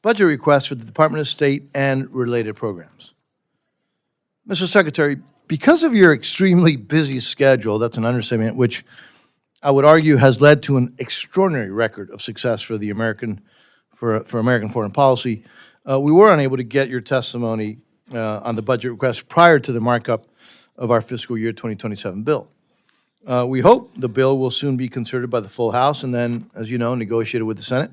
budget requests for the Department of State and related programs. Mr. Secretary, because of your extremely busy schedule, that's an understatement, which I would argue has led to an extraordinary record of success for the American foreign policy, we were unable to get your testimony on the budget request prior to the markup of our fiscal year 2027 bill. We hope the bill will soon be considered by the full House and then, as you know, negotiated with the Senate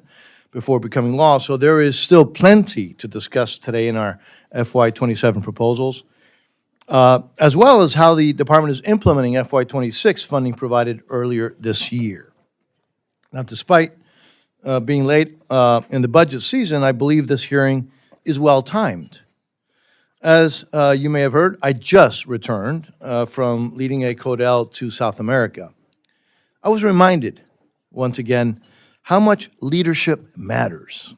before becoming law. So there is still plenty to discuss today in our FY27 proposals, as well as how the Department is implementing FY26 funding provided earlier this year. Now, despite being late in the budget season, I believe this hearing is well-timed. As you may have heard, I just returned from leading a CODEL to South America. I was reminded, once again, how much leadership matters.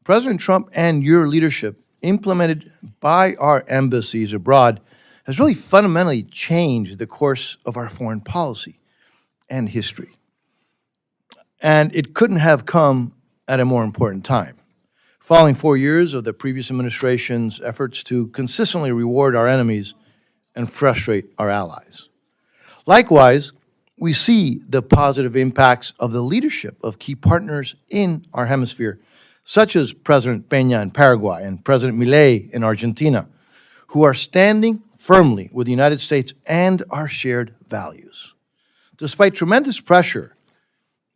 President Trump and your leadership, implemented by our embassies abroad, has really fundamentally changed the course of our foreign policy and history. And it couldn't have come at a more important time. Following 4 years of the previous administration's efforts to consistently reward our enemies and frustrate our allies. Likewise, we see the positive impacts of the leadership of key partners in our hemisphere, such as President Peña in Paraguay and President Milei in Argentina, who are standing firmly with the United States and our shared values. Despite tremendous pressure,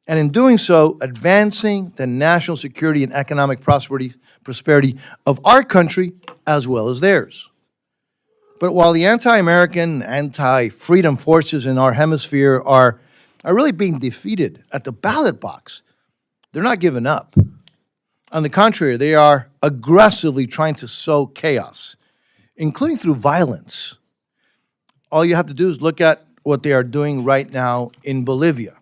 and in doing so, advancing the national security and economic prosperity of our country as well as theirs. But while the anti-American, anti-freedom forces in our hemisphere are really being defeated at the ballot box, they're not giving up. On the contrary, they are aggressively trying to sow chaos, including through violence. All you have to do is look at what they are doing right now in Bolivia.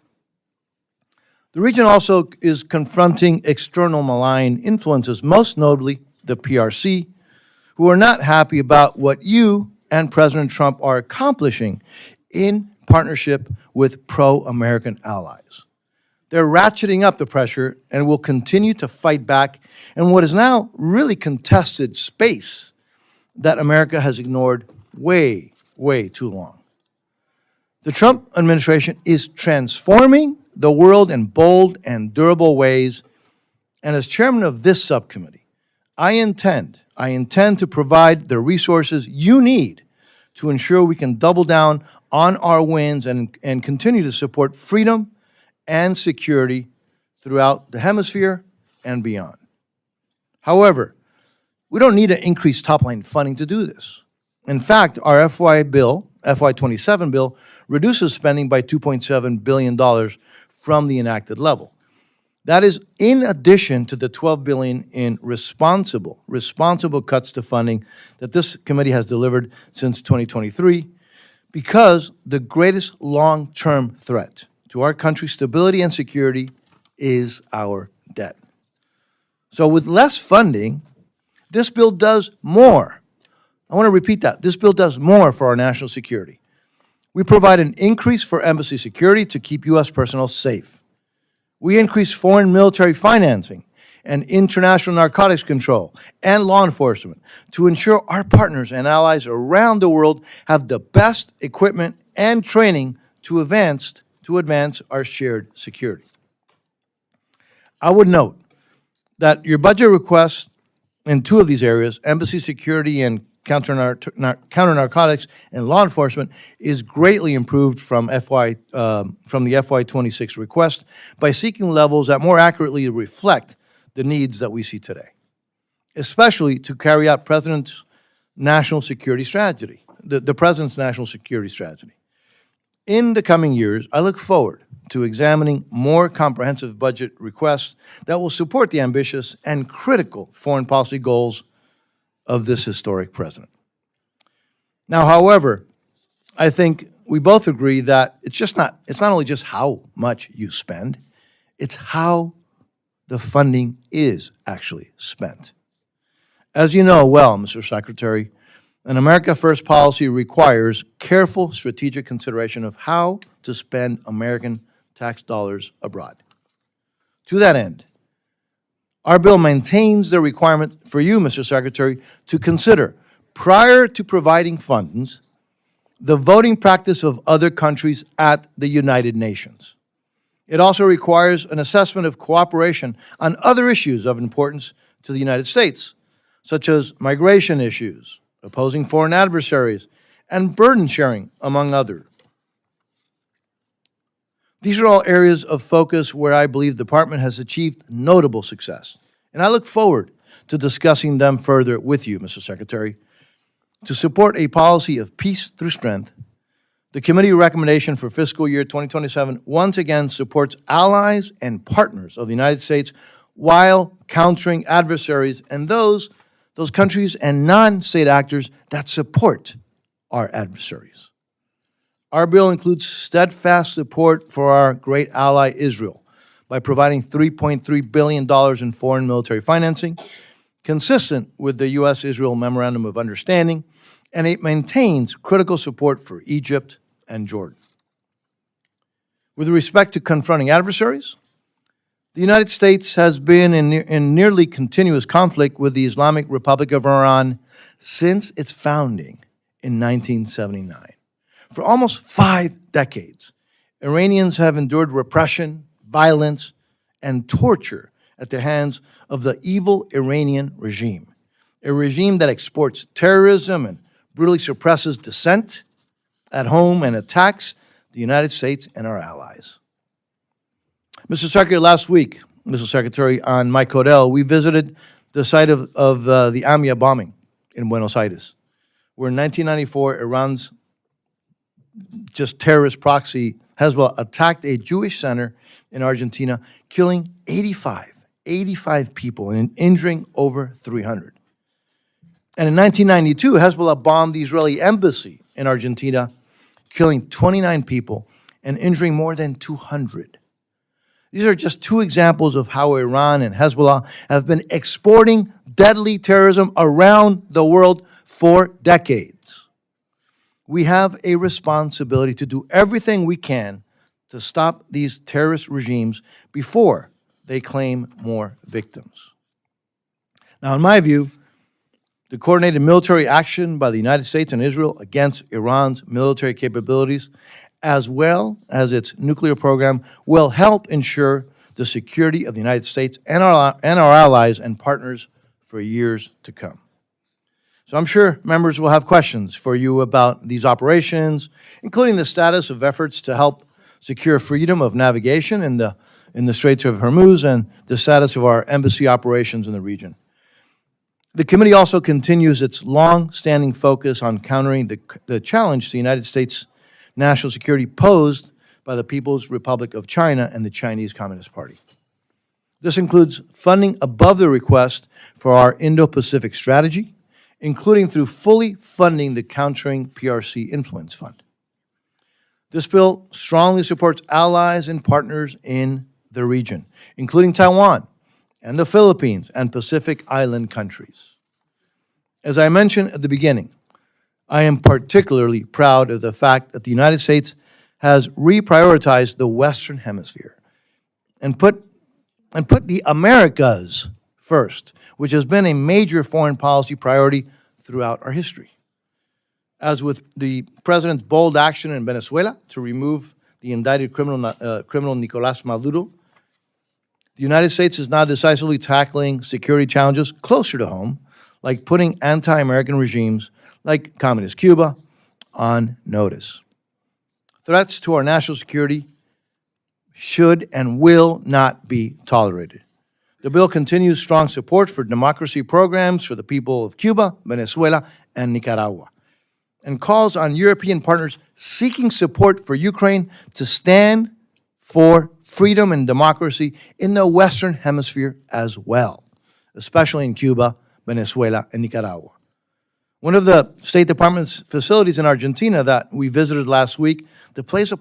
The region also is confronting external malign influences, most notably the PRC, who are not happy about what you and President Trump are accomplishing in partnership with pro-American allies. They're ratcheting up the pressure and will continue to fight back in what is now really contested space that America has ignored way, way too long. The Trump administration is transforming the world in bold and durable ways, and as chairman of this subcommittee, I intend to provide the resources you need to ensure we can double down on our wins and continue to support freedom and security throughout the hemisphere and beyond. However, we don't need to increase top-line funding to do this. In fact, our FY27 bill, reduces spending by $2.7 billion from the enacted level. That is in addition to the $12 billion in responsible cuts to funding that this committee has delivered since 2023, because the greatest long-term threat to our country's stability and security is our debt. So with less funding, this bill does more. I want to repeat that. This bill does more for our national security. We provide an increase for embassy security to keep U.S. personnel safe. We increase foreign military financing and international narcotics control and law enforcement to ensure our partners and allies around the world have the best equipment and training to advance our shared security. I would note that your budget request in two of these areas, embassy security and counter-narcotics and law enforcement, is greatly improved from the FY26 request by seeking levels that more accurately reflect the needs that we see today, especially to carry out President's national security strategy, the President's national security strategy. In the coming years, I look forward to examining more comprehensive budget requests that will support the ambitious and critical foreign policy goals of this historic president. Now, however, I think we both agree that it's not only just how much you spend, it's how the funding is actually spent. As you know well, Mr. Secretary, an America First policy requires careful strategic consideration of how to spend American tax dollars abroad. To that end, Our bill maintains the requirement for you, Mr. Secretary, to consider, prior to providing funds, the voting practice of other countries at the United Nations. It also requires an assessment of cooperation on other issues of importance to the United States, such as migration issues, opposing foreign adversaries, and burden sharing, among others. These are all areas of focus where I believe the Department has achieved notable success, and I look forward to discussing them further with you, Mr. Secretary. To support a policy of peace through strength, the committee recommendation for fiscal year 2027 once again supports allies and partners of the United States while countering adversaries and those countries and non-state actors that support our adversaries. Our bill includes steadfast support for our great ally Israel by providing $3.3 billion in foreign military financing, consistent with the U.S.-Israel Memorandum of Understanding, and it maintains critical support for Egypt and Jordan. With respect to confronting adversaries, the United States has been in nearly continuous conflict with the Islamic Republic of Iran since its founding in 1979. For almost 5 decades, Iranians have endured repression, violence, and torture at the hands of the evil Iranian regime, a regime that exports terrorism and brutally suppresses dissent at home and attacks the United States and our allies. Mr. Secretary, last week, Mr. Secretary, on Mike Codell, we visited the site of the AMIA bombing in Buenos Aires, where in 1994, Iran's just terrorist proxy Hezbollah attacked a Jewish center in Argentina, killing 85 people and injuring over 300. And in 1992, Hezbollah bombed the Israeli embassy in Argentina, killing 29 people and injuring more than 200. These are just 2 examples of how Iran and Hezbollah have been exporting deadly terrorism around the world for decades. We have a responsibility to do everything we can to stop these terrorist regimes before they claim more victims. Now, in my view, the coordinated military action by the United States and Israel against Iran's military capabilities, as well as its nuclear program, will help ensure the security of the United States and our allies and partners for years to come. So I'm sure members will have questions for you about these operations, including the status of efforts to help secure freedom of navigation in the Straits of Hormuz and the status of our embassy operations in the region. The committee also continues its long-standing focus on countering the challenge to the United States national security posed by the People's Republic of China and the Chinese Communist Party. This includes funding above the request for our Indo-Pacific strategy, including through fully funding the Countering PRC Influence Fund. This bill strongly supports allies and partners in the region, including Taiwan and the Philippines and Pacific Island countries. As I mentioned at the beginning, I am particularly proud of the fact that the United States has reprioritized the Western Hemisphere and put the Americas first, which has been a major foreign policy priority throughout our history. As with the President's bold action in Venezuela to remove the indicted criminal Nicolás Maduro, the United States is now decisively tackling security challenges closer to home, like putting anti-American regimes like Communist Cuba on notice. Threats to our national security should and will not be tolerated. The bill continues strong support for democracy programs for the people of Cuba, Venezuela, and Nicaragua, and calls on European partners seeking support for Ukraine to stand for freedom and democracy in the Western Hemisphere as well, especially in Cuba, Venezuela, and Nicaragua. One of the State Department's facilities in Argentina that we visited last week displays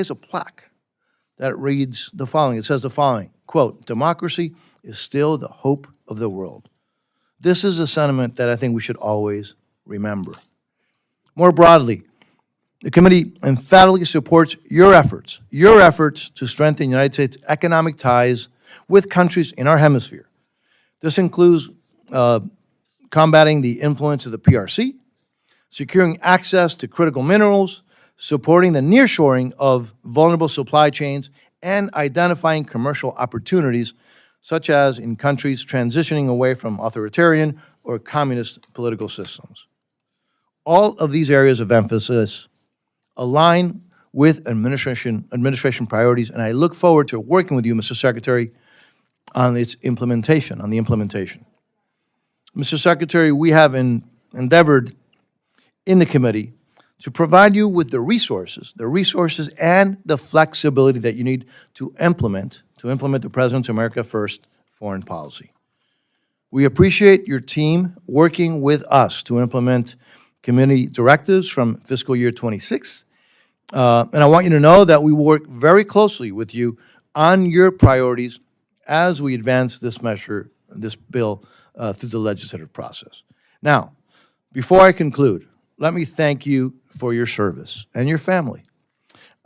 a plaque that reads the following. It says the following, quote, "Democracy is still the hope of the world." This is a sentiment that I think we should always remember. More broadly, the committee emphatically supports your efforts to strengthen United States economic ties with countries in our hemisphere, This includes combating the influence of the PRC, securing access to critical minerals, supporting the nearshoring of vulnerable supply chains, and identifying commercial opportunities, such as in countries transitioning away from authoritarian or communist political systems. All of these areas of emphasis align with administration priorities, and I look forward to working with you, Mr. Secretary, on its implementation, Mr. Secretary, we have endeavored in the committee to provide you with the resources and the flexibility that you need to implement the President's America First foreign policy. We appreciate your team working with us to implement committee directives from fiscal year 26. And I want you to know that we work very closely with you on your priorities as we advance this bill through the legislative process. Now, before I conclude, let me thank you for your service and your family,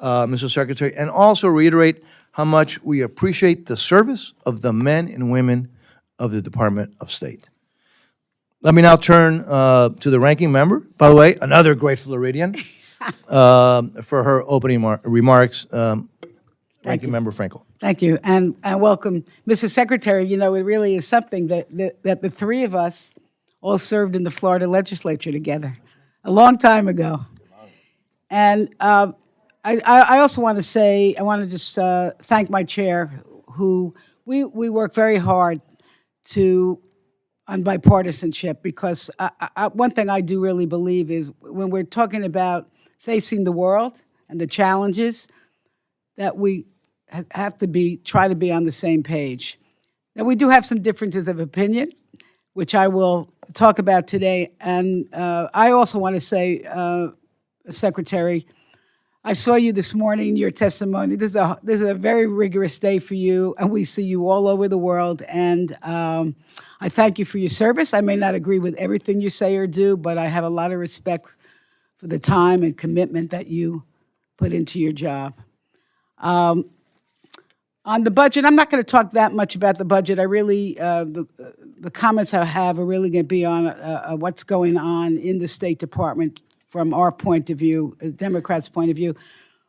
Mr. Secretary, and also reiterate how much we appreciate the service of the men and women of the Department of State. Let me now turn to the ranking member. By the way, another great Floridian, for her opening remarks, Ranking Member Frankel. Thank you, and welcome. Mr. Secretary, you know, it really is something that the three of us all served in the Florida legislature together a long time ago. And I also want to say, I want to just thank my chair, who we work very hard on bipartisanship, because one thing I do really believe is when we're talking about facing the world and the challenges, that we have to try to be on the same page. Now, we do have some differences of opinion, which I will talk about today. And I also want to say, Secretary, I saw you this morning, your testimony. This is a very rigorous day for you, and we see you all over the world. And I thank you for your service. I may not agree with everything you say or do, but I have a lot of respect for the time and commitment that you put into your job. On the budget, I'm not going to talk that much about the budget. I really, the comments I have are really going to be on what's going on in the State Department from our point of view, the Democrats' point of view.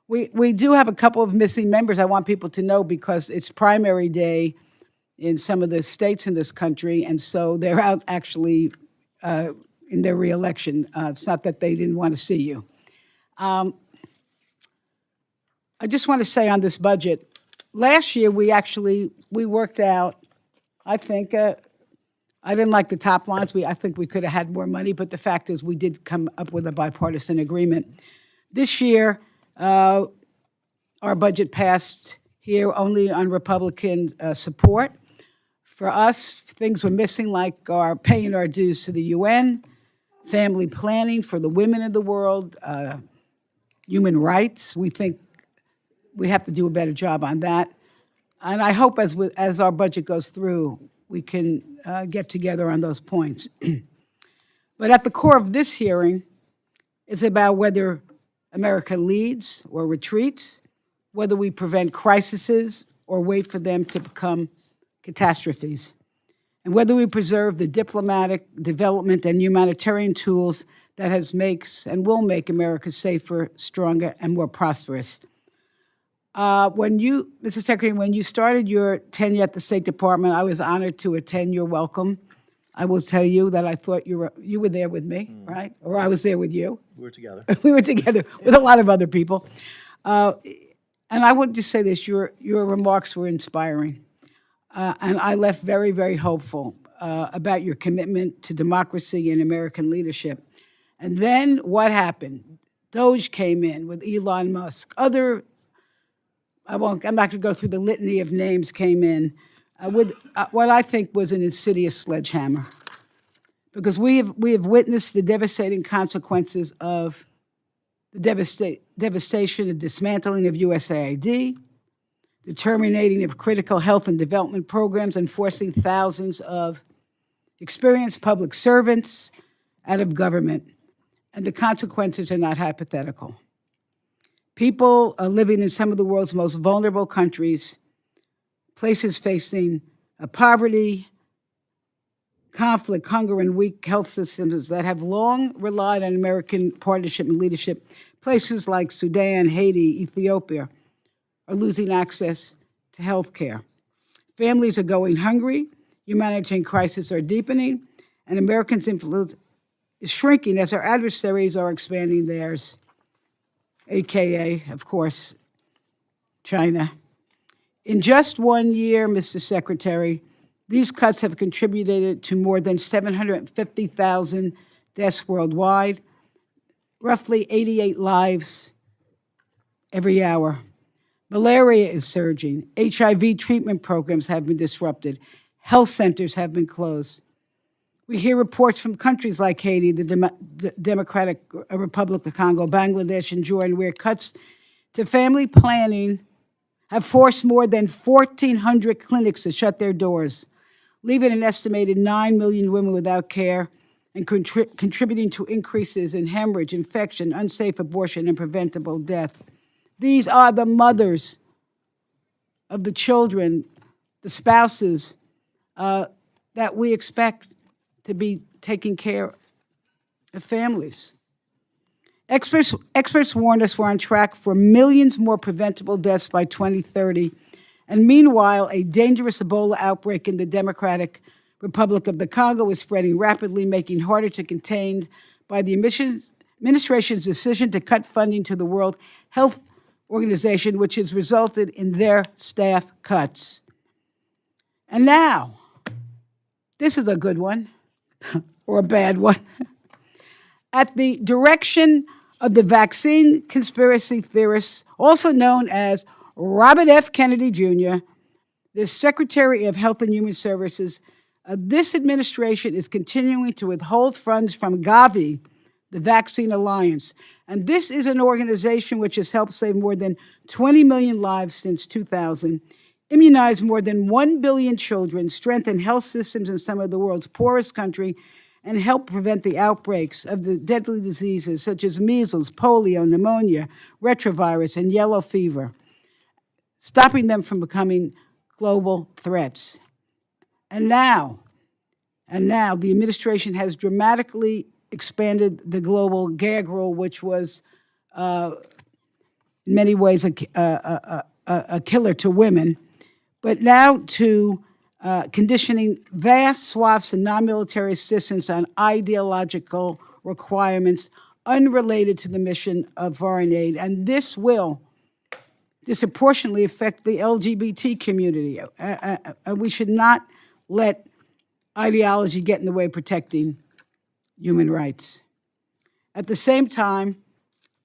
We do have a couple of missing members I want people to know, because it's primary day in some of the states in this country, and so they're out actually in their reelection. It's not that they didn't want to see you. I just want to say on this budget, last year we worked out, I think, I didn't like the top lines. I think we could have had more money, but the fact is we did come up with a bipartisan agreement. This year, our budget passed here only on Republican support. For us, things were missing, like our paying our dues to the UN, family planning for the women of the world, human rights. We think we have to do a better job on that. And I hope as our budget goes through, we can get together on those points. But at the core of this hearing is about whether America leads or retreats, whether we prevent crises or wait for them to become catastrophes, and whether we preserve the diplomatic, development, and humanitarian tools that makes and will make America safer, stronger, and more prosperous. Mr. Secretary, when you started your tenure at the State Department, I was honored to attend your welcome. I will tell you that I thought you were there with me, right? Or I was there with you. We were together. We were together with a lot of other people. And I would just say this, your remarks were inspiring. And I left very, very hopeful about your commitment to democracy and American leadership. And then what happened? Doge came in with Elon Musk. I'm not going to go through the litany of names, came in with what I think was an insidious sledgehammer. Because we have witnessed the devastating consequences of the devastation and dismantling of USAID, the terminating of critical health and development programs, and forcing thousands of experienced public servants out of government. And the consequences are not hypothetical. People living in some of the world's most vulnerable countries, places facing poverty, conflict, hunger, and weak health systems that have long relied on American partnership and leadership, places like Sudan, Haiti, Ethiopia are losing access to health care. Families are going hungry, humanitarian crises are deepening, and Americans' influence is shrinking as our adversaries are expanding theirs, AKA, of course, China. In just 1 year, Mr. Secretary, these cuts have contributed to more than 750,000 deaths worldwide, roughly 88 lives every hour. Malaria is surging. HIV treatment programs have been disrupted. Health centers have been closed. We hear reports from countries like Haiti, the Democratic Republic of Congo, Bangladesh, and Jordan, where cuts to family planning have forced more than 1,400 clinics to shut their doors, leaving an estimated 9 million women without care and contributing to increases in hemorrhage, infection, unsafe abortion, and preventable death. These are the mothers of the children, the spouses that we expect to be taking care of families. Experts warned us we're on track for millions more preventable deaths by 2030. And meanwhile, a dangerous Ebola outbreak in the Democratic Republic of the Congo is spreading rapidly, making it harder to contain by the administration's decision to cut funding to the World Health Organization, which has resulted in their staff cuts. And now, this is a good one, or a bad one. At the direction of the vaccine conspiracy theorists, also known as Robert F. Kennedy Jr., the Secretary of Health and Human Services, this administration is continuing to withhold funds from Gavi, the Vaccine Alliance. And this is an organization which has helped save more than 20 million lives since 2000, immunized more than 1 billion children, strengthened health systems in some of the world's poorest countries, and help prevent the outbreaks of the deadly diseases such as measles, polio, pneumonia, retrovirus, and yellow fever, stopping them from becoming global threats. And now, the administration has dramatically expanded the global gag rule, which was in many ways a killer to women, but now to conditioning vast swaths of non-military assistance on ideological requirements unrelated to the mission of foreign aid. And this will disproportionately affect the LGBT community. We should not let ideology get in the way of protecting human rights. At the same time,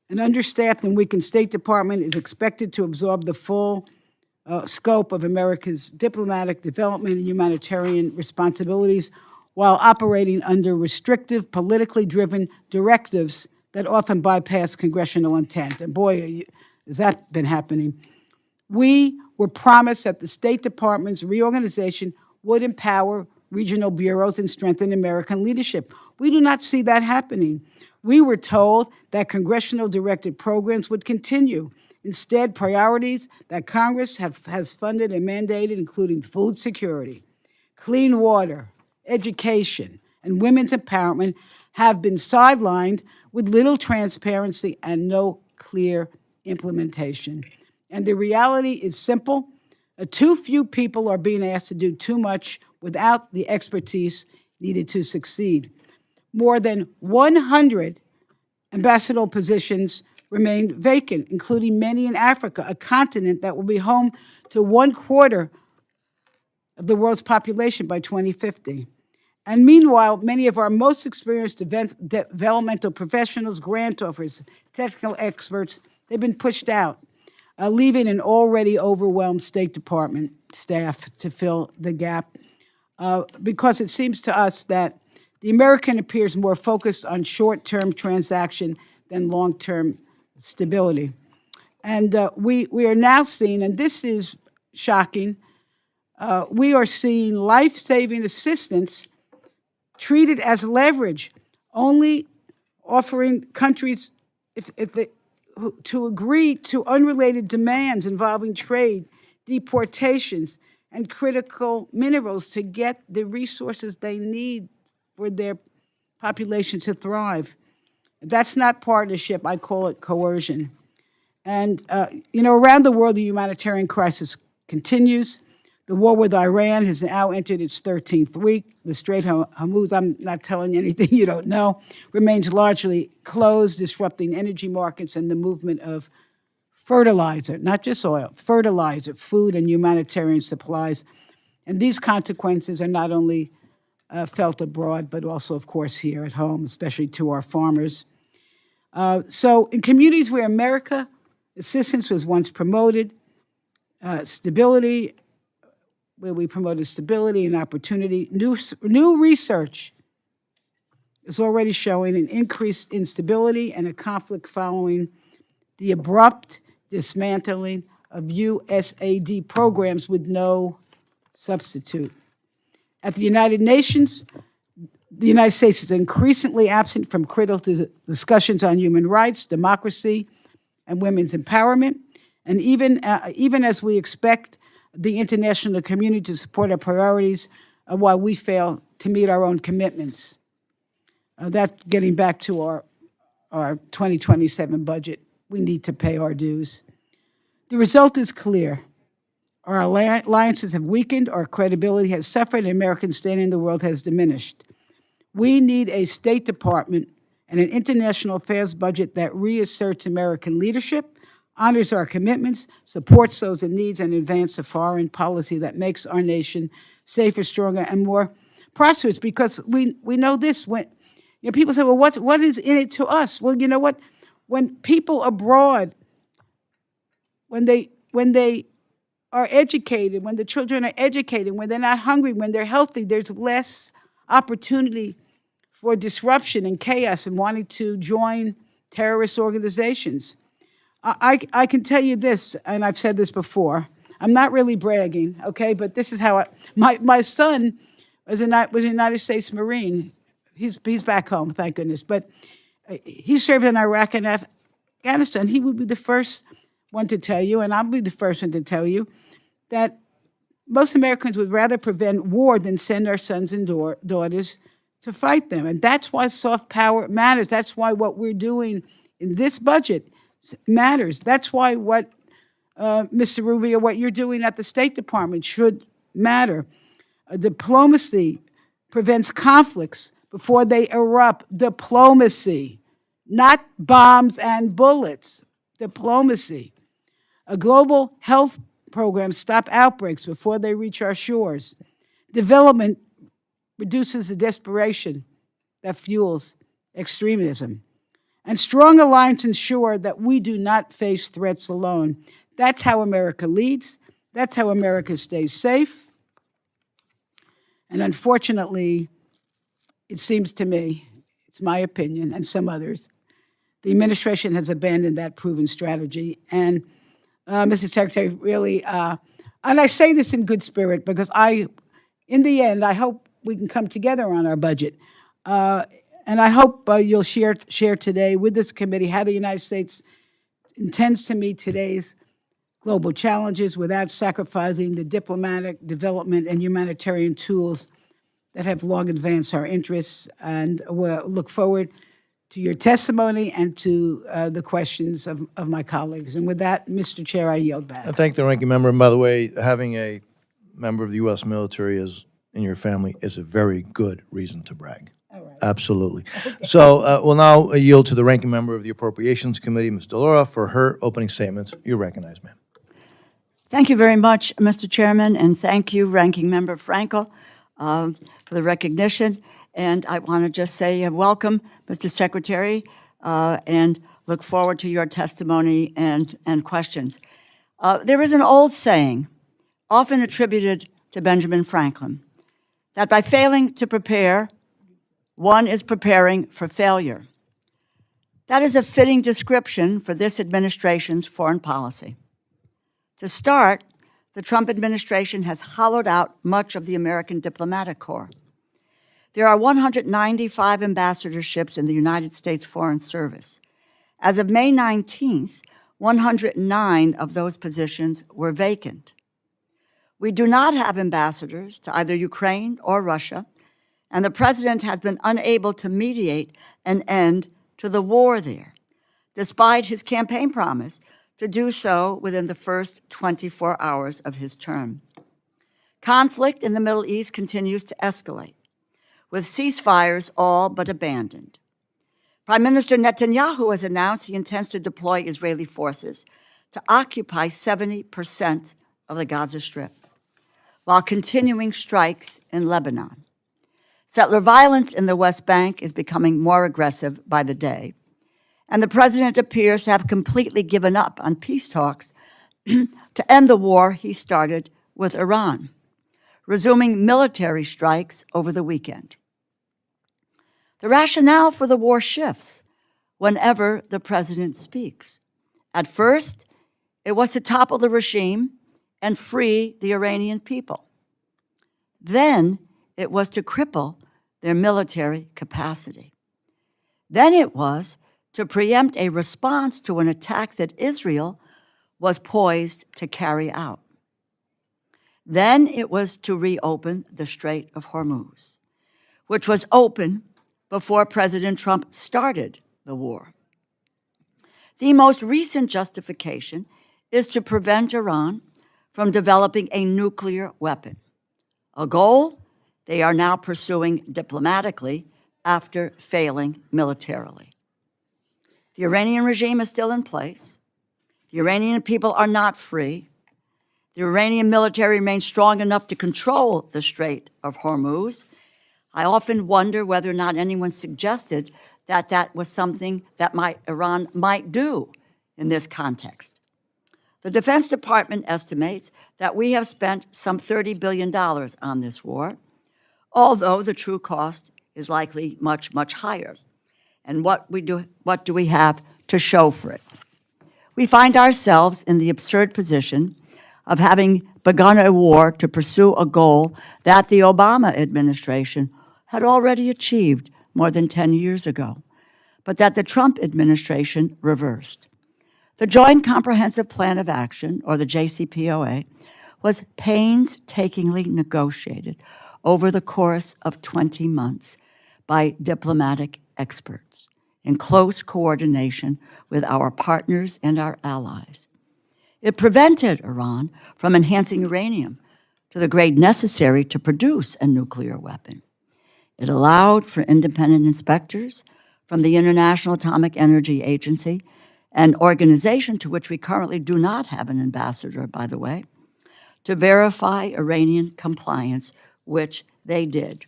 an understaffed and weakened State Department is expected to absorb the full scope of America's diplomatic, development, and humanitarian responsibilities while operating under restrictive, politically driven directives that often bypass congressional intent. And boy, has that been happening. We were promised that the State Department's reorganization would empower regional bureaus and strengthen American leadership. We do not see that happening. We were told that congressional-directed programs would continue. Instead, priorities that Congress has funded and mandated, including food security, clean water, education, and women's empowerment, have been sidelined with little transparency and no clear implementation. And the reality is simple. Too few people are being asked to do too much without the expertise needed to succeed. More than 100 ambassadorial positions remain vacant, including many in Africa, a continent that will be home to 1/4 of the world's population by 2050. And meanwhile, many of our most experienced developmental professionals, grant offers, technical experts, they've been pushed out, leaving an already overwhelmed State Department staff to fill the gap, because it seems to us that the American appears more focused on short-term transaction than long-term stability. And we are now seeing, and this is shocking, we are seeing life-saving assistance treated as leverage, only offering countries to agree to unrelated demands involving trade, deportations, and critical minerals to get the resources they need for their population to thrive. That's not partnership. I call it coercion. And, around the world, the humanitarian crisis continues. The war with Iran has now entered its 13th week. The Strait of Hormuz, I'm not telling you anything you don't know, remains largely closed, disrupting energy markets and the movement of fertilizer, not just oil, fertilizer, food, and humanitarian supplies. And these consequences are not only felt abroad, but also, of course, here at home, especially to our farmers. So in communities where America assistance was once promoted, stability, where we promoted stability and opportunity, new research is already showing an increased instability and a conflict following the abrupt dismantling of USAID programs with no substitute. At the United Nations, the United States is increasingly absent from critical discussions on human rights, democracy, and women's empowerment. And even as we expect the international community to support our priorities, while we fail to meet our own commitments. That's getting back to our 2027 budget. We need to pay our dues. The result is clear. Our alliances have weakened, our credibility has suffered, and American standing in the world has diminished. We need a State Department and an international affairs budget that reasserts American leadership, honors our commitments, supports those in need, and advances a foreign policy that makes our nation safer, stronger, and more prosperous. Because we know this, when people say, well, what is in it to us? Well, you know what? When people abroad, when they are educated, when the children are educated, when they're not hungry, when they're healthy, there's less opportunity for disruption and chaos and wanting to join terrorist organizations. I can tell you this, and I've said this before. I'm not really bragging, okay, but this is how my son was a United States Marine. He's back home, thank goodness. But he served in Iraq and Afghanistan. He would be the first one to tell you, and I'll be the first one to tell you, that most Americans would rather prevent war than send our sons and daughters to fight them. And that's why soft power matters. That's why what we're doing in this budget matters. That's why what, Mr. Rubio, what you're doing at the State Department should matter. Diplomacy prevents conflicts before they erupt. Diplomacy, not bombs and bullets. Diplomacy. A global health program stop outbreaks before they reach our shores. Development reduces the desperation that fuels extremism. And strong alliances ensure that we do not face threats alone. That's how America leads. That's how America stays safe. And unfortunately, it seems to me, it's my opinion and some others, the administration has abandoned that proven strategy. And Mr. Secretary, really, and I say this in good spirit because in the end, I hope we can come together on our budget. And I hope you'll share today with this committee how the United States intends to meet today's global challenges without sacrificing the diplomatic, development, and humanitarian tools that have long advanced our interests. And we'll look forward to your testimony and to the questions of my colleagues. And with that, Mr. Chair, I yield back. I thank the ranking member. And by the way, having a member of the U.S. military in your family is a very good reason to brag. All right. Absolutely. Okay. So we'll now yield to the ranking member of the Appropriations Committee, Ms. DeLaura, for her opening statements. You're recognized, ma'am. Thank you very much, Mr. Chairman, and thank you, Ranking Member Frankel, for the recognition. And I want to just say welcome, Mr. Secretary, and look forward to your testimony and questions. There is an old saying, often attributed to Benjamin Franklin, that by failing to prepare, one is preparing for failure. That is a fitting description for this administration's foreign policy. To start, the Trump administration has hollowed out much of the American diplomatic corps. There are 195 ambassadorships in the United States Foreign Service. As of May 19th, 109 of those positions were vacant. We do not have ambassadors to either Ukraine or Russia, and the president has been unable to mediate an end to the war there, despite his campaign promise to do so within the first 24 hours of his term. Conflict in the Middle East continues to escalate, with ceasefires all but abandoned. Prime Minister Netanyahu has announced he intends to deploy Israeli forces to occupy 70% of the Gaza Strip, while continuing strikes in Lebanon. Settler violence in the West Bank is becoming more aggressive by the day, and the president appears to have completely given up on peace talks to end the war he started with Iran, resuming military strikes over the weekend. The rationale for the war shifts whenever the president speaks. At first, it was to topple the regime and free the Iranian people. Then it was to cripple their military capacity. Then it was to preempt a response to an attack that Israel was poised to carry out. Then it was to reopen the Strait of Hormuz, which was open before President Trump started the war. The most recent justification is to prevent Iran from developing a nuclear weapon, a goal they are now pursuing diplomatically after failing militarily. The Iranian regime is still in place. The Iranian people are not free. The Iranian military remains strong enough to control the Strait of Hormuz. I often wonder whether or not anyone suggested that that was something that Iran might do in this context. The Defense Department estimates that we have spent some $30 billion on this war, although the true cost is likely much, much higher. And what do we have to show for it? We find ourselves in the absurd position of having begun a war to pursue a goal that the Obama administration had already achieved more than 10 years ago, but that the Trump administration reversed. The Joint Comprehensive Plan of Action, or the JCPOA, was painstakingly negotiated over the course of 20 months by diplomatic experts in close coordination with our partners and our allies. It prevented Iran from enhancing uranium to the grade necessary to produce a nuclear weapon. It allowed for independent inspectors from the International Atomic Energy Agency, an organization to which we currently do not have an ambassador, by the way, to verify Iranian compliance, which they did.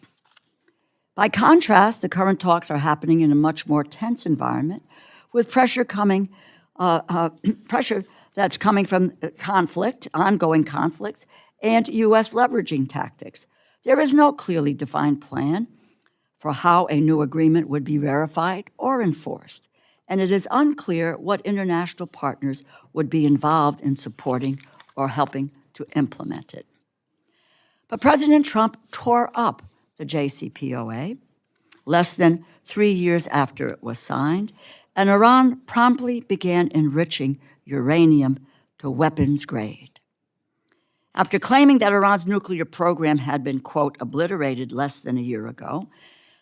By contrast, the current talks are happening in a much more tense environment, with pressure that's coming from conflict, ongoing conflicts, and U.S. leveraging tactics. There is no clearly defined plan for how a new agreement would be verified or enforced, and it is unclear what international partners would be involved in supporting or helping to implement it. But President Trump tore up the JCPOA less than 3 years after it was signed, and Iran promptly began enriching uranium to weapons grade. After claiming that Iran's nuclear program had been, quote, obliterated less than a year ago,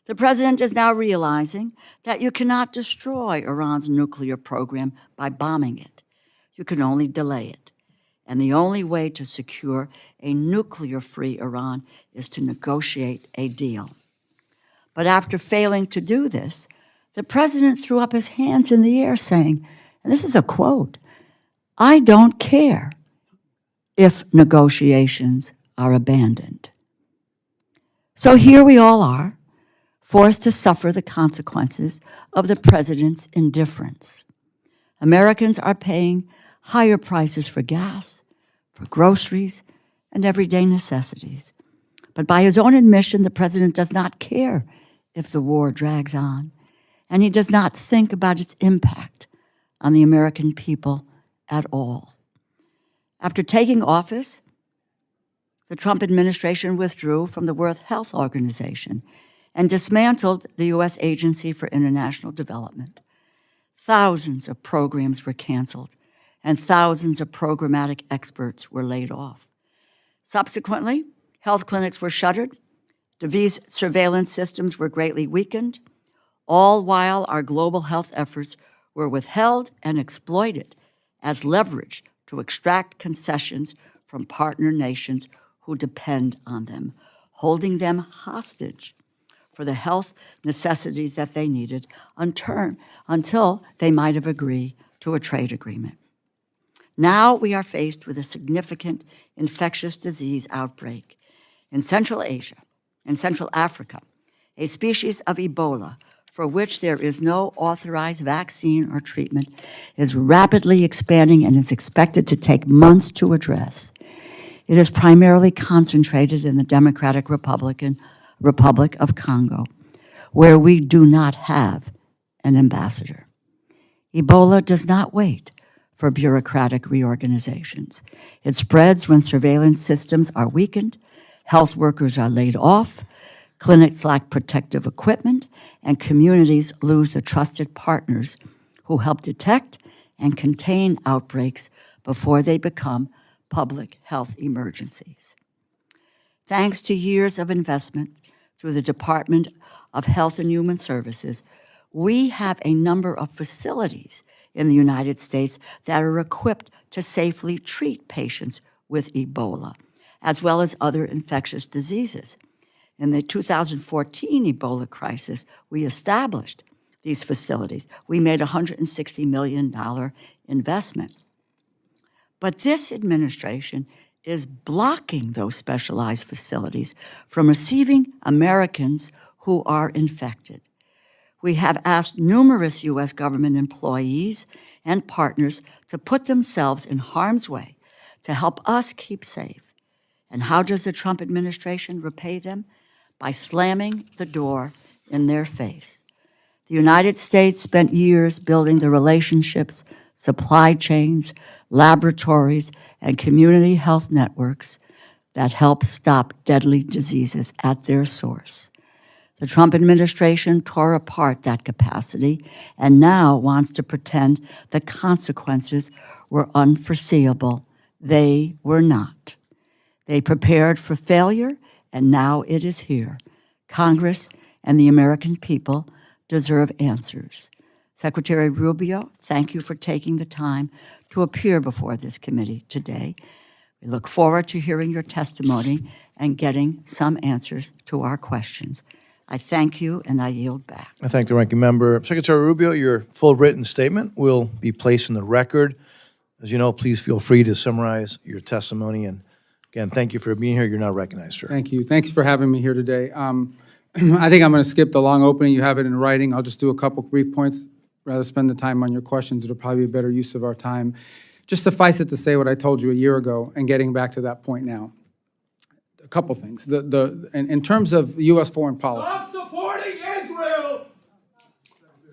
the president is now realizing that you cannot destroy Iran's nuclear program by bombing it. You can only delay it. And the only way to secure a nuclear-free Iran is to negotiate a deal. But after failing to do this, the president threw up his hands in the air saying, and this is a quote, "I don't care if negotiations are abandoned." So here we all are, forced to suffer the consequences of the president's indifference. Americans are paying higher prices for gas, for groceries, and everyday necessities. But by his own admission, the president does not care if the war drags on, and he does not think about its impact on the American people at all. After taking office, the Trump administration withdrew from the World Health Organization and dismantled the U.S. Agency for International Development. Thousands of programs were canceled, and thousands of programmatic experts were laid off. Subsequently, health clinics were shuttered, disease surveillance systems were greatly weakened, all while our global health efforts were withheld and exploited as leverage to extract concessions from partner nations who depend on them, holding them hostage for the health necessities that they needed until they might have agreed to a trade agreement. Now we are faced with a significant infectious disease outbreak in Central Asia, in Central Africa, a species of Ebola for which there is no authorized vaccine or treatment is rapidly expanding and is expected to take months to address. It is primarily concentrated in the Democratic Republic of Congo, where we do not have an ambassador. Ebola does not wait for bureaucratic reorganizations. It spreads when surveillance systems are weakened, health workers are laid off, clinics lack protective equipment, and communities lose the trusted partners who help detect and contain outbreaks before they become public health emergencies. Thanks to years of investment through the Department of Health and Human Services, we have a number of facilities in the United States that are equipped to safely treat patients with Ebola, as well as other infectious diseases. In the 2014 Ebola crisis, we established these facilities. We made a $160 million investment. But this administration is blocking those specialized facilities from receiving Americans who are infected. We have asked numerous U.S. government employees and partners to put themselves in harm's way to help us keep safe. And how does the Trump administration repay them? By slamming the door in their face. The United States spent years building the relationships, supply chains, laboratories, and community health networks that help stop deadly diseases at their source. The Trump administration tore apart that capacity and now wants to pretend the consequences were unforeseeable. They were not. They prepared for failure, and now it is here. Congress and the American people deserve answers. Secretary Rubio, thank you for taking the time to appear before this committee today. We look forward to hearing your testimony and getting some answers to our questions. I thank you, and I yield back. I thank the ranking member. Secretary Rubio, your full written statement will be placed in the record. As you know, please feel free to summarize your testimony. And again, thank you for being here. You're now recognized, sir. Thank you. Thanks for having me here today. I think I'm going to skip the long opening. You have it in writing. I'll just do a couple brief points. Rather spend the time on your questions. It'll probably be a better use of our time. Just suffice it to say what I told you a year ago and getting back to that point now. A couple things. In terms of U.S. foreign policy. Stop supporting Israel!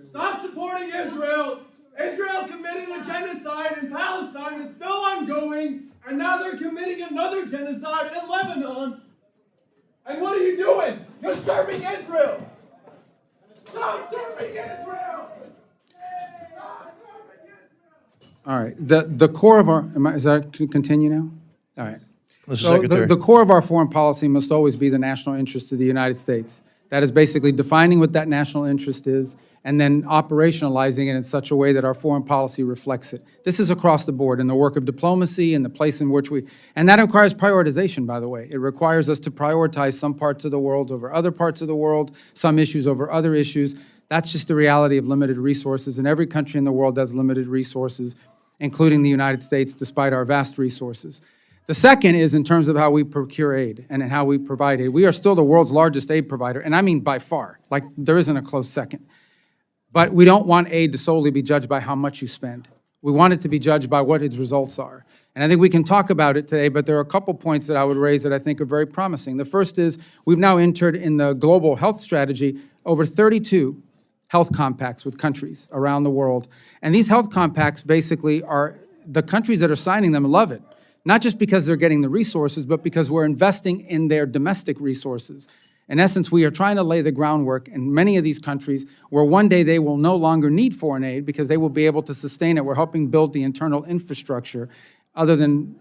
Stop supporting Israel! Israel committed a genocide in Palestine. It's still ongoing. And now they're committing another genocide in Lebanon. And what are you doing? You're serving Israel! Stop serving Israel! Stop serving Israel! All right. The core of our, is that, can continue now? All right. Mr. So Secretary. the core of our foreign policy must always be the national interest of the United States. That is basically defining what that national interest is and then operationalizing it in such a way that our foreign policy reflects it. This is across the board in the work of diplomacy and the place in which and that requires prioritization, by the way. It requires us to prioritize some parts of the world over other parts of the world, some issues over other issues. That's just the reality of limited resources, and every country in the world has limited resources, including the United States, despite our vast resources. The second is in terms of how we procure aid and how we provide aid. We are still the world's largest aid provider, and I mean by far, like there isn't a close second. But we don't want aid to solely be judged by how much you spend. We want it to be judged by what its results are. And I think we can talk about it today, but there are a couple points that I would raise that I think are very promising. The first is we've now entered in the global health strategy over 32 health compacts with countries around the world. And these health compacts basically are, the countries that are signing them love it. Not just because they're getting the resources, but because we're investing in their domestic resources. In essence, we are trying to lay the groundwork in many of these countries where one day they will no longer need foreign aid because they will be able to sustain it. We're helping build the internal infrastructure other than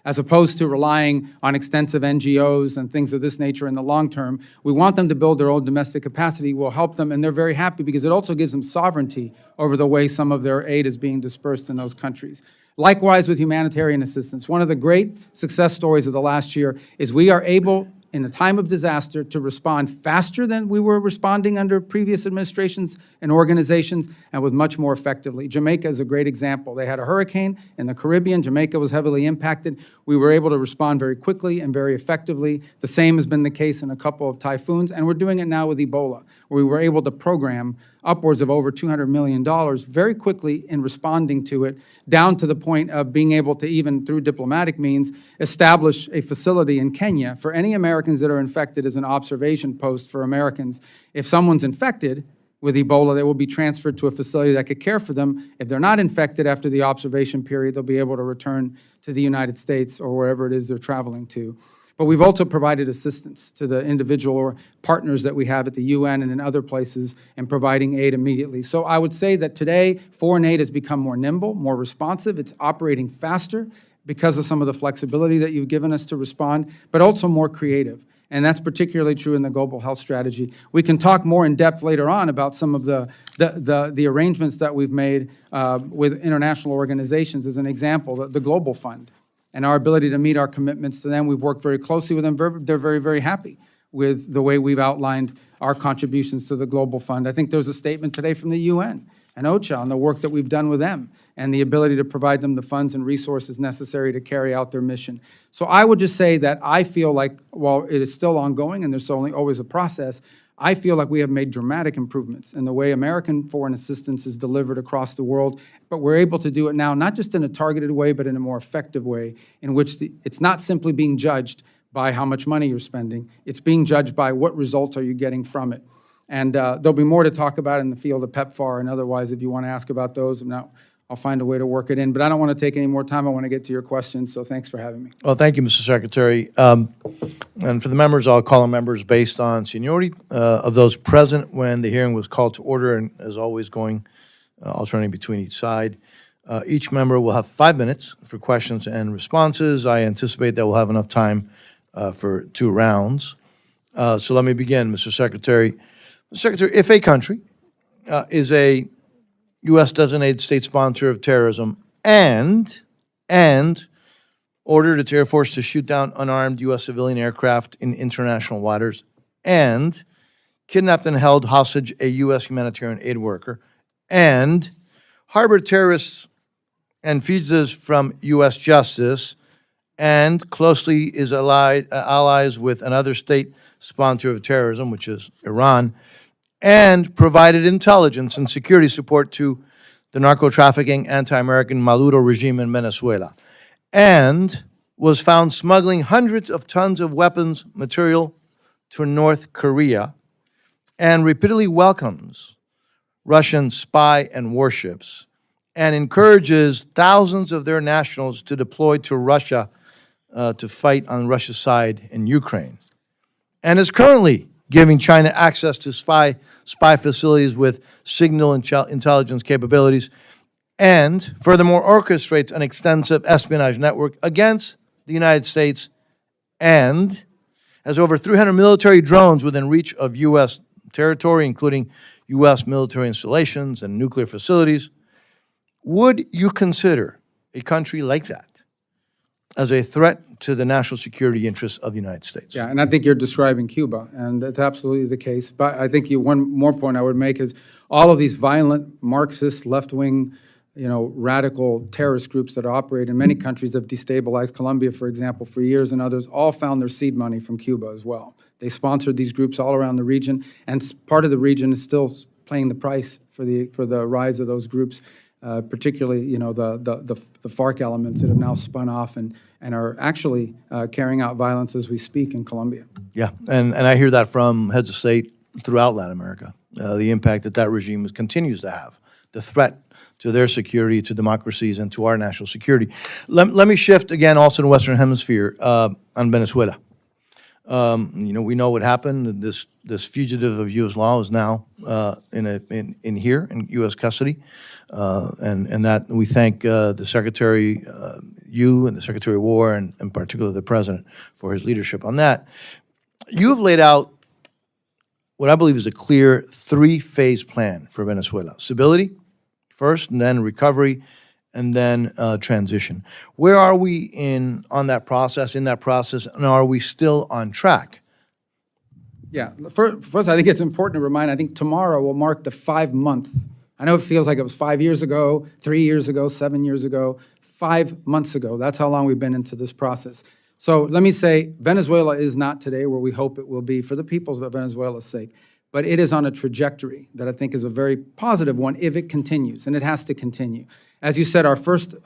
as opposed to relying on extensive NGOs and things of this nature in the long term. We want them to build their own domestic capacity. We'll help them, and they're very happy because it also gives them sovereignty over the way some of their aid is being dispersed in those countries. Likewise with humanitarian assistance. One of the great success stories of the last year is we are able, in a time of disaster, to respond faster than we were responding under previous administrations and organizations, and with much more effectively. Jamaica is a great example. They had a hurricane in the Caribbean. Jamaica was heavily impacted. We were able to respond very quickly and very effectively. The same has been the case in a couple of typhoons, and we're doing it now with Ebola, where we were able to program upwards of over $200 million very quickly in responding to it, down to the point of being able to, even through diplomatic means, establish a facility in Kenya for any Americans that are infected as an observation post for Americans. If someone's infected with Ebola, they will be transferred to a facility that could care for them. If they're not infected after the observation period, they'll be able to return to the United States or wherever it is they're traveling to. But we've also provided assistance to the individual or partners that we have at the UN and in other places in providing aid immediately. So I would say that today, foreign aid has become more nimble, more responsive. It's operating faster because of some of the flexibility that you've given us to respond, but also more creative. And that's particularly true in the global health strategy. We can talk more in depth later on about some of the arrangements that we've made with international organizations. As an example, the Global Fund, and our ability to meet our commitments to them. We've worked very closely with them. They're very, very happy with the way we've outlined our contributions to the Global Fund. I think there's a statement today from the UN and OCHA on the work that we've done with them and the ability to provide them the funds and resources necessary to carry out their mission. So I would just say that I feel like, while it is still ongoing and there's only always a process, I feel like we have made dramatic improvements in the way American foreign assistance is delivered across the world, but we're able to do it now, not just in a targeted way, but in a more effective way, in which it's not simply being judged by how much money you're spending, it's being judged by what results are you getting from it. And there'll be more to talk about in the field of PEPFAR, and otherwise, if you want to ask about those, I'll find a way to work it in. But I don't want to take any more time. I want to get to your questions, so thanks for having me. Well, thank you, Mr. Secretary. And for the members, I'll call on members based on seniority of those present when the hearing was called to order, and as always, going alternating between each side. Each member will have 5 minutes for questions and responses. I anticipate that we'll have enough time for 2 rounds. So let me begin, Mr. Secretary. Mr. Secretary, if a country is a U.S. designated state sponsor of terrorism and ordered its Air Force to shoot down unarmed U.S. civilian aircraft in international waters, and kidnapped and held hostage a U.S. humanitarian aid worker, and harbored terrorists and fugitives from U.S. justice, and closely is allies with another state sponsor of terrorism, which is Iran, and provided intelligence and security support to the narco-trafficking, anti-American Maduro regime in Venezuela, and was found smuggling hundreds of tons of weapons material to North Korea, and repeatedly welcomes Russian spy and warships, and encourages thousands of their nationals to deploy to Russia to fight on Russia's side in Ukraine, and is currently giving China access to spy facilities with signal intelligence capabilities, and furthermore orchestrates an extensive espionage network against the United States, and has over 300 military drones within reach of U.S. territory, including U.S. military installations and nuclear facilities. Would you consider a country like that as a threat to the national security interests of the United States? Yeah, and I think you're describing Cuba, and that's absolutely the case. But I think one more point I would make is all of these violent Marxist, left-wing, radical terrorist groups that operate in many countries have destabilized Colombia, for example, for years, and others, all found their seed money from Cuba as well. They sponsored these groups all around the region, and part of the region is still paying the price for the rise of those groups. Particularly, the FARC elements that have now spun off and are actually carrying out violence as we speak in Colombia. Yeah, and I hear that from heads of state throughout Latin America, the impact that regime continues to have, the threat to their security, to democracies, and to our national security. Let me shift again also to the Western Hemisphere on Venezuela. We know what happened. This fugitive of U.S. law is now in here in U.S. custody, and that we thank the Secretary, you and the Secretary of War, and in particular the President, for his leadership on that. You have laid out what I believe is a clear three-phase plan for Venezuela. Stability first, and then recovery, and then transition. Where are we in that process, and are we still on track? Yeah, first, I think it's important to remind, I think tomorrow will mark the 5-month. I know it feels like it was 5 years ago, 3 years ago, 7 years ago, 5 months ago. That's how long we've been into this process. So let me say, Venezuela is not today where we hope it will be for the peoples of Venezuela's sake, but it is on a trajectory that I think is a very positive one if it continues, and it has to continue. As you said, our first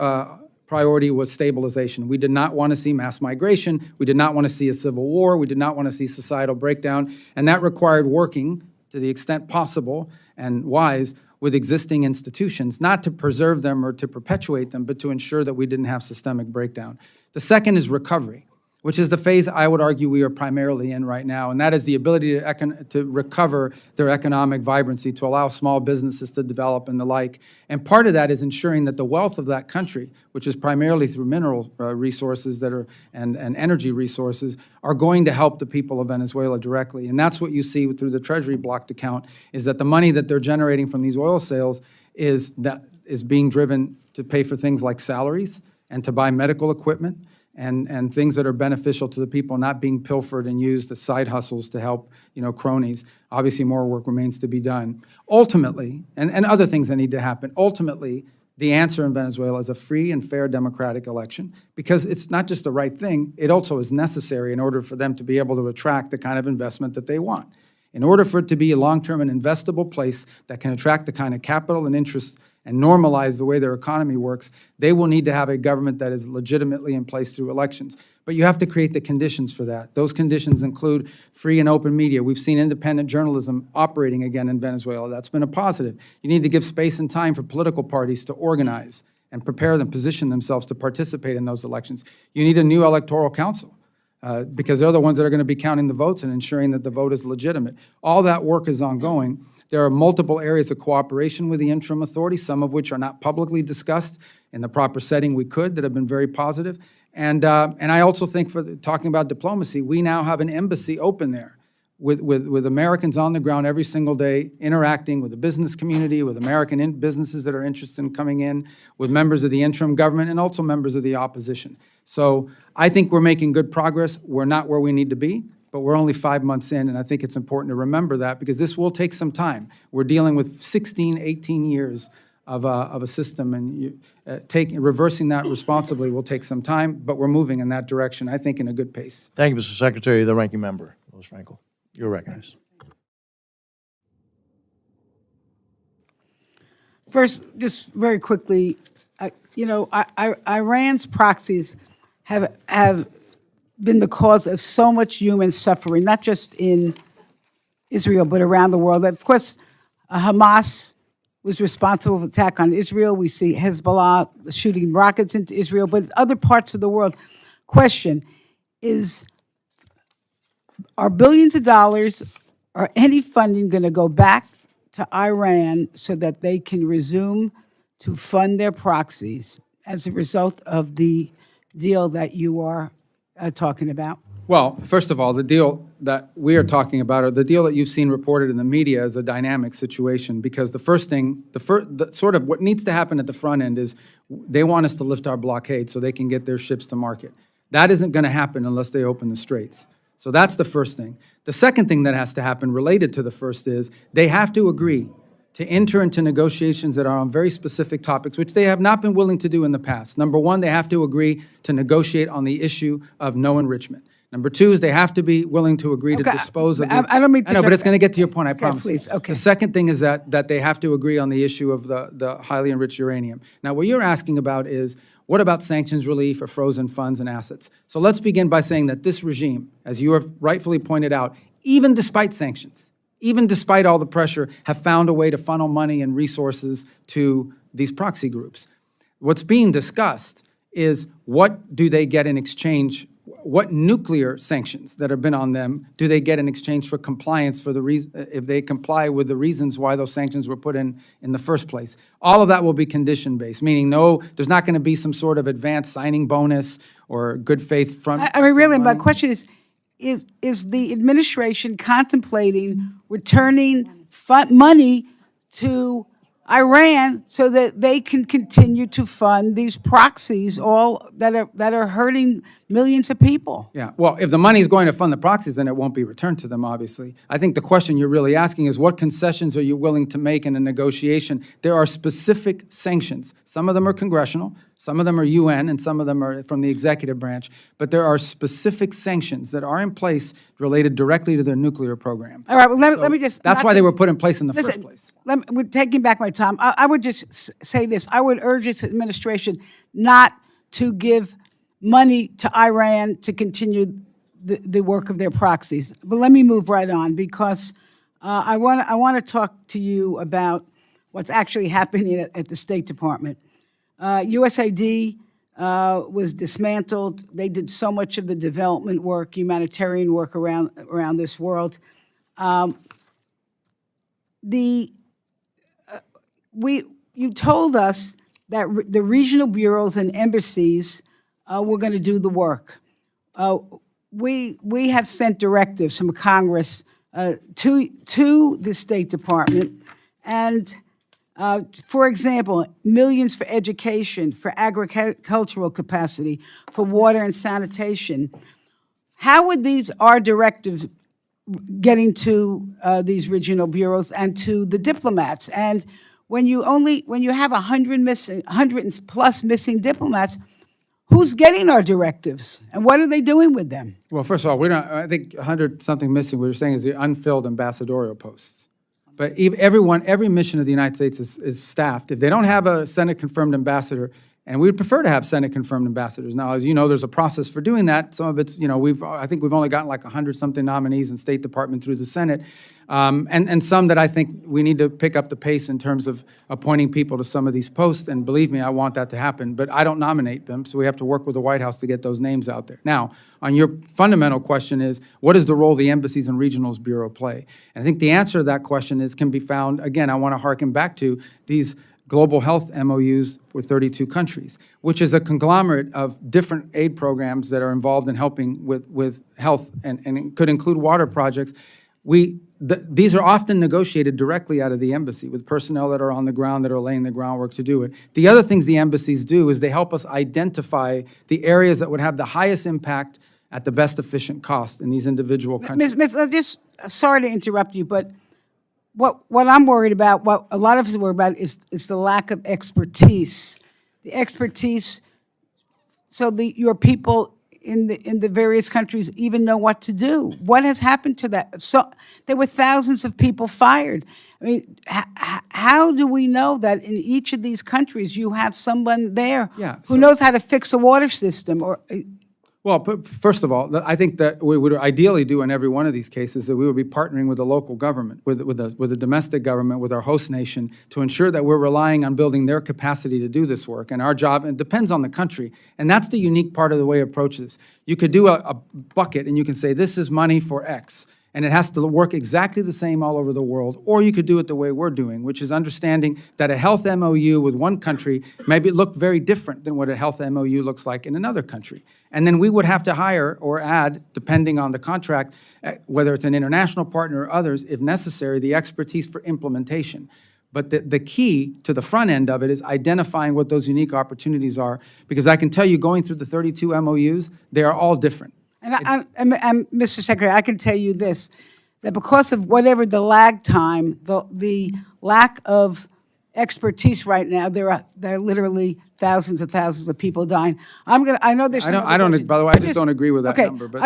priority was stabilization. We did not want to see mass migration. We did not want to see a civil war. We did not want to see societal breakdown, and that required working to the extent possible and wise with existing institutions, not to preserve them or to perpetuate them, but to ensure that we didn't have systemic breakdown. The second is recovery, which is the phase I would argue we are primarily in right now, and that is the ability to recover their economic vibrancy, to allow small businesses to develop and the like. And part of that is ensuring that the wealth of that country, which is primarily through mineral resources and energy resources, are going to help the people of Venezuela directly. And that's what you see through the Treasury blocked account, is that the money that they're generating from these oil sales is being driven to pay for things like salaries and to buy medical equipment, and things that are beneficial to the people, not being pilfered and used as side hustles to help, cronies. Obviously, more work remains to be done. Ultimately, and other things that need to happen, ultimately, the answer in Venezuela is a free and fair democratic election, because it's not just the right thing, it also is necessary in order for them to be able to attract the kind of investment that they want. In order for it to be a long-term and investable place that can attract the kind of capital and interest and normalize the way their economy works, they will need to have a government that is legitimately in place through elections. But you have to create the conditions for that. Those conditions include free and open media. We've seen independent journalism operating again in Venezuela. That's been a positive. You need to give space and time for political parties to organize and prepare them, position themselves to participate in those elections. You need a new electoral council, because they're the ones that are going to be counting the votes and ensuring that the vote is legitimate. All that work is ongoing. There are multiple areas of cooperation with the interim authority, some of which are not publicly discussed in the proper setting we could, that have been very positive. And I also think, for talking about diplomacy, we now have an embassy open there with Americans on the ground every single day, interacting with the business community, with American businesses that are interested in coming in, with members of the interim government, and also members of the opposition. So I think we're making good progress. We're not where we need to be, but we're only 5 months in, and I think it's important to remember that, because this will take some time. We're dealing with 16, 18 years of a system, and reversing that responsibly will take some time, but we're moving in that direction, I think, in a good pace. Thank you, Mr. Secretary. The Ranking Member, Louis Frankel. You're recognized. First, just very quickly, Iran's proxies have been the cause of so much human suffering, not just in Israel, but around the world. Of course, Hamas was responsible for the attack on Israel. We see Hezbollah shooting rockets into Israel, but other parts of the world. Question is, are billions of dollars or any funding going to go back to Iran so that they can resume to fund their proxies as a result of the deal that you are talking about? Well, first of all, the deal that we are talking about, or the deal that you've seen reported in the media, is a dynamic situation, because the first thing, sort of what needs to happen at the front end is they want us to lift our blockade so they can get their ships to market. That isn't going to happen unless they open the straits. So that's the first thing. The second thing that has to happen related to the first is they have to agree to enter into negotiations that are on very specific topics, which they have not been willing to do in the past. Number one, they have to agree to negotiate on the issue of no enrichment. Number two is they have to be willing to agree to dispose of I don't mean to... I know, but it's going to get to your point, I promise. Please, okay. The second thing is that they have to agree on the issue of the highly enriched uranium. Now, what you're asking about is, what about sanctions relief or frozen funds and assets? So let's begin by saying that this regime, as you have rightfully pointed out, even despite sanctions, even despite all the pressure, have found a way to funnel money and resources to these proxy groups. What's being discussed is, what do they get in exchange what nuclear sanctions that have been on them do they get in exchange for compliance for the reason, if they comply with the reasons why those sanctions were put in the first place? All of that will be condition-based, meaning no, there's not going to be some sort of advanced signing bonus or good faith front. I mean, really, my money. question is the administration contemplating returning money to Iran so that they can continue to fund these proxies, all that are hurting millions of people? Yeah, well, if the money is going to fund the proxies, then it won't be returned to them, obviously. I think the question you're really asking is what concessions are you willing to make in a negotiation? There are specific sanctions. Some of them are congressional, some of them are UN, and some of them are from the executive branch. But there are specific sanctions that are in place related directly to their nuclear program. All right, well, let So me just. That's not why to- they were put in place in the Listen, first place. we're taking back my time. I would just say this. I would urge this administration not to give money to Iran to continue the work of their proxies. But let me move right on, because I want to talk to you about what's actually happening at the State Department. USAID was dismantled. They did so much of the development work, humanitarian work around this world. You told us that the regional bureaus and embassies were going to do the work. We have sent directives from Congress to the State Department, and for example, millions for education, for agricultural capacity, for water and sanitation. How would our directives getting to these regional bureaus and to the diplomats? And when you have 100 plus missing diplomats, who's getting our directives, and what are they doing with them? Well, first of all, I think 100-something missing, what you're saying is the unfilled ambassadorial posts. But every mission of the United States is staffed. If they don't have a Senate-confirmed ambassador, and we would prefer to have Senate-confirmed ambassadors. Now, as you know, there's a process for doing that. Some of it's, I think we've only gotten like 100-something nominees in State Department through the Senate, and some that I think we need to pick up the pace in terms of appointing people to some of these posts. And believe me, I want that to happen. But I don't nominate them, so we have to work with the White House to get those names out there. Now, on your fundamental question is, what is the role the Embassies and Regionals Bureau play? And I think the answer to that question can be found, again, I want to harken back to these global health MOUs with 32 countries, which is a conglomerate of different aid programs that are involved in helping with health, and it could include water projects. These are often negotiated directly out of the embassy with personnel that are on the ground that are laying the groundwork to do it. The other things the embassies do is they help us identify the areas that would have the highest impact at the best efficient cost in these individual countries. Sorry to interrupt you, but what I'm worried about, what a lot of us are worried about, is the lack of expertise. The expertise, so your people in the various countries even know what to do. What has happened to that? So there were thousands of people fired. I mean, how do we know that in each of these countries you have someone there who knows how to fix a water system? Well, first of all, I think that we would ideally do in every one of these cases that we would be partnering with the local government, with the domestic government, with our host nation, to ensure that we're relying on building their capacity to do this work. And our job, it depends on the country, and that's the unique part of the way I approach this. You could do a bucket, and you can say, this is money for X, and it has to work exactly the same all over the world, or you could do it the way we're doing, which is understanding that a health MOU with one country maybe look very different than what a health MOU looks like in another country. And then we would have to hire or add, depending on the contract, whether it's an international partner or others, if necessary, the expertise for implementation. But the key to the front end of it is identifying what those unique opportunities are, because I can tell you, going through the 32 MOUs, they are all different. And Mr. Secretary, I can tell you this, that because of whatever the lag time, the lack of expertise right now, there are literally thousands and thousands of people dying. I know there's. By the way, I just don't agree with that number. But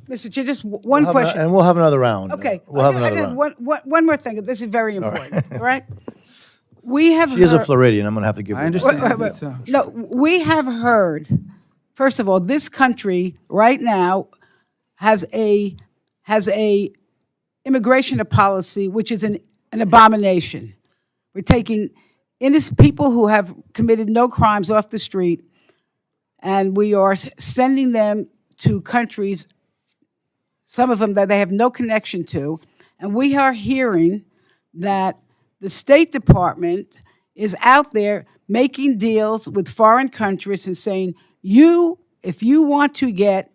Mr. Chair, just one question. And we'll have another round. Okay. We'll have another round. One more thing. This is very important. All right. We have. She is a Floridian. I'm going to have to give her. I understand. No, we have heard. First of all, this country right now has a immigration policy which is an abomination. We're taking innocent people who have committed no crimes off the street, and we are sending them to countries, some of them that they have no connection to, and we are hearing that the State Department is out there making deals with foreign countries and saying, if you want to get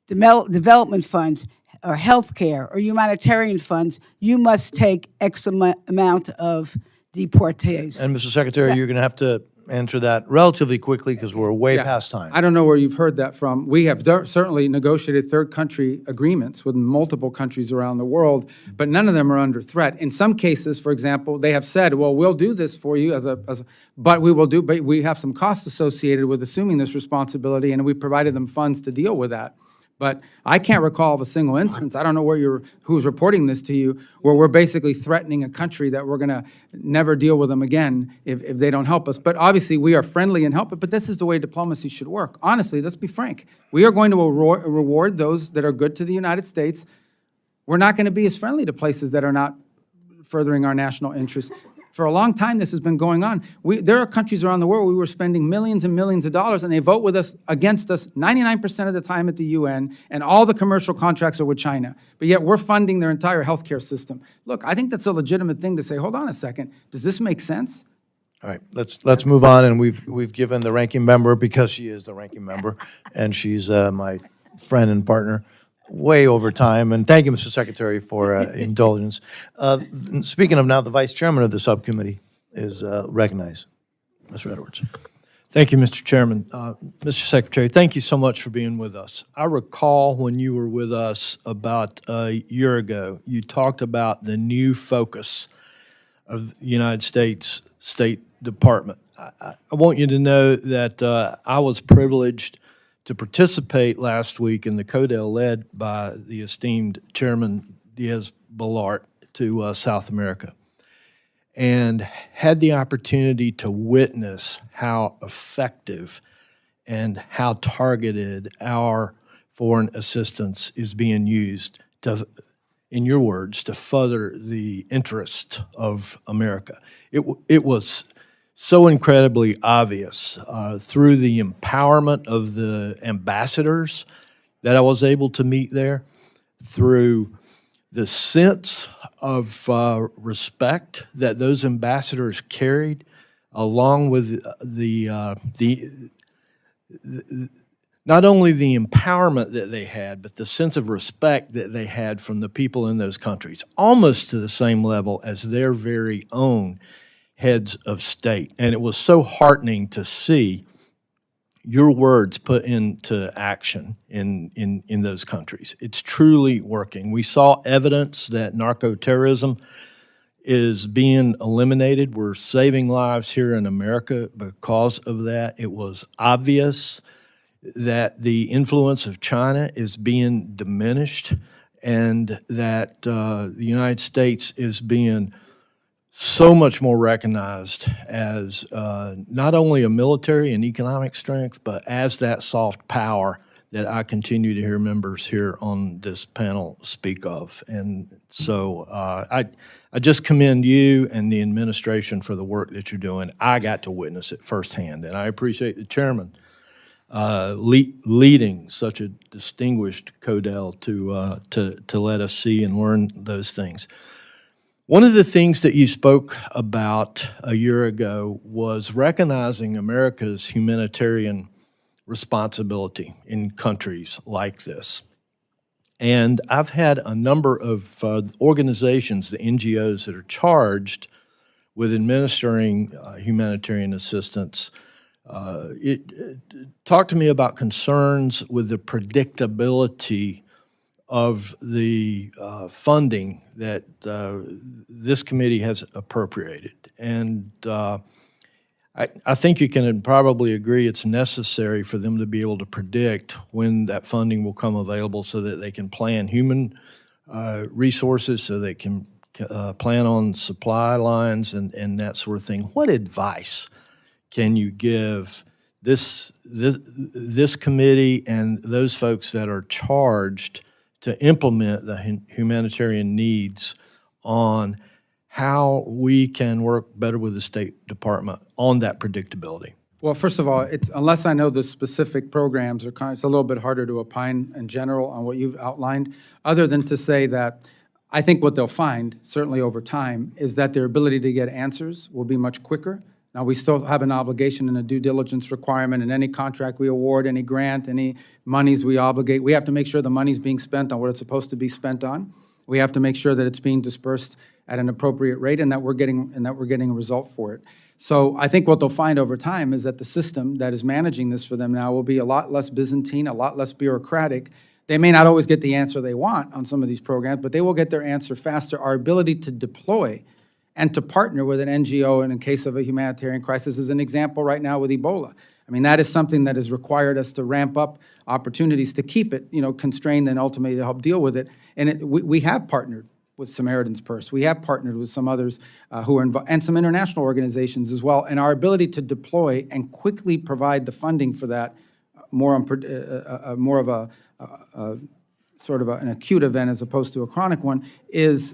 development funds or health care or humanitarian funds, you must take X amount of deportees. And Mr. Secretary, you're going to have to answer that relatively quickly because we're way Yeah. past time. I don't know where you've heard that from. We have certainly negotiated third country agreements with multiple countries around the world, but none of them are under threat. In some cases, for example, they have said, well, we'll do this for you but we have some costs associated with assuming this responsibility, and we provided them funds to deal with that. But I can't recall of a single instance, I don't know who's reporting this to you, where we're basically threatening a country that we're gonna never deal with them again if they don't help us. But obviously, we are friendly and help, but this is the way diplomacy should work. Honestly, let's be frank. We are going to reward those that are good to the United States. We're not gonna be as friendly to places that are not furthering our national interests. For a long time, this has been going on. There are countries around the world where we were spending millions and millions of dollars, and they vote with us, against us, 99% of the time at the UN, and all the commercial contracts are with China. But yet, we're funding their entire healthcare system. Look, I think that's a legitimate thing to say, hold on a second, does this make sense? All right, let's move on, and we've given the ranking member, because she is the ranking member, and she's my friend and partner, way over time, and thank you, Mr. Secretary, for indulgence. Speaking of now, the Vice Chairman of the subcommittee is recognized. Mr. Edwards. Thank you, Mr. Chairman. Mr. Secretary, thank you so much for being with us. I recall when you were with us about a year ago, you talked about the new focus of the United States State Department. I want you to know that I was privileged to participate last week in the CODEL led by the esteemed Chairman Diaz-Balart to South America, and had the opportunity to witness how effective and how targeted our foreign assistance is being used to, in your words, to further the interest of America. It was so incredibly obvious through the empowerment of the ambassadors that I was able to meet there, through the sense of respect that those ambassadors carried, along with not only the empowerment that they had, but the sense of respect that they had from the people in those countries, almost to the same level as their very own heads of state. And it was so heartening to see your words put into action in those countries. It's truly working. We saw evidence that narco-terrorism is being eliminated. We're saving lives here in America because of that. It was obvious that the influence of China is being diminished, and that the United States is being so much more recognized as not only a military and economic strength, but as that soft power that I continue to hear members here on this panel speak of. And so I just commend you and the administration for the work that you're doing. I got to witness it firsthand, and I appreciate the chairman leading such a distinguished CODEL to let us see and learn those things. One of the things that you spoke about a year ago was recognizing America's humanitarian responsibility in countries like this. And I've had a number of organizations, the NGOs, that are charged with administering humanitarian assistance. Talk to me about concerns with the predictability of the funding that this committee has appropriated. And I think you can probably agree it's necessary for them to be able to predict when that funding will come available so that they can plan human resources, so they can plan on supply lines and that sort of thing. What advice can you give this committee and those folks that are charged to implement the humanitarian needs on how we can work better with the State Department on that predictability? Well, first of all, it's, unless I know the specific programs, or it's a little bit harder to opine in general on what you've outlined, other than to say that I think what they'll find, certainly over time, is that their ability to get answers will be much quicker. Now, we still have an obligation and a due diligence requirement in any contract we award, any grant, any monies we obligate. We have to make sure the money's being spent on what it's supposed to be spent on. We have to make sure that it's being dispersed at an appropriate rate and that we're getting a result for it. So I think what they'll find over time is that the system that is managing this for them now will be a lot less Byzantine, a lot less bureaucratic. They may not always get the answer they want on some of these programs, but they will get their answer faster. Our ability to deploy and to partner with an NGO in case of a humanitarian crisis is an example right now with Ebola. I mean, that is something that has required us to ramp up opportunities to keep it, constrained and ultimately to help deal with it. And we have partnered with Samaritan's Purse. We have partnered with some others who are involved, and some international organizations as well. And our ability to deploy and quickly provide the funding for that, more of a sort of an acute event as opposed to a chronic one, is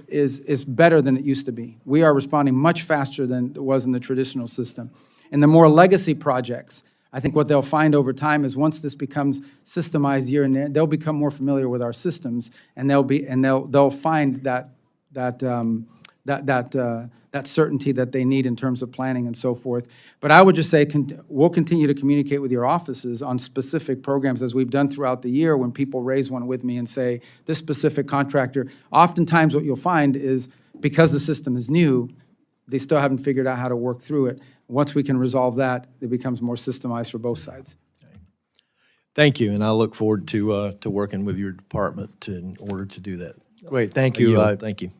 better than it used to be. We are responding much faster than it was in the traditional system. And the more legacy projects, I think what they'll find over time is once this becomes systemized year in, they'll become more familiar with our systems, and they'll find that certainty that they need in terms of planning and so forth. But I would just say we'll continue to communicate with your offices on specific programs as we've done throughout the year when people raise one with me and say, this specific contractor. Oftentimes what you'll find is because the system is new, they still haven't figured out how to work through it. Once we can resolve that, it becomes more systemized for both sides. Thank you, and I look forward to working with your department in order to do that. Great, thank you. Thank you.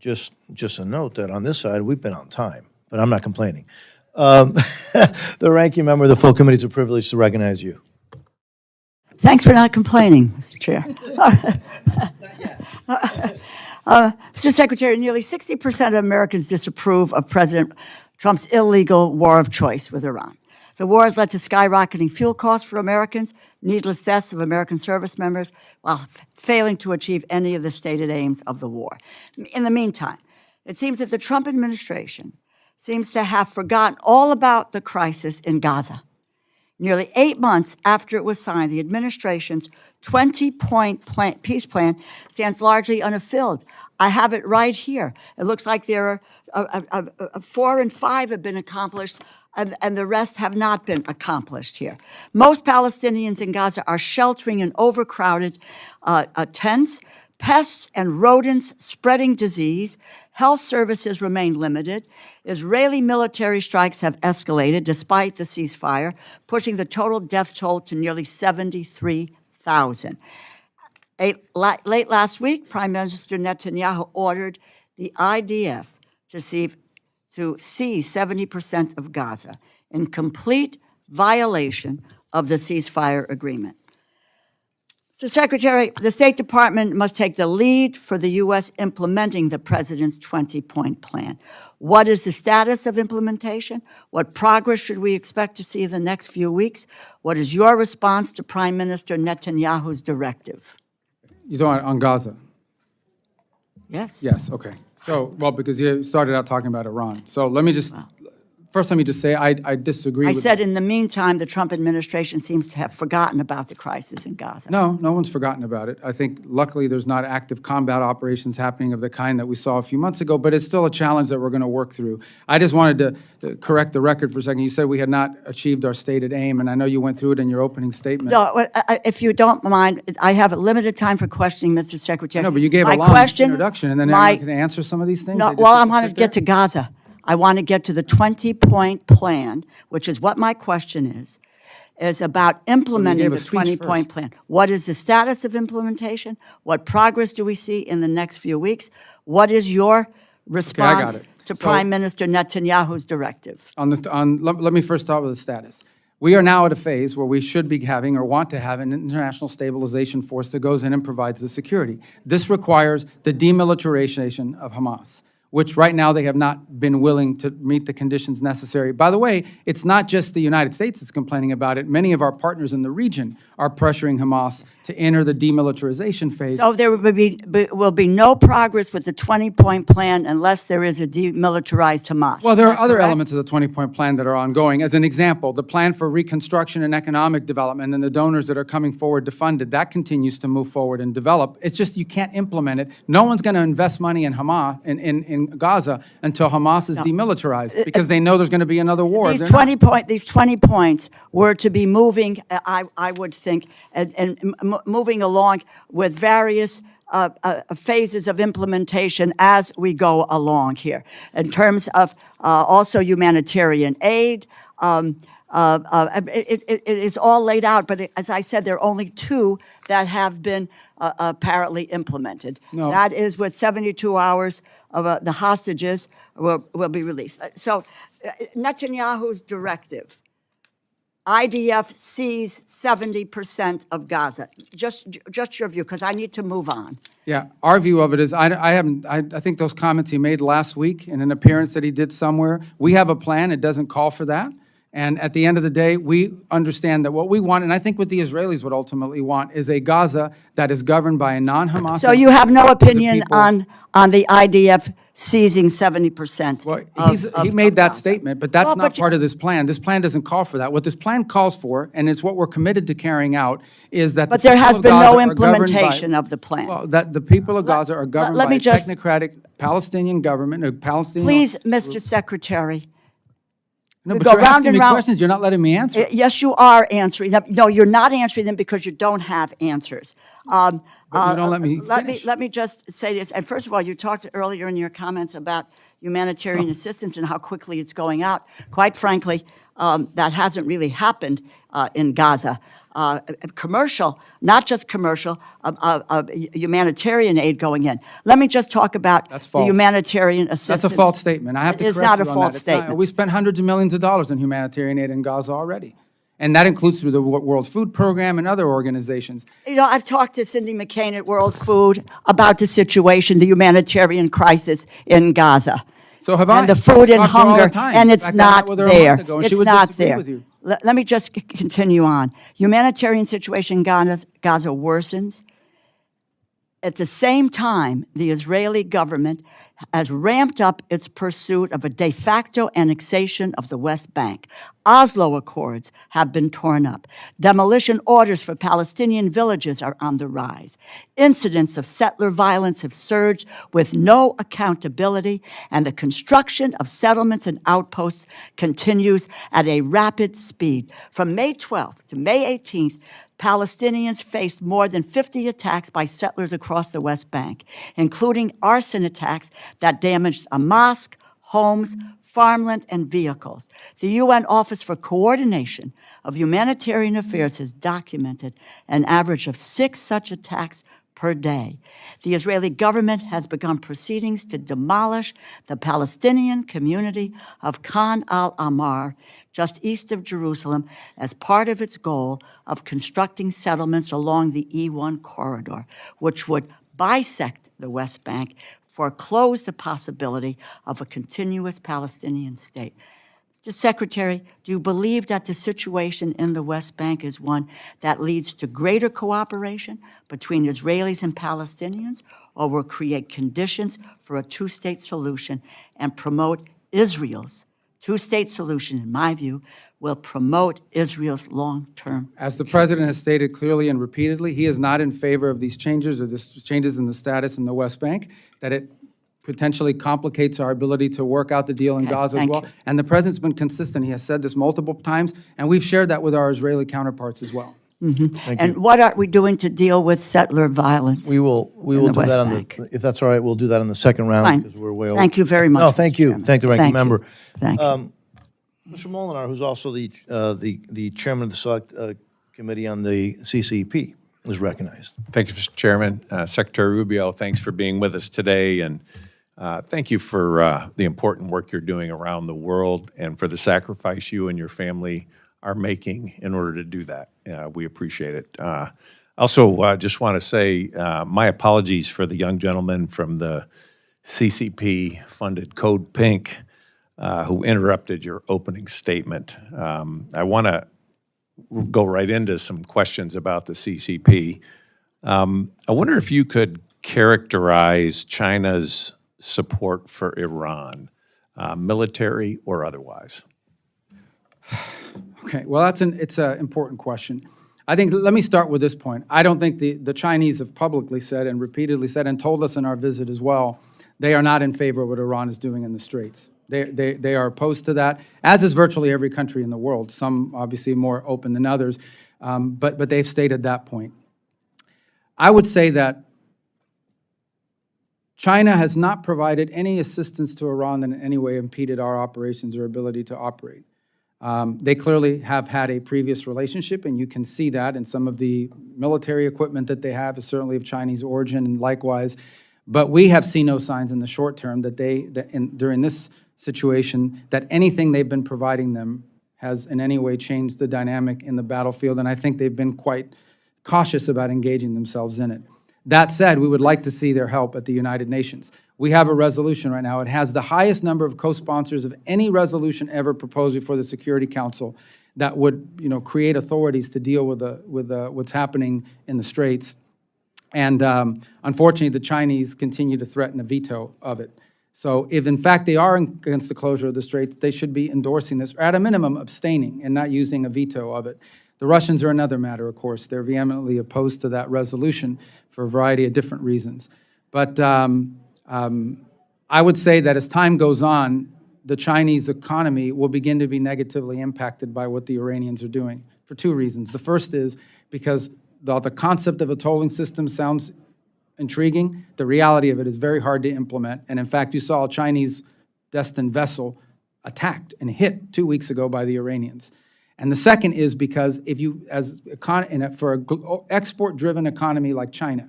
Just a note that on this side, we've been on time, but I'm not complaining. The ranking member of the full committee, it's a privilege to recognize you. Thanks for not complaining, Mr. Chair. Mr. Secretary, nearly 60% of Americans disapprove of President Trump's illegal war of choice with Iran. The war has led to skyrocketing fuel costs for Americans, needless deaths of American service members, while failing to achieve any of the stated aims of the war. In the meantime, it seems that the Trump administration seems to have forgotten all about the crisis in Gaza. Nearly 8 months after it was signed, the administration's 20-point peace plan stands largely unfulfilled. I have it right here. It looks like there are 4 and 5 have been accomplished, and the rest have not been accomplished here. Most Palestinians in Gaza are sheltering in overcrowded tents, pests and rodents spreading disease. Health services remain limited. Israeli military strikes have escalated despite the ceasefire, pushing the total death toll to nearly 73,000. Late last week, Prime Minister Netanyahu ordered the IDF to seize 70% of Gaza in complete violation of the ceasefire agreement. Mr. Secretary, the State Department must take the lead for the U.S. implementing the President's 20-point plan. What is the status of implementation? What progress should we expect to see in the next few weeks? What is your response to Prime Minister Netanyahu's directive? You're talking on Gaza? Yes. Yes, okay. So, well, because you started out talking about Iran. So let me just say I disagree with... I said in the meantime, the Trump administration seems to have forgotten about the crisis in Gaza. No, no one's forgotten about it. I think luckily there's not active combat operations happening of the kind that we saw a few months ago, but it's still a challenge that we're going to work through. I just wanted to correct the record for a second. You said we had not achieved our stated aim, and I know you went through it in your opening statement. No, if you don't mind, I have a limited time for questioning, Mr. Secretary. No, but you gave a long introduction, and then everyone can answer some of these things? No, well, I want to get to Gaza. I want to get to the 20-point plan, which is what my question is about implementing the 20-point plan. What is the status of implementation? What progress do we see in the next few weeks? What is your response to Prime Minister Netanyahu's directive? Let me first start with the status. We are now at a phase where we should be having or want to have an international stabilization force that goes in and provides the security. This requires the demilitarization of Hamas. which right now they have not been willing to meet the conditions necessary. By the way, it's not just the United States that's complaining about it. Many of our partners in the region are pressuring Hamas to enter the demilitarization phase. So there will be no progress with the 20-point plan unless there is a demilitarized Hamas. Well, there are Is that other correct? elements of the 20-point plan that are ongoing. As an example, the plan for reconstruction and economic development and the donors that are coming forward to fund it, that continues to move forward and develop. It's just you can't implement it. No one's going to invest money in Hamas, in Gaza, until Hamas is demilitarized, because they know there's going to be another war. These They're not. these 20 points were to be moving, I would think, and moving along with various phases of implementation as we go along here. In terms of also humanitarian aid, it is all laid out, but as I said, there are only two that have been apparently implemented. No. That is with 72 hours of the hostages will be released. So Netanyahu's directive, IDF sees 70% of Gaza. Just your view, because I need to move on. Yeah, our view of it is, I think those comments he made last week in an appearance that he did somewhere, we have a plan, it doesn't call for that. And at the end of the day, we understand that what we want, and I think what the Israelis would ultimately want, is a Gaza that is governed by a non-Hamas. So you have no opinion people- on the IDF seizing 70% Well, of he made that Gaza. statement, but that's Well, not but part of this plan. This plan doesn't call for that. What this plan calls for, and it's what we're committed to carrying out, is that But the there people has of been Gaza no are governed by- implementation of the plan. Well, that the people of Gaza are governed let by me a just- technocratic Palestinian government, a Palestinian... Please, Mr. Secretary. No, we but go you're round asking and me round. questions, you're not letting me answer. Yes, you are answering them. No, you're not answering them because you don't have answers. But you don't let me finish. Let me just say this. And first of all, you talked earlier in your comments about humanitarian assistance and how quickly it's going out. Quite frankly, that hasn't really happened in Gaza. Commercial, not just commercial, humanitarian aid going in. Let me just talk about That's the false. humanitarian assistance. That's a false statement. I have to It is correct not you a on false that. It's not. statement. We spent hundreds of millions of dollars in humanitarian aid in Gaza already. And that includes through the World Food Program and other organizations. You know, I've talked to Cindy McCain at World Food about the situation, the humanitarian crisis in Gaza. So have I. And the food and Talked to her all the hunger, and In it's fact, I met not with her a month there. ago, and she It's would not disagree there. with you. Let me just continue on. Humanitarian situation in Gaza worsens. At the same time, the Israeli government has ramped up its pursuit of a de facto annexation of the West Bank. Oslo Accords have been torn up. Demolition orders for Palestinian villages are on the rise. Incidents of settler violence have surged with no accountability, and the construction of settlements and outposts continues at a rapid speed. From May 12th to May 18th, Palestinians faced more than 50 attacks by settlers across the West Bank, including arson attacks that damaged a mosque, homes, farmland, and vehicles. The UN Office for Coordination of Humanitarian Affairs has documented an average of 6 such attacks per day. The Israeli government has begun proceedings to demolish the Palestinian community of Khan al-Ahmar, just east of Jerusalem, as part of its goal of constructing settlements along the E1 corridor, which would bisect the West Bank, foreclose the possibility of a continuous Palestinian state. Mr. Secretary, do you believe that the situation in the West Bank is one that leads to greater cooperation between Israelis and Palestinians, or will create conditions for a two-state solution and promote Israel's two-state solution, in my view, will promote Israel's long-term? As the president has stated clearly and repeatedly, he is not in favor of these changes or these changes in the status in the West Bank, that it potentially complicates our ability to work out the deal in Okay, Gaza as thank well. you. And the president's been consistent. He has said this multiple times, and we've shared that with our Israeli counterparts as well. And what are we doing to deal with settler violence? We will the do West that on Bank. the, if that's all right, we'll do that on the second round. Fine. Because we're way over. Thank you very much, No, Mr. thank you. Chairman. Thank the ranking Thank you. member. Thank you. Mr. Molinar, who's also the chairman of the Select Committee on the CCP, is recognized. Thank you, Mr. Chairman. Secretary Rubio, thanks for being with us today, and thank you for the important work you're doing around the world and for the sacrifice you and your family are making in order to do that. We appreciate it. Also, just want to say my apologies for the young gentleman from the CCP-funded Code Pink, who interrupted your opening statement. I want to go right into some questions about the CCP. I wonder if you could characterize China's support for Iran, military or otherwise. Okay, well, it's an important question. I think, let me start with this point. I don't think the Chinese have publicly said and repeatedly said and told us in our visit as well, they are not in favor of what Iran is doing in the Straits. They are opposed to that, as is virtually every country in the world, some obviously more open than others, but they've stated that point. I would say that China has not provided any assistance to Iran that in any way impeded our operations or ability to operate. They clearly have had a previous relationship, and you can see that in some of the military equipment that they have is certainly of Chinese origin, and likewise. But we have seen no signs in the short term that during this situation, that anything they've been providing them has in any way changed the dynamic in the battlefield, and I think they've been quite cautious about engaging themselves in it. That said, we would like to see their help at the United Nations. We have a resolution right now. It has the highest number of co-sponsors of any resolution ever proposed before the Security Council that would, create authorities to deal with what's happening in the Straits. And unfortunately, the Chinese continue to threaten a veto of it. So if, in fact, they are against the closure of the Straits, they should be endorsing this, or at a minimum, abstaining and not using a veto of it. The Russians are another matter, of course. They're vehemently opposed to that resolution for a variety of different reasons. But I would say that as time goes on, the Chinese economy will begin to be negatively impacted by what the Iranians are doing for two reasons. The first is because the concept of a tolling system sounds intriguing. The reality of it is very hard to implement. And in fact, you saw a Chinese destined vessel attacked and hit 2 weeks ago by the Iranians. And the second is because for an export-driven economy like China,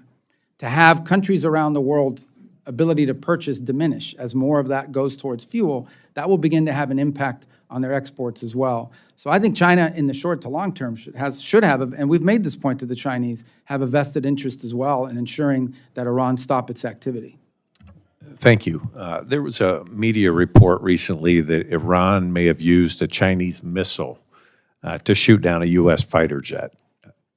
to have countries around the world's ability to purchase diminish as more of that goes towards fuel, that will begin to have an impact on their exports as well. So I think China, in the short to long term, should have, and we've made this point to the Chinese, have a vested interest as well in ensuring that Iran stop its activity. Thank you. There was a media report recently that Iran may have used a Chinese missile to shoot down a U.S. fighter jet.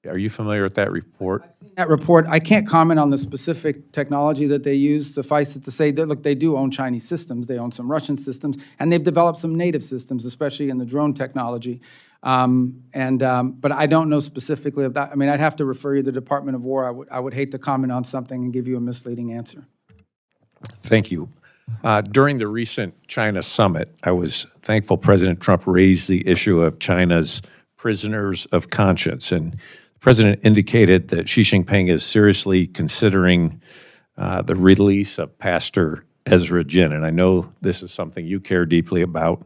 Are you familiar with that report? That report, I can't comment on the specific technology that they use. Suffice it to say that, look, they do own Chinese systems. They own some Russian systems, and they've developed some native systems, especially in the drone technology. But I don't know specifically of that. I mean, I'd have to refer you to the Department of War. I would hate to comment on something and give you a misleading answer. Thank you. During the recent China summit, I was thankful President Trump raised the issue of China's prisoners of conscience, and the president indicated that Xi Jinping is seriously considering the release of Pastor Ezra Jin, and I know this is something you care deeply about.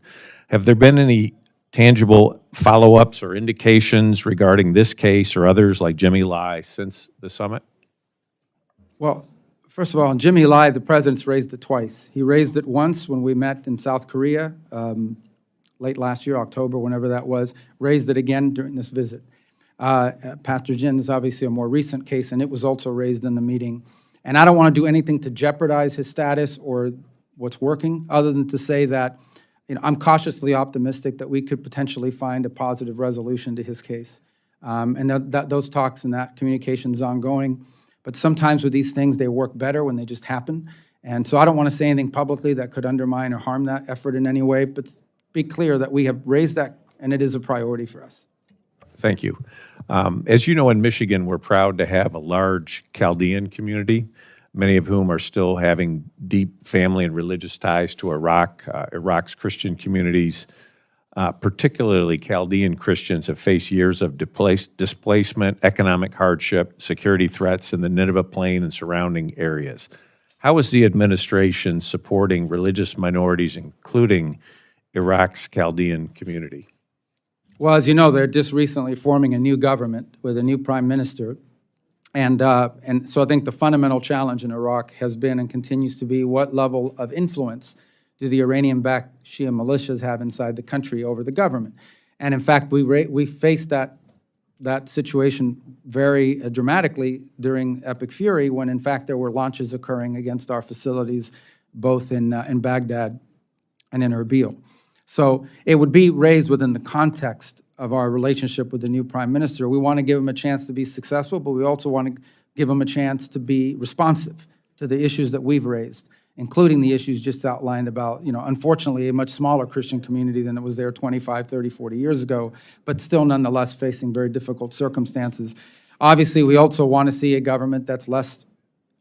Have there been any tangible follow-ups or indications regarding this case or others like Jimmy Lai since the summit? Well, first of all, on Jimmy Lai, the president's raised it twice. He raised it once when we met in South Korea, late last year, October, whenever that was, raised it again during this visit. Pastor Jin is obviously a more recent case, and it was also raised in the meeting. And I don't want to do anything to jeopardize his status or what's working, other than to say that I'm cautiously optimistic that we could potentially find a positive resolution to his case. And those talks and that communication is ongoing. But sometimes with these things, they work better when they just happen. And so I don't want to say anything publicly that could undermine or harm that effort in any way, but be clear that we have raised that, and it is a priority for us. Thank you. As you know, in Michigan, we're proud to have a large Chaldean community, many of whom are still having deep family and religious ties to Iraq. Iraq's Christian communities, particularly Chaldean Christians, have faced years of displacement, economic hardship, security threats in the Nineveh Plain and surrounding areas. How is the administration supporting religious minorities, including Iraq's Chaldean community? Well, as you know, they're just recently forming a new government with a new prime minister. And so I think the fundamental challenge in Iraq has been and continues to be what level of influence do the Iranian-backed Shia militias have inside the country over the government. And in fact, we faced that situation very dramatically during Epic Fury when, in fact, there were launches occurring against our facilities both in Baghdad and in Rubio. So it would be raised within the context of our relationship with the new prime minister. We want to give him a chance to be successful, but we also want to give him a chance to be responsive to the issues that we've raised, including the issues just outlined about, unfortunately, a much smaller Christian community than it was there 25, 30, 40 years ago, but still nonetheless facing very difficult circumstances. Obviously, we also want to see a government that's less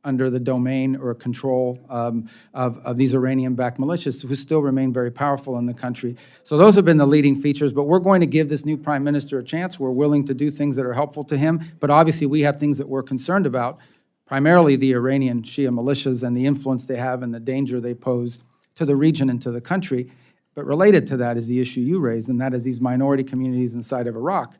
under the domain or control of these Iranian-backed militias who still remain very powerful in the country. So those have been the leading features, but we're going to give this new prime minister a chance. We're willing to do things that are helpful to him, but obviously we have things that we're concerned about, primarily the Iranian Shia militias and the influence they have and the danger they pose to the region and to the country. But related to that is the issue you raised, and that is these minority communities inside of Iraq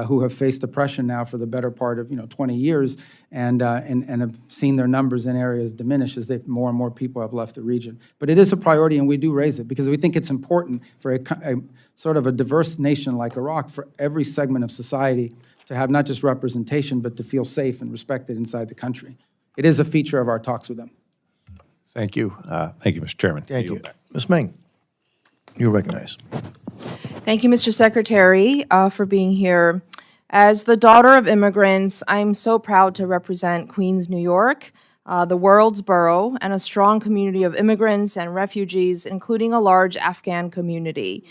who have faced oppression now for the better part of 20 years and have seen their numbers in areas diminish as more and more people have left the region. But it is a priority, and we do raise it because we think it's important for a sort of a diverse nation like Iraq, for every segment of society to have not just representation, but to feel safe and respected inside the country. It is a feature of our talks with them. Thank you. Thank you, Mr. Chairman. Thank you. Ms. Meng, you're recognized. Thank you, Mr. Secretary, for being here. As the daughter of immigrants, I'm so proud to represent Queens, New York, the world's borough, and a strong community of immigrants and refugees, including a large Afghan community.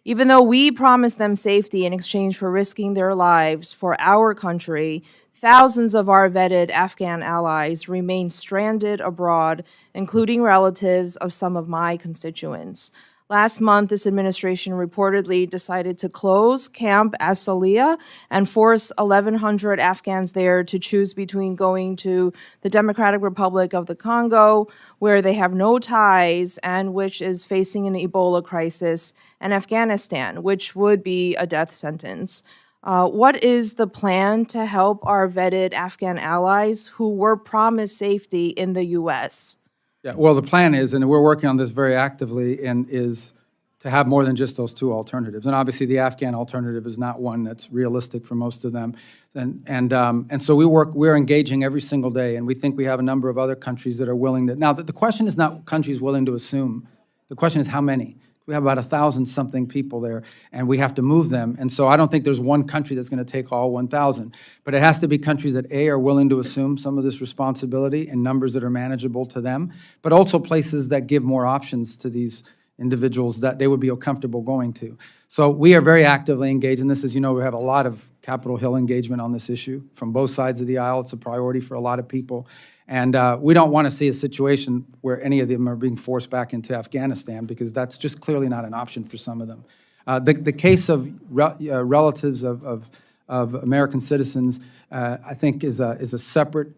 Even though we promised them safety in exchange for risking their lives for our country, thousands of our vetted Afghan allies remain stranded abroad, including relatives of some of my constituents. Last month, this administration reportedly decided to close Camp Asaliya and force 1,100 Afghans there to choose between going to the Democratic Republic of the Congo, where they have no ties and which is facing an Ebola crisis, and Afghanistan, which would be a death sentence. What is the plan to help our vetted Afghan allies who were promised safety in the U.S.? Yeah, well, the plan is, and we're working on this very actively, and is to have more than just those two alternatives. And obviously, the Afghan alternative is not one that's realistic for most of them. And so we're engaging every single day, and we think we have a number of other countries that are willing to. Now, the question is not countries willing to assume. The question is how many. We have about 1,000-something people there, and we have to move them. And so I don't think there's one country that's going to take all 1,000. But it has to be countries that, A, are willing to assume some of this responsibility in numbers that are manageable to them, but also places that give more options to these individuals that they would be comfortable going to. So we are very actively engaged in this. As you know, we have a lot of Capitol Hill engagement on this issue from both sides of the aisle. It's a priority for a lot of people. And we don't want to see a situation where any of them are being forced back into Afghanistan, because that's just clearly not an option for some of them. The case of relatives of American citizens, I think, is a separate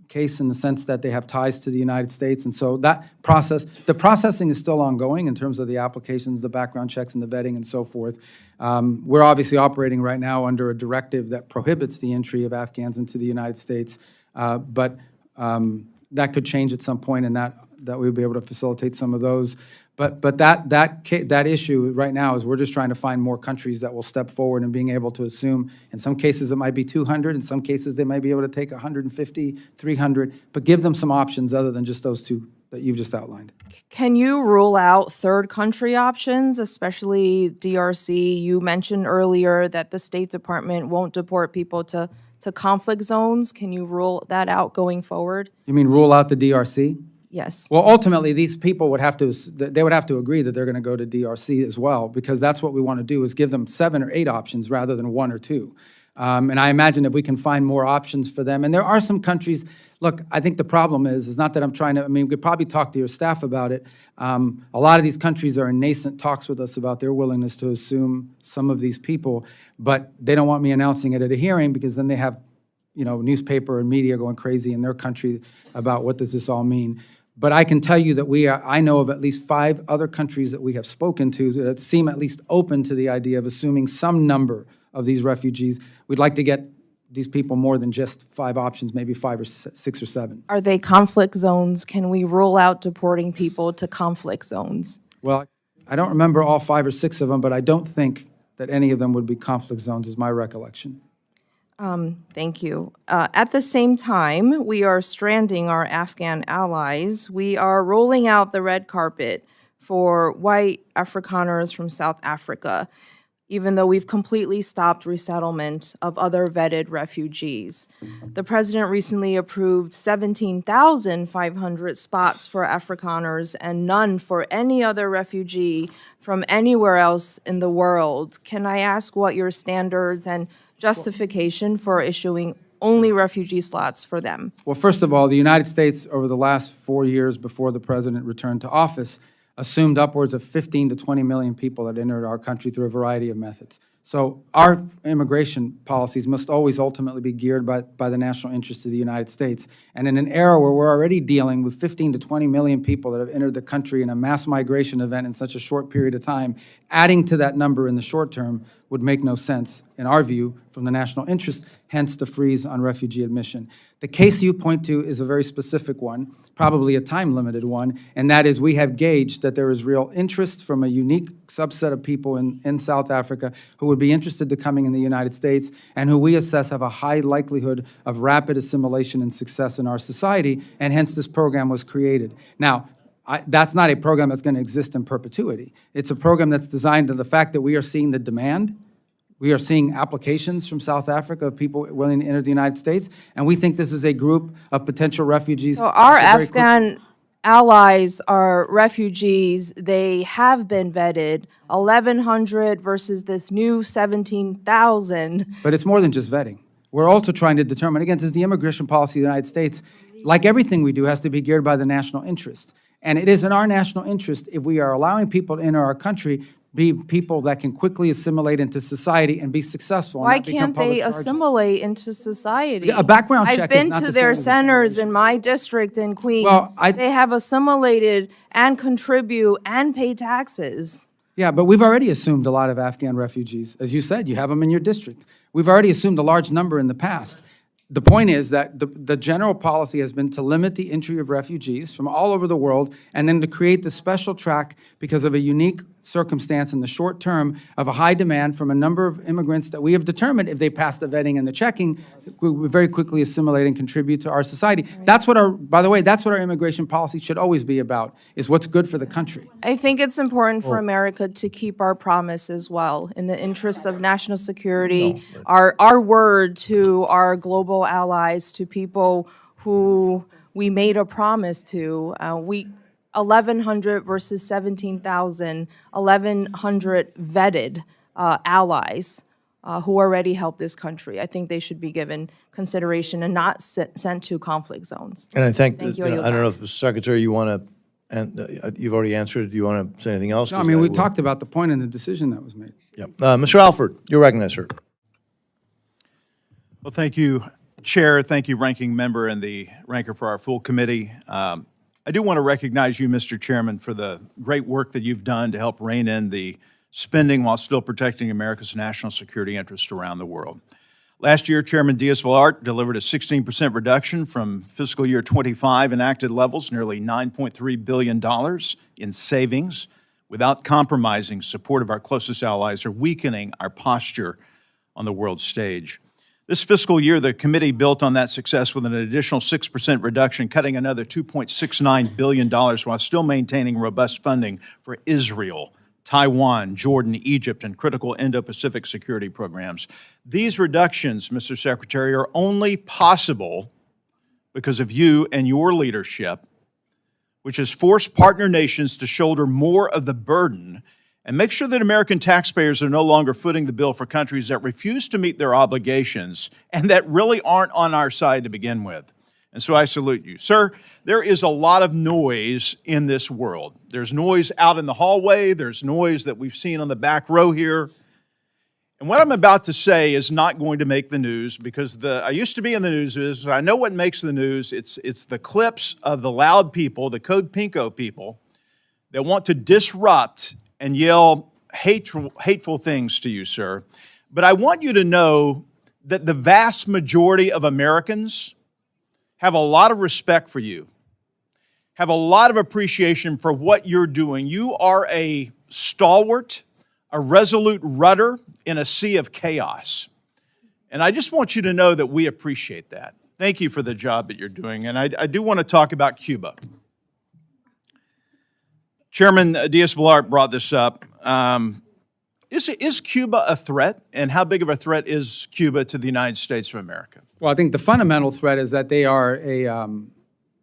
case in the sense that they have ties to the United States. And so that process, the processing is still ongoing in terms of the applications, the background checks, and the vetting, and so forth. We're obviously operating right now under a directive that prohibits the entry of Afghans into the United States, but that could change at some point, and that we'll be able to facilitate some of those. But that issue right now is we're just trying to find more countries that will step forward and being able to assume. In some cases, it might be 200. In some cases, they might be able to take 150, 300, but give them some options other than just those two that you've just outlined. Can you rule out third country options, especially DRC? You mentioned earlier that the State Department won't deport people to conflict zones. Can you rule that out going forward? You mean rule out the DRC? Yes. Well, ultimately, these people would have to agree that they're going to go to DRC as well, because that's what we want to do, is give them 7 or 8 options rather than 1 or 2. And I imagine if we can find more options for them, and there are some countries, look, I think the problem is not that I'm trying to, we could probably talk to your staff about it. A lot of these countries are in nascent talks with us about their willingness to assume some of these people, but they don't want me announcing it at a hearing, because then they have, newspaper and media going crazy in their country about what does this all mean. But I can tell you that I know of at least 5 other countries that we have spoken to that seem at least open to the idea of assuming some number of these refugees. We'd like to get these people more than just 5 options, maybe 5 or 6 or 7. Are they conflict zones? Can we rule out deporting people to conflict zones? Well, I don't remember all 5 or 6 of them, but I don't think that any of them would be conflict zones, is my recollection. Thank you. At the same time, we are stranding our Afghan allies. We are rolling out the red carpet for white Afrikaners from South Africa, even though we've completely stopped resettlement of other vetted refugees. The president recently approved 17,500 spots for Afrikaners and none for any other refugee from anywhere else in the world. Can I ask what your standards and justification for issuing only refugee slots for them? Well, first of all, the United States, over the last 4 years before the president returned to office, assumed upwards of 15 to 20 million people that entered our country through a variety of methods. So our immigration policies must always ultimately be geared by the national interest of the United States. And in an era where we're already dealing with 15 to 20 million people that have entered the country in a mass migration event in such a short period of time, adding to that number in the short term would make no sense, in our view, from the national interest, hence the freeze on refugee admission. The case you point to is a very specific one, probably a time-limited one, and that is we have gauged that there is real interest from a unique subset of people in South Africa who would be interested to coming in the United States and who we assess have a high likelihood of rapid assimilation and success in our society, and hence this program was created. Now, that's not a program that's going to exist in perpetuity. It's a program that's designed to the fact that we are seeing the demand. We are seeing applications from South Africa of people willing to enter the United States, and we think this is a group of potential refugees. So our Afghan allies are refugees. They have been vetted, 1,100 versus this new 17,000. But it's more than just vetting. We're also trying to determine, again, this is the immigration policy of the United States. Like everything we do, has to be geared by the national interest. And it is in our national interest, if we are allowing people to enter our country, be people that can quickly assimilate into society and be successful. Why And not become can't they public charges. assimilate into society? Yeah, a background check is I've been not to the their same as centers in my district in Queens. Well, They have assimilated and contribute and pay taxes. Yeah, but we've already assumed a lot of Afghan refugees. As you said, you have them in your district. We've already assumed a large number in the past. The point is that the general policy has been to limit the entry of refugees from all over the world and then to create the special track because of a unique circumstance in the short term of a high demand from a number of immigrants that we have determined, if they pass the vetting and the checking, will very quickly assimilate and contribute to our society. That's what by the way, that's what our immigration policy should always be about, is what's good for the country. I think it's important for America to keep our promise as well, in the interest of national security, our word to our global allies, to people who we made a promise to. 1,100 versus 17,000, 1,100 vetted allies who already helped this country. I think they should be given consideration and not sent to conflict zones. And I think, Thank you. I don't know if, Mr. Secretary, you want to, and you've already answered, do you want to say anything else? No, I mean, we talked about the point and the decision that was made. Yeah. Mr. Alford, you're recognized, sir. Well, thank you, Chair. Thank you, Ranking Member and the Ranker for our full committee. I do want to recognize you, Mr. Chairman, for the great work that you've done to help rein in the spending while still protecting America's national security interests around the world. Last year, Chairman Diaz-Balart delivered a 16% reduction from fiscal year 25 enacted levels, nearly $9.3 billion in savings, without compromising support of our closest allies or weakening our posture on the world stage. This fiscal year, the committee built on that success with an additional 6% reduction, cutting another $2.69 billion while still maintaining robust funding for Israel, Taiwan, Jordan, Egypt, and critical Indo-Pacific security programs. These reductions, Mr. Secretary, are only possible because of you and your leadership, which has forced partner nations to shoulder more of the burden and make sure that American taxpayers are no longer footing the bill for countries that refuse to meet their obligations and that really aren't on our side to begin with. And so I salute you. Sir, there is a lot of noise in this world. There's noise out in the hallway. There's noise that we've seen on the back row here. And what I'm about to say is not going to make the news because I used to be in the news. I know what makes the news. It's the clips of the loud people, the Code Pinko people, that want to disrupt and yell hateful things to you, sir. But I want you to know that the vast majority of Americans have a lot of respect for you, have a lot of appreciation for what you're doing. You are a stalwart, a resolute rudder in a sea of chaos. And I just want you to know that we appreciate that. Thank you for the job that you're doing. And I do want to talk about Cuba. Chairman Diaz-Balart brought this up. Is Cuba a threat? And how big of a threat is Cuba to the United States of America? Well, I think the fundamental threat is that they are a,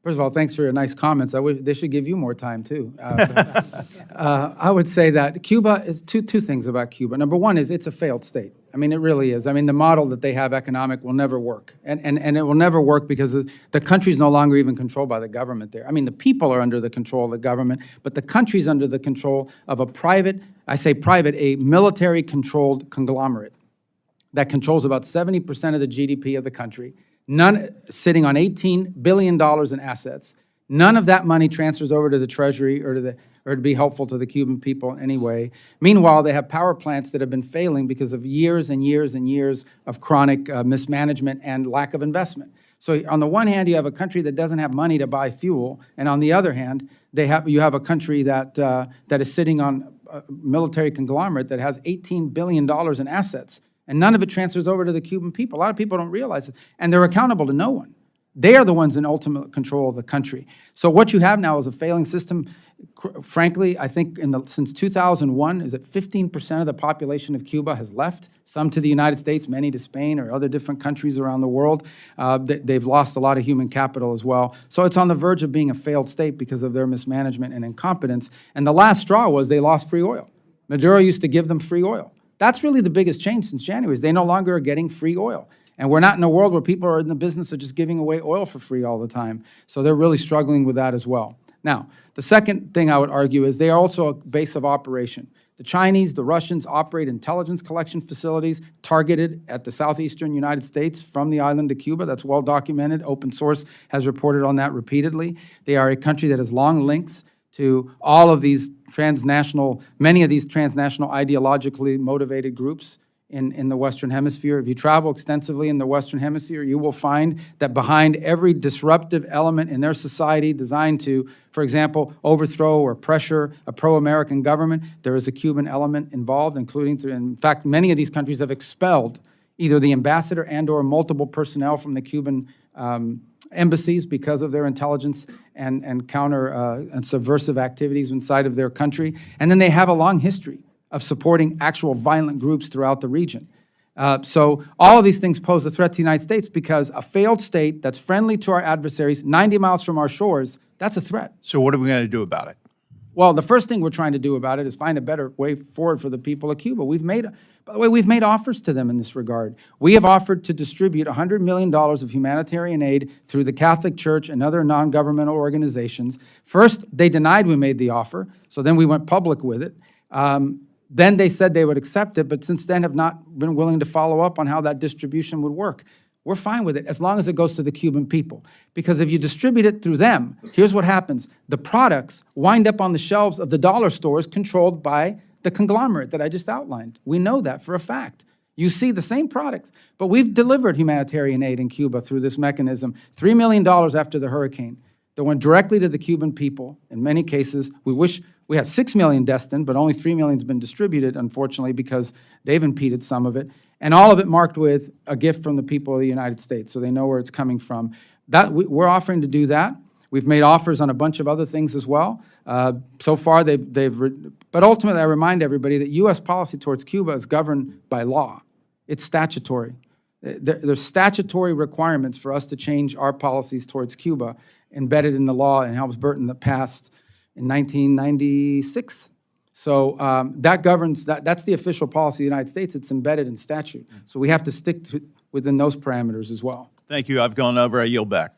first of all, thanks for your nice comments. I wish they should give you more time, too. I would say that Cuba is two things about Cuba. Number one is it's a failed state. I mean, it really is. I mean, the model that they have economic will never work. And it will never work because the country's no longer even controlled by the government there. I mean, the people are under the control of the government, but the country's under the control of a private, I say private, a military-controlled conglomerate that controls about 70% of the GDP of the country, none sitting on $18 billion in assets. None of that money transfers over to the Treasury or to be helpful to the Cuban people in any way. Meanwhile, they have power plants that have been failing because of years and years and years of chronic mismanagement and lack of investment. So on the one hand, you have a country that doesn't have money to buy fuel, and on the other hand, you have a country that is sitting on a military conglomerate that has $18 billion in assets, and none of it transfers over to the Cuban people. A lot of people don't realize it, and they're accountable to no one. They are the ones in ultimate control of the country. So what you have now is a failing system. Frankly, I think since 2001, is that 15% of the population of Cuba has left, some to the United States, many to Spain or other different countries around the world. They've lost a lot of human capital as well. So it's on the verge of being a failed state because of their mismanagement and incompetence. And the last straw was they lost free oil. Maduro used to give them free oil. That's really the biggest change since January, is they no longer are getting free oil. And we're not in a world where people are in the business of just giving away oil for free all the time. So they're really struggling with that as well. Now, the second thing I would argue is they are also a base of operation. The Chinese, the Russians operate intelligence collection facilities targeted at the southeastern United States from the island to Cuba. That's well documented. Open source has reported on that repeatedly. They are a country that has long links to all of these many of these transnational ideologically motivated groups in the Western Hemisphere. If you travel extensively in the Western Hemisphere, you will find that behind every disruptive element in their society designed to, for example, overthrow or pressure a pro-American government, there is a Cuban element involved, including, in fact, many of these countries have expelled either the ambassador and or multiple personnel from the Cuban embassies because of their intelligence and counter and subversive activities inside of their country. And then they have a long history of supporting actual violent groups throughout the region. So all of these things pose a threat to the United States because a failed state that's friendly to our adversaries, 90 miles from our shores, that's a threat. So what are we going to do about it? Well, the first thing we're trying to do about it is find a better way forward for the people of Cuba. By the way, we've made offers to them in this regard. We have offered to distribute $100 million of humanitarian aid through the Catholic Church and other non-governmental organizations. First, they denied we made the offer, so then we went public with it. Then they said they would accept it, but since then have not been willing to follow up on how that distribution would work. We're fine with it as long as it goes to the Cuban people. Because if you distribute it through them, here's what happens. The products wind up on the shelves of the dollar stores controlled by the conglomerate that I just outlined. We know that for a fact. You see the same products, but we've delivered humanitarian aid in Cuba through this mechanism, $3 million after the hurricane that went directly to the Cuban people. In many cases, we wish we had 6 million destined, but only 3 million has been distributed, unfortunately, because they've impeded some of it. And all of it marked with a gift from the people of the United States, so they know where it's coming from. We're offering to do that. We've made offers on a bunch of other things as well. So far, but ultimately, I remind everybody that U.S. policy towards Cuba is governed by law. It's statutory. There's statutory requirements for us to change our policies towards Cuba, embedded in the law in Helms-Burton that passed in 1996. So that governs, that's the official policy of the United States. It's embedded in statute. So we have to stick within those parameters as well. Thank you. I've gone over. I yield back.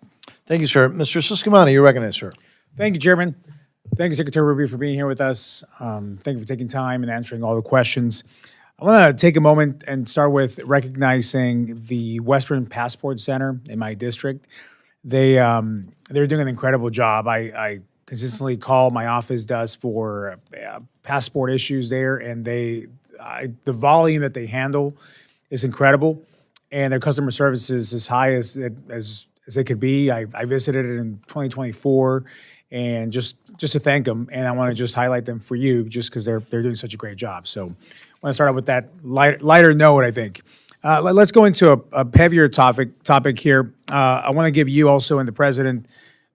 Thank you, sir. Mr. Siscomani, you're recognized, sir. Thank you, Chairman. Thank you, Secretary Rubio, for being here with us. Thank you for taking time and answering all the questions. I want to take a moment and start with recognizing the Western Passport Center in my district. They're doing an incredible job. I consistently call, my office does, for passport issues there, and the volume that they handle is incredible, and their customer service is as high as it could be. I visited it in 2024, and just to thank them, and I want to just highlight them for you, just because they're doing such a great job. So I want to start out with that lighter note, I think. Let's go into a heavier topic here. I want to give you also and the president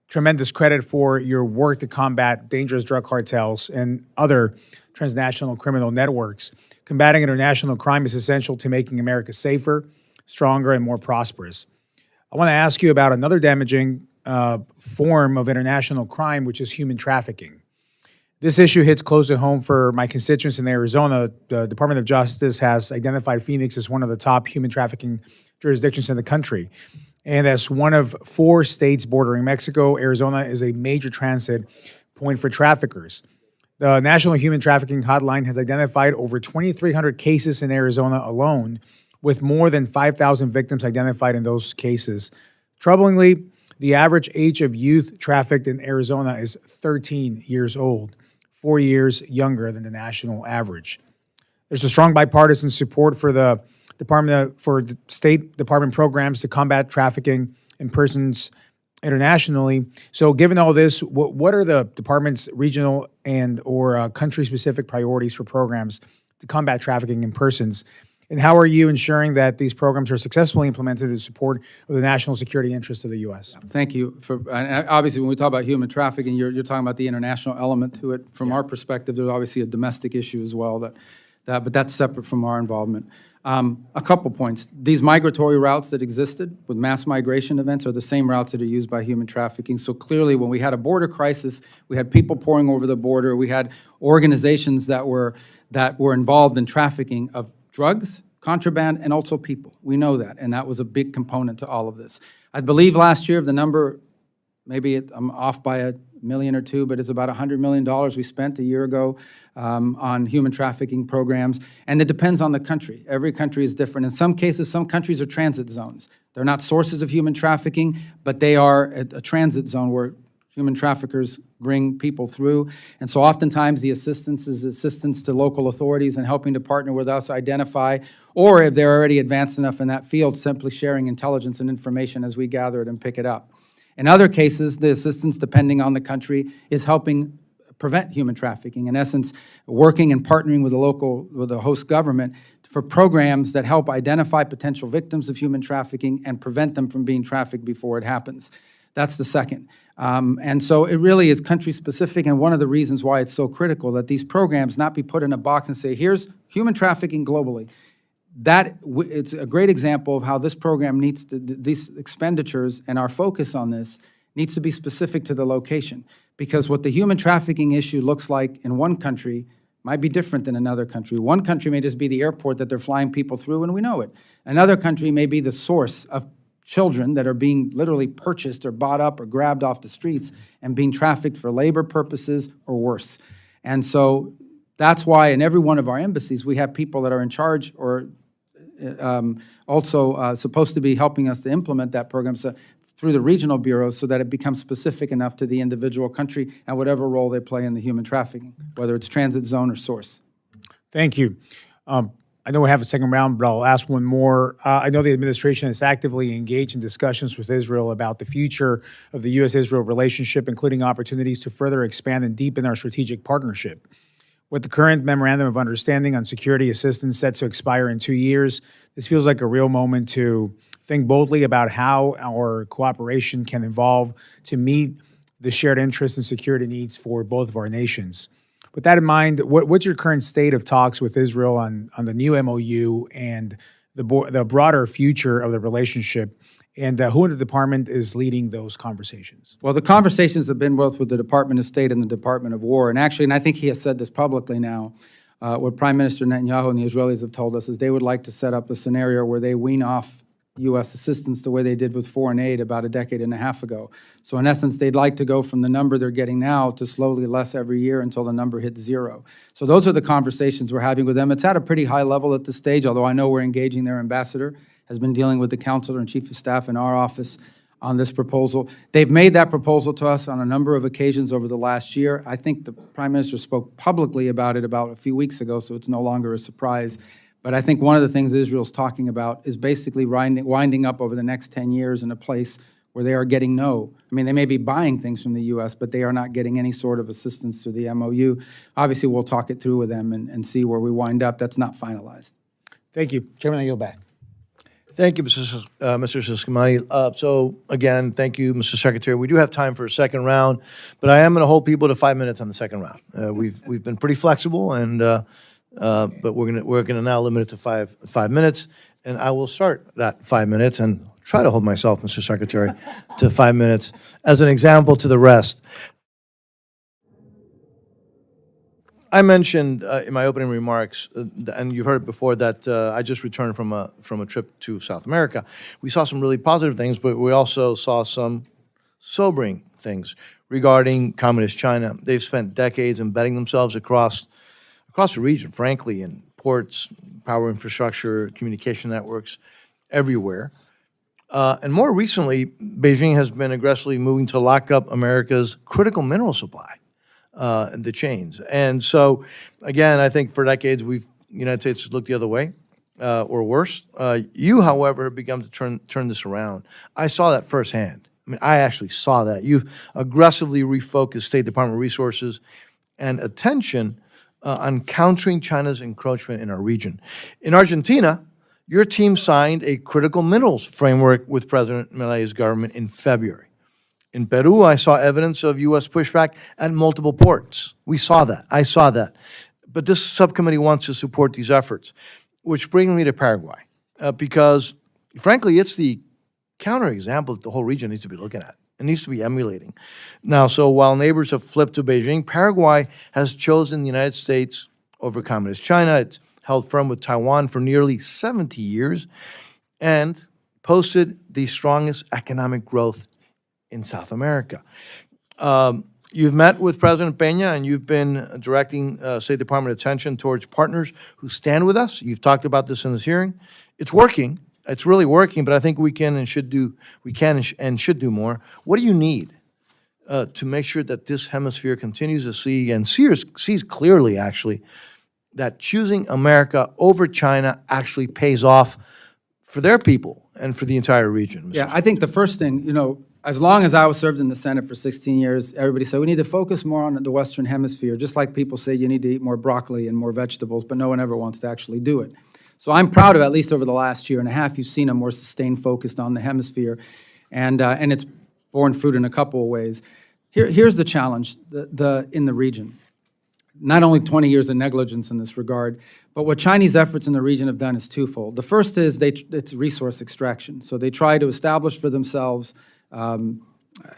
tremendous credit for your work to combat dangerous drug cartels and other transnational criminal networks. Combating international crime is essential to making America safer, stronger, and more prosperous. I want to ask you about another damaging form of international crime, which is human trafficking. This issue hits close to home for my constituents in Arizona. The Department of Justice has identified Phoenix as one of the top human trafficking jurisdictions in the country. And as one of 4 states bordering Mexico, Arizona is a major transit point for traffickers. The National Human Trafficking Hotline has identified over 2,300 cases in Arizona alone, with more than 5,000 victims identified in those cases. Troublingly, the average age of youth trafficked in Arizona is 13 years old, 4 years younger than the national average. There's a strong bipartisan support for the State Department programs to combat trafficking in persons internationally. So given all this, what are the department's regional and or country-specific priorities for programs to combat trafficking in persons? And how are you ensuring that these programs are successfully implemented in support of the national security interests of the U.S.? Thank you. And obviously, when we talk about human trafficking, you're talking about the international element to it. From our perspective, there's obviously a domestic issue as well, but that's separate from our involvement. A couple points. These migratory routes that existed with mass migration events are the same routes that are used by human trafficking. So clearly, when we had a border crisis, we had people pouring over the border, we had organizations that were involved in trafficking of drugs, contraband, and also people. We know that, and that was a big component to all of this. I believe last year, the number, maybe I'm off by $1 million or $2 million, but it's about $100 million we spent a year ago on human trafficking programs, and it depends on the country. Every country is different. In some cases, some countries are transit zones. They're not sources of human trafficking, but they are a transit zone where human traffickers bring people through. And so oftentimes the assistance is assistance to local authorities and helping to partner with us, identify, or if they're already advanced enough in that field, simply sharing intelligence and information as we gather it and pick it up. In other cases, the assistance, depending on the country, is helping prevent human trafficking. In essence, working and partnering with the host government for programs that help identify potential victims of human trafficking and prevent them from being trafficked before it happens. That's the second. And so it really is country-specific, and one of the reasons why it's so critical that these programs not be put in a box and say, here's human trafficking globally. It's a great example of how this program needs to, these expenditures and our focus on this needs to be specific to the location. Because what the human trafficking issue looks like in one country might be different than another country. One country may just be the airport that they're flying people through, and we know it. Another country may be the source of children that are being literally purchased or bought up or grabbed off the streets and being trafficked for labor purposes or worse. And so that's why in every one of our embassies, we have people that are in charge or also supposed to be helping us to implement that program through the regional bureaus so that it becomes specific enough to the individual country and whatever role they play in the human trafficking, whether it's transit zone or source. Thank you. I know we have a second round, but I'll ask one more. I know the administration is actively engaged in discussions with Israel about the future of the U.S.-Israel relationship, including opportunities to further expand and deepen our strategic partnership. With the current Memorandum of Understanding on Security Assistance set to expire in 2 years, this feels like a real moment to think boldly about how our cooperation can evolve to meet the shared interests and security needs for both of our nations. With that in mind, what's your current state of talks with Israel on the new MOU and the broader future of the relationship, and who in the department is leading those conversations? Well, the conversations have been both with the Department of State and the Department of War. And actually, and I think he has said this publicly now, what Prime Minister Netanyahu and the Israelis have told us is they would like to set up a scenario where they wean off U.S. assistance the way they did with foreign aid about a decade and a half ago. So in essence, they'd like to go from the number they're getting now to slowly less every year until the number hits zero. So those are the conversations we're having with them. It's at a pretty high level at this stage, although I know we're engaging their ambassador, has been dealing with the counselor and chief of staff in our office on this proposal. They've made that proposal to us on a number of occasions over the last year. I think the Prime Minister spoke publicly about it about a few weeks ago, so it's no longer a surprise. But I think one of the things Israel's talking about is basically winding up over the next 10 years in a place where they are getting no. I mean, they may be buying things from the U.S., but they are not getting any sort of assistance through the MOU. Obviously, we'll talk it through with them and see where we wind up. That's not finalized. Thank you. Chairman, I yield back. Thank you, Mr. Siscomani. So again, thank you, Mr. Secretary. We do have time for a second round, but I am going to hold people to 5 minutes on the second round. We've been pretty flexible, and but we're gonna now limit it to five minutes, and I will start that 5 minutes and try to hold myself, Mr. Secretary, to 5 minutes as an example to the rest. I mentioned in my opening remarks, and you've heard it before, that I just returned from a trip to South America. We saw some really positive things, but we also saw some sobering things regarding Communist China. They've spent decades embedding themselves across the region, frankly, in ports, power infrastructure, communication networks, everywhere. And more recently, Beijing has been aggressively moving to lock up America's critical mineral supply. The chains. And so, again, I think for decades, the United States has looked the other way, or worse. You, however, have begun to turn this around. I saw that firsthand. I mean, I actually saw that. You've aggressively refocused State Department resources and attention on countering China's encroachment in our region. In Argentina, your team signed a critical minerals framework with President Milei's government in February. In Peru, I saw evidence of U.S. pushback at multiple ports. We saw that. I saw that. But this subcommittee wants to support these efforts, which brings me to Paraguay, because, frankly, it's the counterexample that the whole region needs to be looking at. It needs to be emulating. Now, so while neighbors have flipped to Beijing, Paraguay has chosen the United States over Communist China. It's held firm with Taiwan for nearly 70 years and posted the strongest economic growth in South America. You've met with President Peña, and you've been directing State Department attention towards partners who stand with us. You've talked about this in this hearing. It's working. It's really working, but I think we can and should do more. What do you need to make sure that this hemisphere continues to see and sees clearly, actually, that choosing America over China actually pays off for their people and for the entire region? Yeah, I think the first thing, as long as I was served in the Senate for 16 years, everybody said we need to focus more on the Western Hemisphere, just like people say you need to eat more broccoli and more vegetables, but no one ever wants to actually do it. So I'm proud of, at least over the last year and a half, you've seen a more sustained focus on the hemisphere, and it's borne fruit in a couple of ways. Here's the challenge in the region. Not only 20 years of negligence in this regard, but what Chinese efforts in the region have done is twofold. The first is it's resource extraction. So they try to establish for themselves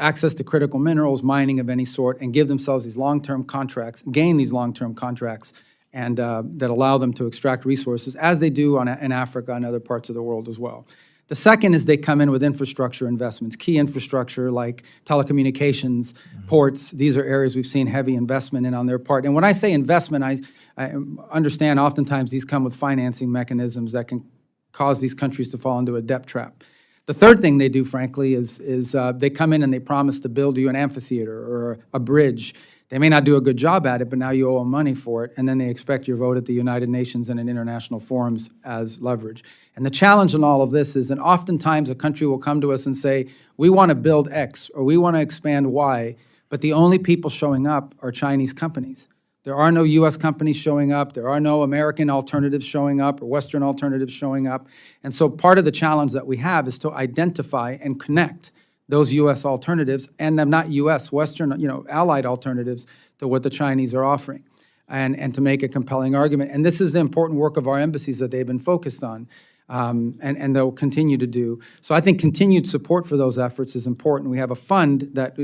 access to critical minerals, mining of any sort, and give themselves these long-term contracts, gain these long-term contracts, and that allow them to extract resources, as they do in Africa and other parts of the world as well. The second is they come in with infrastructure investments, key infrastructure like telecommunications, ports. These are areas we've seen heavy investment in on their part. And when I say investment, I understand oftentimes these come with financing mechanisms that can cause these countries to fall into a debt trap. The third thing they do, frankly, is they come in and they promise to build you an amphitheater or a bridge. They may not do a good job at it, but now you owe them money for it, and then they expect your vote at the United Nations and in international forums as leverage. And the challenge in all of this is that oftentimes a country will come to us and say, we want to build X or we want to expand Y, but the only people showing up are Chinese companies. There are no U.S. companies showing up. There are no American alternatives showing up or Western alternatives showing up. And so part of the challenge that we have is to identify and connect those U.S. alternatives, and not U.S., Western, allied alternatives to what the Chinese are offering, and to make a compelling argument. And this is the important work of our embassies that they've been focused on, and they'll continue to do. So I think continued support for those efforts is important. We have a fund that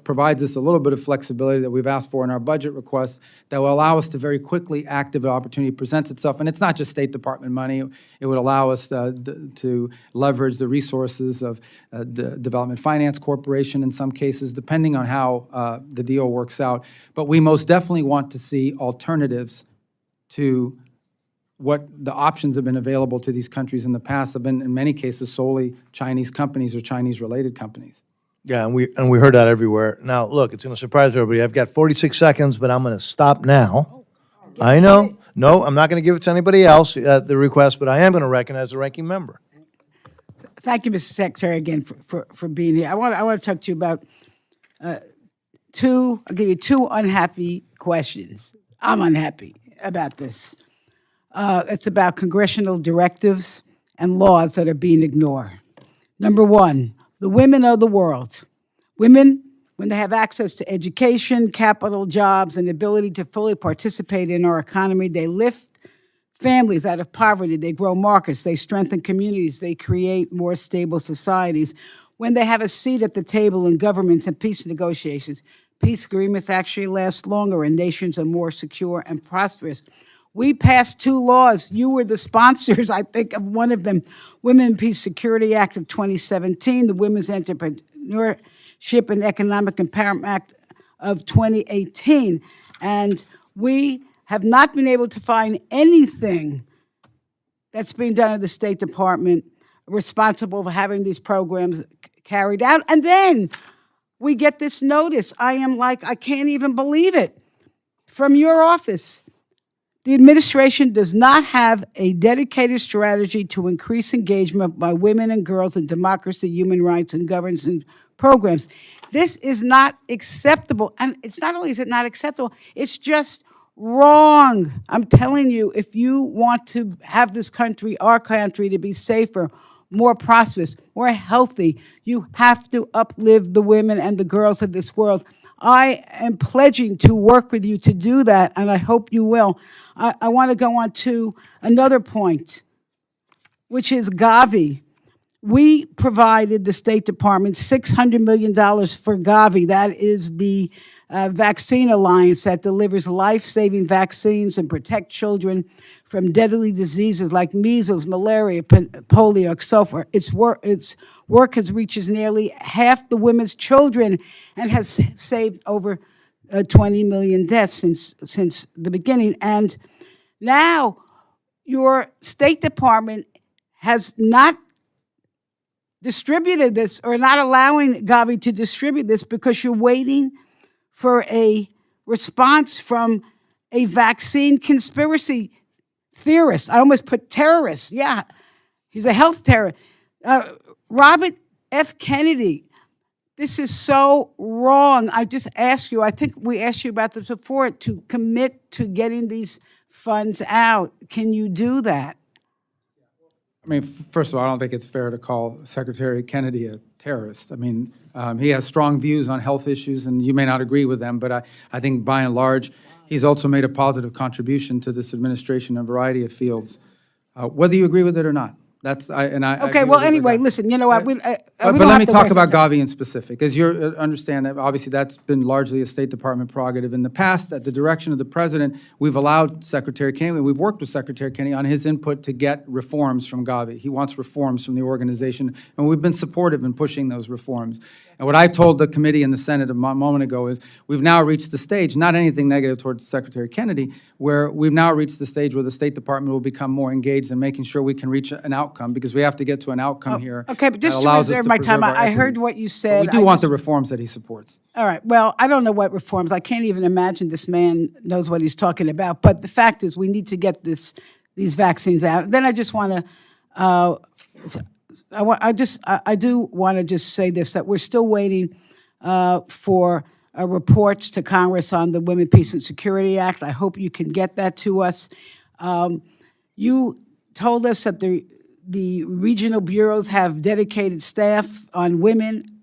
provides us a little bit of flexibility that we've asked for in our budget requests that will allow us to very quickly act if an opportunity presents itself. And it's not just State Department money. It would allow us to leverage the resources of the Development Finance Corporation in some cases, depending on how the deal works out. But we most definitely want to see alternatives to what the options have been available to these countries in the past have been, in many cases, solely Chinese companies or Chinese-related companies. Yeah, and we heard that everywhere. Now, look, it's going to surprise everybody. I've got 46 seconds, but I'm going to stop now. I know. No, I'm not going to give it to anybody else at the request, but I am going to recognize the ranking member. Thank you, Mr. Secretary, again for being here. I want to talk to you about I'll give you two unhappy questions. I'm unhappy about this. It's about congressional directives and laws that are being ignored. Number one, the women of the world. Women, when they have access to education, capital, jobs, and ability to fully participate in our economy, they lift families out of poverty, they grow markets, they strengthen communities, they create more stable societies. When they have a seat at the table in governments and peace negotiations, peace agreements actually last longer and nations are more secure and prosperous. We passed 2 laws. You were the sponsors, I think, of one of them, Women and Peace Security Act of 2017, the Women's Entrepreneurship and Economic Empowerment Act of 2018. And we have not been able to find anything that's being done at the State Department responsible for having these programs carried out. And then we get this notice. I can't even believe it. From your office, the administration does not have a dedicated strategy to increase engagement by women and girls in democracy, human rights, and governance and programs. This is not acceptable. And it's not only is it not acceptable, it's just wrong. I'm telling you, if you want to have this country, our country, to be safer, more prosperous, more healthy, you have to uplift the women and the girls of this world. I am pledging to work with you to do that, and I hope you will. I want to go on to another point, which is Gavi. We provided the State Department $600 million for Gavi. That is the vaccine alliance that delivers life-saving vaccines and protect children from deadly diseases like measles, malaria, polio, and so forth. Its work has reached nearly half the women's children and has saved over 20 million deaths since the beginning. And now your State Department has not distributed this or not allowing Gavi to distribute this because you're waiting for a response from a vaccine conspiracy theorist. I almost put terrorist. Yeah, he's a health terrorist. Robert F. Kennedy, this is so wrong. I just ask you, I think we asked you about this before, to commit to getting these funds out. Can you do that? I mean, first of all, I don't think it's fair to call Secretary Kennedy a terrorist. I mean, he has strong views on health issues, and you may not agree with them, but I think by and large, he's also made a positive contribution to this administration in a variety of fields, whether you agree with it or not. Okay, well, anyway, listen, you know what? But let me talk about Gavi in specific. As you understand, obviously that's been largely a State Department prerogative. In the past, at the direction of the President, we've allowed Secretary Kennedy, we've worked with Secretary Kennedy on his input to get reforms from Gavi. He wants reforms from the organization, and we've been supportive in pushing those reforms. And what I told the committee in the Senate a moment ago is we've now reached the stage, not anything negative towards Secretary Kennedy, where we've now reached the stage where the State Department will become more engaged in making sure we can reach an outcome, because we have to get to an outcome here. Okay, but just that to allows us reserve my time, preserve our I heard equities. what you said. But we do want the reforms that he supports. All right, well, I don't know what reforms. I can't even imagine this man knows what he's talking about. But the fact is, we need to get these vaccines out. Then I just want to, I do want to just say this, that we're still waiting for reports to Congress on the Women, Peace, and Security Act. I hope you can get that to us. You told us that the regional bureaus have dedicated staff on women.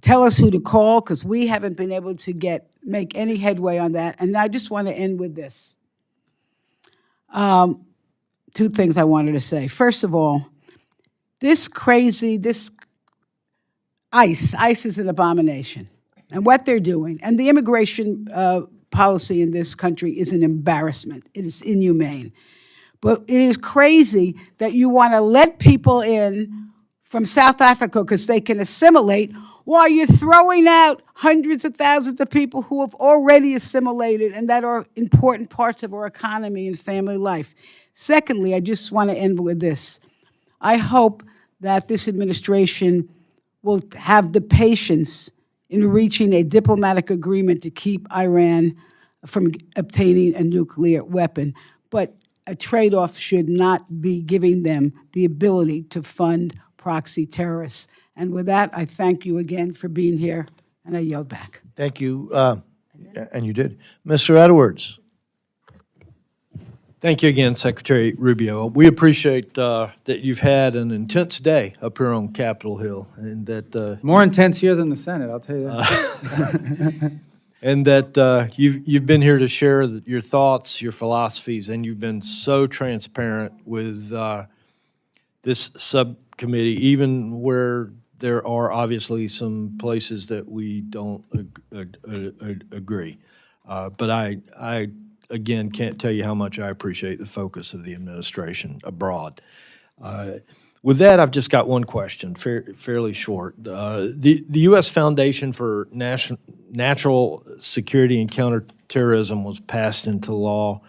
Tell us who to call, because we haven't been able to make any headway on that. And I just want to end with this. 2 things I wanted to say. First of all, this ICE is an abomination. And what they're doing, and the immigration policy in this country is an embarrassment. It is inhumane. But it is crazy that you want to let people in from South Africa because they can assimilate, while you're throwing out hundreds of thousands of people who have already assimilated and that are important parts of our economy and family life. Secondly, I just want to end with this. I hope that this administration will have the patience in reaching a diplomatic agreement to keep Iran from obtaining a nuclear weapon. But a trade-off should not be giving them the ability to fund proxy terrorists. And with that, I thank you again for being here, and I yield back. Thank you, and you did. Mr. Edwards. Thank you again, Secretary Rubio. We appreciate that you've had an intense day up here on Capitol Hill, and that More intense here than the Senate, I'll tell you that. and that you've been here to share your thoughts, your philosophies, and you've been so transparent with this subcommittee, even where there are obviously some places that we don't agree. But I again can't tell you how much I appreciate the focus of the administration abroad. With that, I've just got one question, fairly short. The U.S. Foundation for Natural Security and Counterterrorism was passed into law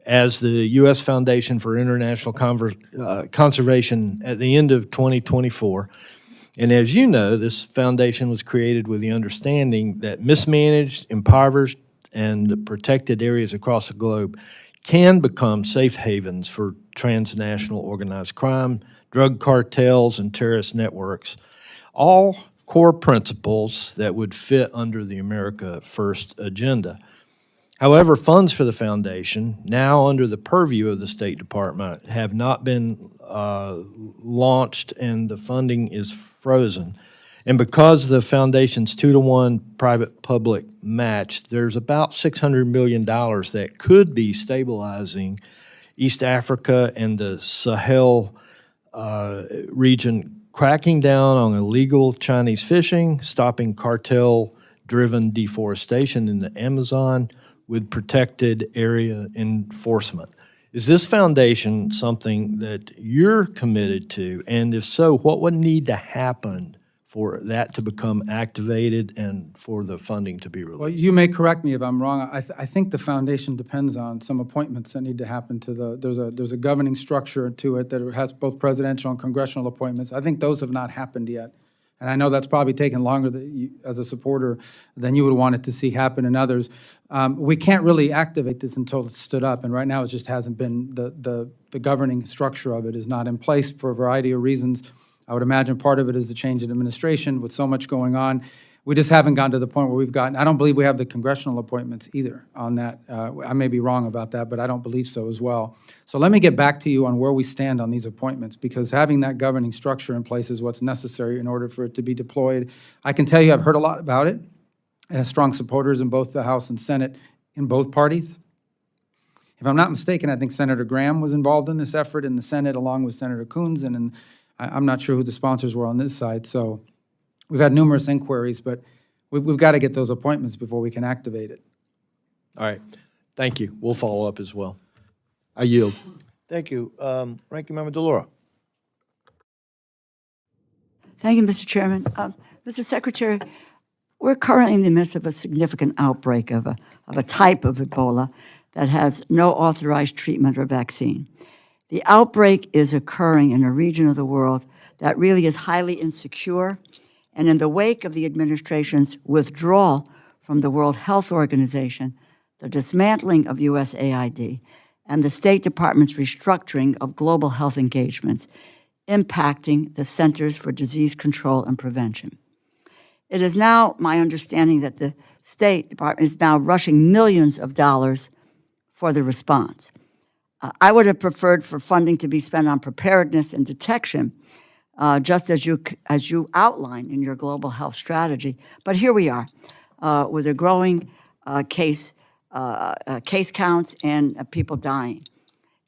as the U.S. Foundation for International Conservation at the end of 2024. And as you know, this foundation was created with the understanding that mismanaged, impoverished, and protected areas across the globe can become safe havens for transnational organized crime, drug cartels, and terrorist networks, all core principles that would fit under the America First agenda. However, funds for the foundation, now under the purview of the State Department, have not been launched, and the funding is frozen. And because the foundation's 2-to-1 private-public match, there's about $600 million that could be stabilizing East Africa and the Sahel region, cracking down on illegal Chinese fishing, stopping cartel-driven deforestation in the Amazon with protected area enforcement. Is this foundation something that you're committed to? And if so, what would need to happen for that to become activated and for the funding to be released? Well, you may correct me if I'm wrong. I think the foundation depends on some appointments that need to happen to there's a governing structure to it that has both presidential and congressional appointments. I think those have not happened yet. And I know that's probably taken longer as a supporter than you would want it to see happen in others. We can't really activate this until it's stood up, and right now it just hasn't been, the governing structure of it is not in place for a variety of reasons. I would imagine part of it is the change in administration with so much going on. We just haven't gotten to the point where we've gotten, I don't believe we have the congressional appointments either on that. I may be wrong about that, but I don't believe so as well. So let me get back to you on where we stand on these appointments, because having that governing structure in place is what's necessary in order for it to be deployed. I can tell you I've heard a lot about it. It has strong supporters in both the House and Senate in both parties. If I'm not mistaken, I think Senator Graham was involved in this effort in the Senate along with Senator Coons, and I'm not sure who the sponsors were on this side. So we've had numerous inquiries, but we've got to get those appointments before we can activate it. All right, thank you. We'll follow up as well. I yield. Thank you. Ranking Member DeLauro. Thank you, Mr. Chairman. Mr. Secretary, we're currently in the midst of a significant outbreak of a type of Ebola that has no authorized treatment or vaccine. The outbreak is occurring in a region of the world that really is highly insecure, and in the wake of the administration's withdrawal from the World Health Organization, the dismantling of USAID, and the State Department's restructuring of global health engagements, impacting the Centers for Disease Control and Prevention. It is now my understanding that the State Department is now rushing millions of dollars for the response. I would have preferred for funding to be spent on preparedness and detection, just as you outlined in your global health strategy. But here we are, with a growing case counts and people dying.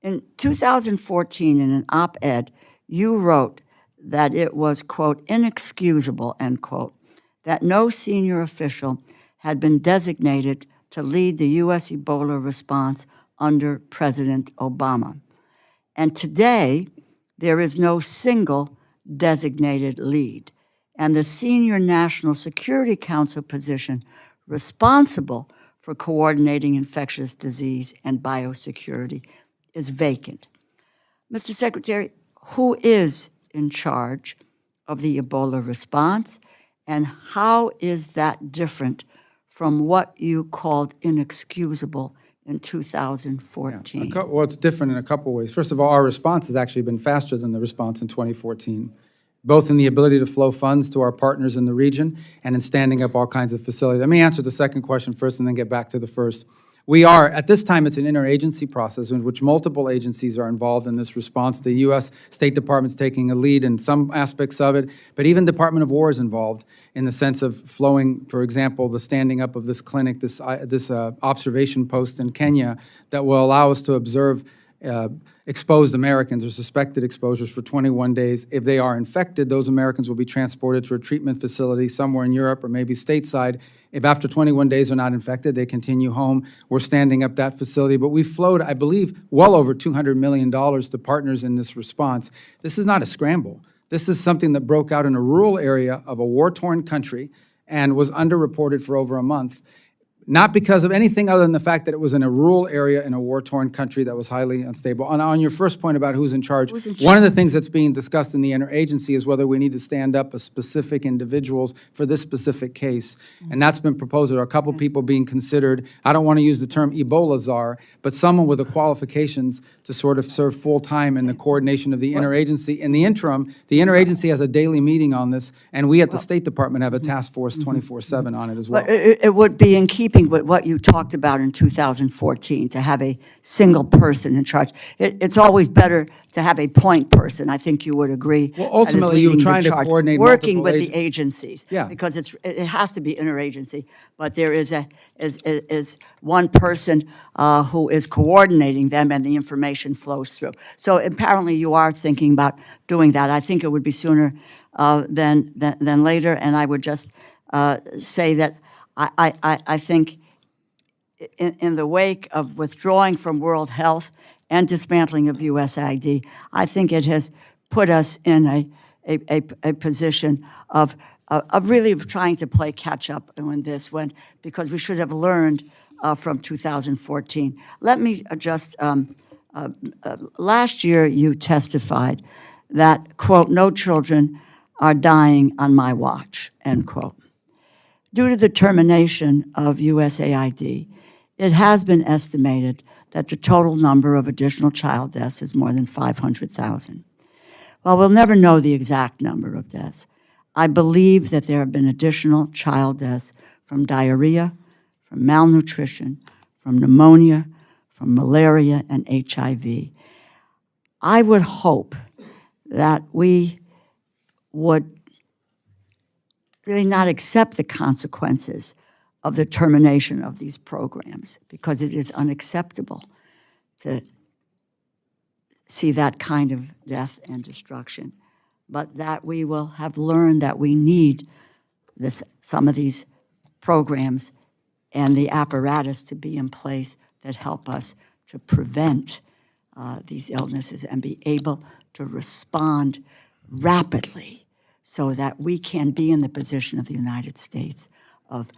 In 2014, in an op-ed, you wrote that it was, quote, inexcusable, end quote, that no senior official had been designated to lead the U.S. Ebola response under President Obama. And today, there is no single designated lead. And the senior National Security Council position responsible for coordinating infectious disease and biosecurity is vacant. Mr. Secretary, who is in charge of the Ebola response, and how is that different from what you called inexcusable in 2014? Well, it's different in a couple ways. First of all, our response has actually been faster than the response in 2014, both in the ability to flow funds to our partners in the region and in standing up all kinds of facilities. Let me answer the second question first and then get back to the first. We are, at this time, it's an interagency process in which multiple agencies are involved in this response. The U.S. State Department's taking a lead in some aspects of it, but even Department of War is involved in the sense of flowing, for example, the standing up of this clinic, this observation post in Kenya that will allow us to observe exposed Americans or suspected exposures for 21 days. If they are infected, those Americans will be transported to a treatment facility somewhere in Europe or maybe stateside. If after 21 days they're not infected, they continue home. We're standing up that facility. But we flowed, I believe, well over $200 million to partners in this response. This is not a scramble. This is something that broke out in a rural area of a war-torn country and was underreported for over a month. Not because of anything other than the fact that it was in a rural area in a war-torn country that was highly unstable. And on your first point about who's in charge, one of the things that's being discussed in the interagency is whether we need to stand up a specific individuals for this specific case. And that's been proposed. There are a couple people being considered. I don't want to use the term Ebola czar, but someone with the qualifications to sort of serve full-time in the coordination of the interagency. In the interim, the interagency has a daily meeting on this, and we at the State Department have a task force 24/7 on it as well. But it would be in keeping with what you talked about in 2014, to have a single person in charge. It's always better to have a point person, I think you would agree. Well, that is ultimately, you're leading the trying to charge, coordinate working multiple with the agencies. Yeah. Because it has to be interagency, but there is one person who is coordinating them, and the information flows through. So apparently you are thinking about doing that. I think it would be sooner than later, and I would just say that I think in the wake of withdrawing from World Health and dismantling of USAID, I think it has put us in a position of really trying to play catch-up in this because we should have learned from 2014. Let me just, last year you testified that, quote, "no children are dying on my watch," end quote. Due to the termination of USAID, it has been estimated that the total number of additional child deaths is more than 500,000. While we'll never know the exact number of deaths, I believe that there have been additional child deaths from diarrhea, from malnutrition, from pneumonia, from malaria, and HIV. I would hope that we would really not accept the consequences of the termination of these programs, because it is unacceptable to see that kind of death and destruction, but that we will have learned that we need some of these programs and the apparatus to be in place that help us to prevent these illnesses and be able to respond rapidly, so that we can be in the position of the United States of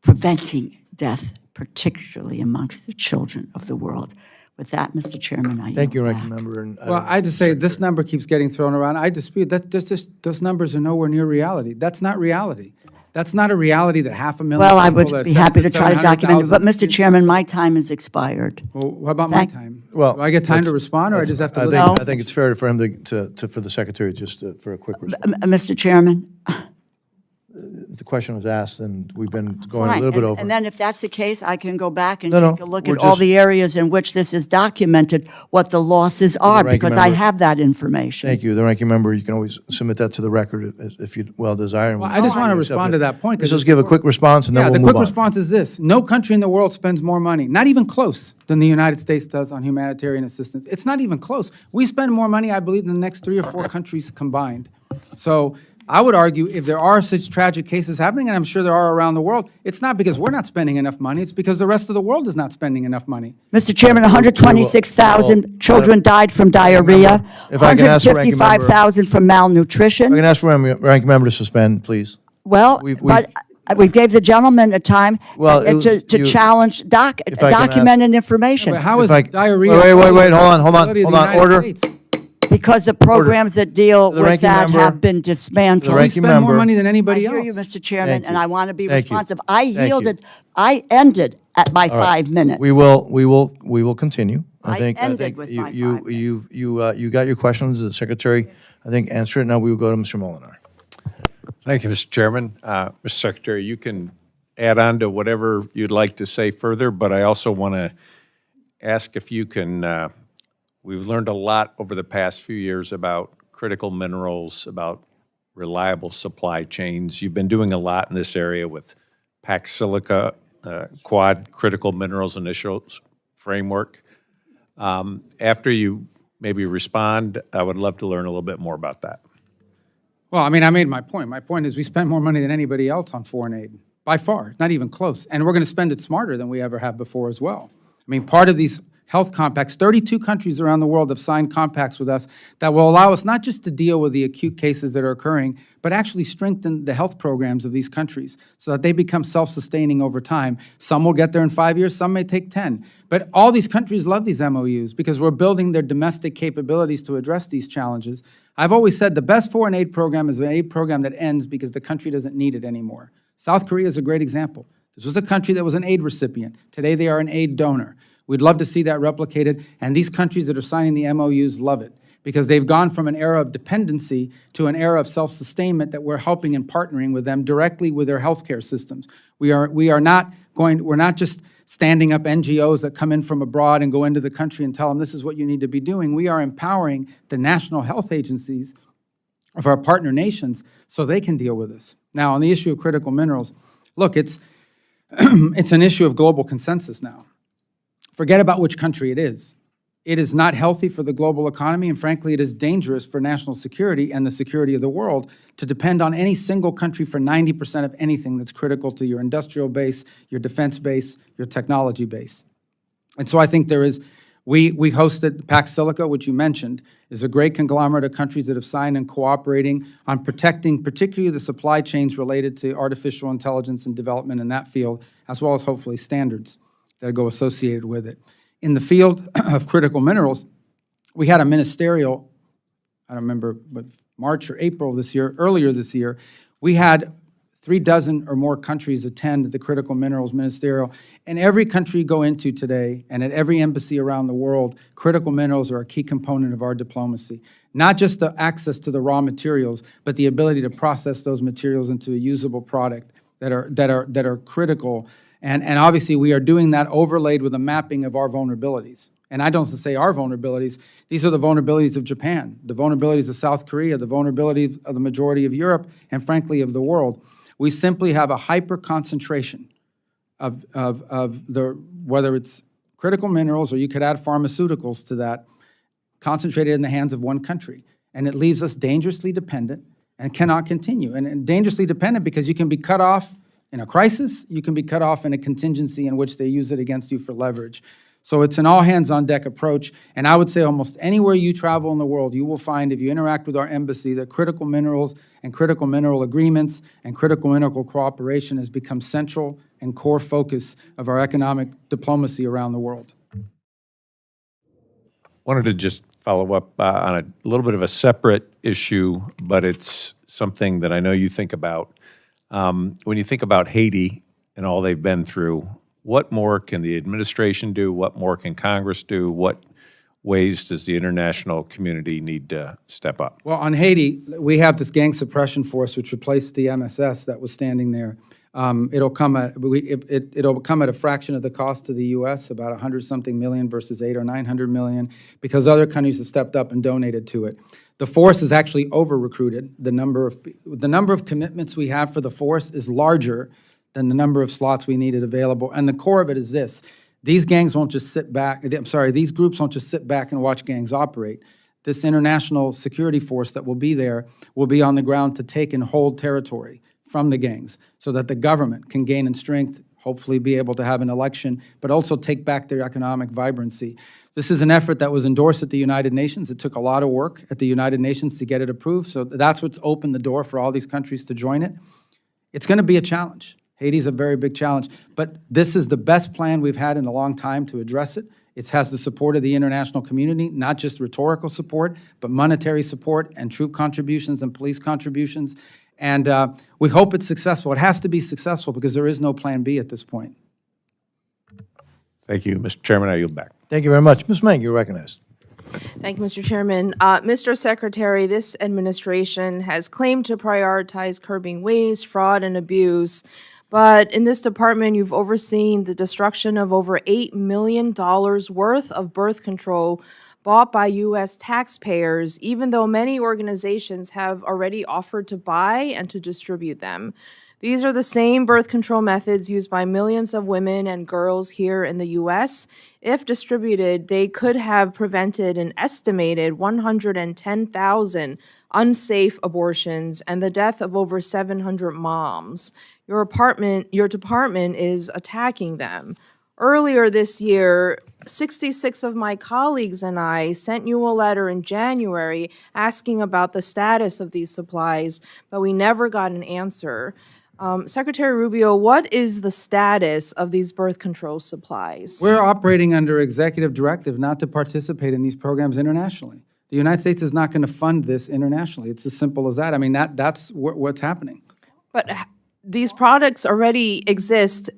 preventing death, particularly amongst the children of the world. With that, Mr. Chairman, I yield Thank you, back. Ranking Member. And Well, I just say this number keeps getting thrown around. I dispute that. Those numbers are nowhere near reality. That's not reality. That's not a reality that 500,000 Well, I people, would that be happy to 700,000 try to document it, but Mr. Chairman, my time has expired. Well, what about my Thank- time? Well, Do I get time to that's- respond, or I just have to I listen? think, I think it's fair for him for the Secretary just for a quick response. Mr. Chairman? The question was asked, and we've been going a Fine. little bit And- over. And then if that's the case, I can go back and No, no, take a look we're at all just- the areas in which this is documented, what the losses are, Ranking because I Member. have that information. Thank you. The Ranking Member, you can always submit that to the record if you well desire. and Well, we- I just want to we- respond to that point. 'cause Let's just it's give a important. quick response, and then Yeah, we'll the move quick on. response is this. No country in the world spends more money, not even close, than the United States does on humanitarian assistance. It's not even close. We spend more money, I believe, than the next 3 or 4 countries combined. So I would argue if there are such tragic cases happening, and I'm sure there are around the world, it's not because we're not spending enough money, it's because the rest of the world is not spending enough money. Mr. Chairman, 126,000 children died from diarrhea, If I can ask the Ranking Member- 155,000 from I malnutrition. can ask for Ranking Member to suspend, please. Well, We've- but we gave the gentleman a time Well, it was- to you- challenge If I can ask- documented information. But how is If I- diarrhea? Wait, hold on, responsibility of hold the on, United order. States? Because the programs that deal The with Ranking that Member- have been dismantled. The We Ranking spend more Member- money than I anybody else. hear you, Mr. Chairman, Thank and you. I want to be Thank you. responsive. I Thank you. yielded, I ended at my 5 minutes. We will continue. I ended with my 5 You got your questions. The Secretary, I think, answered it. Now we will go to Mr. Molinar. Thank you, Mr. Chairman. Mr. Secretary, you can add on to whatever you'd like to say further, but I also want to ask if you can, we've learned a lot over the past few years about critical minerals, about reliable supply chains. You've been doing a lot in this area with Pax Silica, Quad Critical Minerals Initials Framework. After you maybe respond, I would love to learn a little bit more about that. Well, I mean, I made my point. My point is we spend more money than anybody else on foreign aid, by far, not even close. And we're going to spend it smarter than we ever have before as well. I mean, part of these health compacts, 32 countries around the world have signed compacts with us that will allow us not just to deal with the acute cases that are occurring, but actually strengthen the health programs of these countries so that they become self-sustaining over time. Some will get there in 5 years, some may take 10. But all these countries love these MOUs because we're building their domestic capabilities to address these challenges. I've always said the best foreign aid program is an aid program that ends because the country doesn't need it anymore. South Korea is a great example. This was a country that was an aid recipient. Today they are an aid donor. We'd love to see that replicated, and these countries that are signing the MOUs love it because they've gone from an era of dependency to an era of self-sustainment that we're helping and partnering with them directly with their healthcare systems. We're not just standing up NGOs that come in from abroad and go into the country and tell them this is what you need to be doing. We are empowering the national health agencies of our partner nations so they can deal with this. Now, on the issue of critical minerals, look, it's an issue of global consensus now. Forget about which country it is. It is not healthy for the global economy, and frankly, it is dangerous for national security and the security of the world to depend on any single country for 90% of anything that's critical to your industrial base, your defense base, your technology base. And so I think there is, we hosted Pax Silica, which you mentioned, is a great conglomerate of countries that have signed and cooperating on protecting particularly the supply chains related to artificial intelligence and development in that field, as well as hopefully standards that go associated with it. In the field of critical minerals, we had a ministerial, I don't remember, but March or April this year, earlier this year, we had 36 or more countries attend the critical minerals ministerial. And every country you go into today, and at every embassy around the world, critical minerals are a key component of our diplomacy. Not just the access to the raw materials, but the ability to process those materials into a usable product that are critical. And obviously, we are doing that overlaid with a mapping of our vulnerabilities. And I don't say our vulnerabilities. These are the vulnerabilities of Japan, the vulnerabilities of South Korea, the vulnerabilities of the majority of Europe, and frankly, of the world. We simply have a hyper-concentration of whether it's critical minerals or you could add pharmaceuticals to that, concentrated in the hands of one country. And it leaves us dangerously dependent and cannot continue. And dangerously dependent because you can be cut off in a crisis, you can be cut off in a contingency in which they use it against you for leverage. So it's an all-hands-on-deck approach, and I would say almost anywhere you travel in the world, you will find, if you interact with our embassy, that critical minerals and critical mineral agreements and critical mineral cooperation has become central and core focus of our economic diplomacy around the world. Wanted to just follow up on a little bit of a separate issue, but it's something that I know you think about. When you think about Haiti and all they've been through, what more can the administration do? What more can Congress do? What ways does the international community need to step up? Well, on Haiti, we have this gang suppression force which replaced the MSS that was standing there. It'll come at a fraction of the cost to the U.S., about $100-something million versus $800 or $900 million, because other countries have stepped up and donated to it. The force is actually over-recruited. The number of commitments we have for the force is larger than the number of slots we needed available. And the core of it is this: these gangs won't just sit back. These groups won't just sit back and watch gangs operate. This international security force that will be there will be on the ground to take and hold territory from the gangs so that the government can gain in strength, hopefully be able to have an election, but also take back their economic vibrancy. This is an effort that was endorsed at the United Nations. It took a lot of work at the United Nations to get it approved, so that's what's opened the door for all these countries to join it. It's going to be a challenge. Haiti's a very big challenge, but this is the best plan we've had in a long time to address it. It has the support of the international community, not just rhetorical support, but monetary support and troop contributions and police contributions. And we hope it's successful. It has to be successful because there is no plan B at this point. Thank you, Mr. Chairman. I yield back. Thank you very much. Ms. Mang, you're recognized. Thank you, Mr. Chairman. Mr. Secretary, this administration has claimed to prioritize curbing waste, fraud, and abuse, But in this department, you've overseen the destruction of over $8 million worth of birth control bought by U.S. taxpayers, even though many organizations have already offered to buy and to distribute them. These are the same birth control methods used by millions of women and girls here in the U.S. If distributed, they could have prevented an estimated 110,000 unsafe abortions and the death of over 700 moms. Your department is attacking them. Earlier this year, 66 of my colleagues and I sent you a letter in January asking about the status of these supplies, but we never got an answer. Secretary Rubio, what is the status of these birth control supplies? We're operating under executive directive not to participate in these programs internationally. The United States is not going to fund this internationally. It's as simple as that. I mean, that's what's happening. But these products already exist.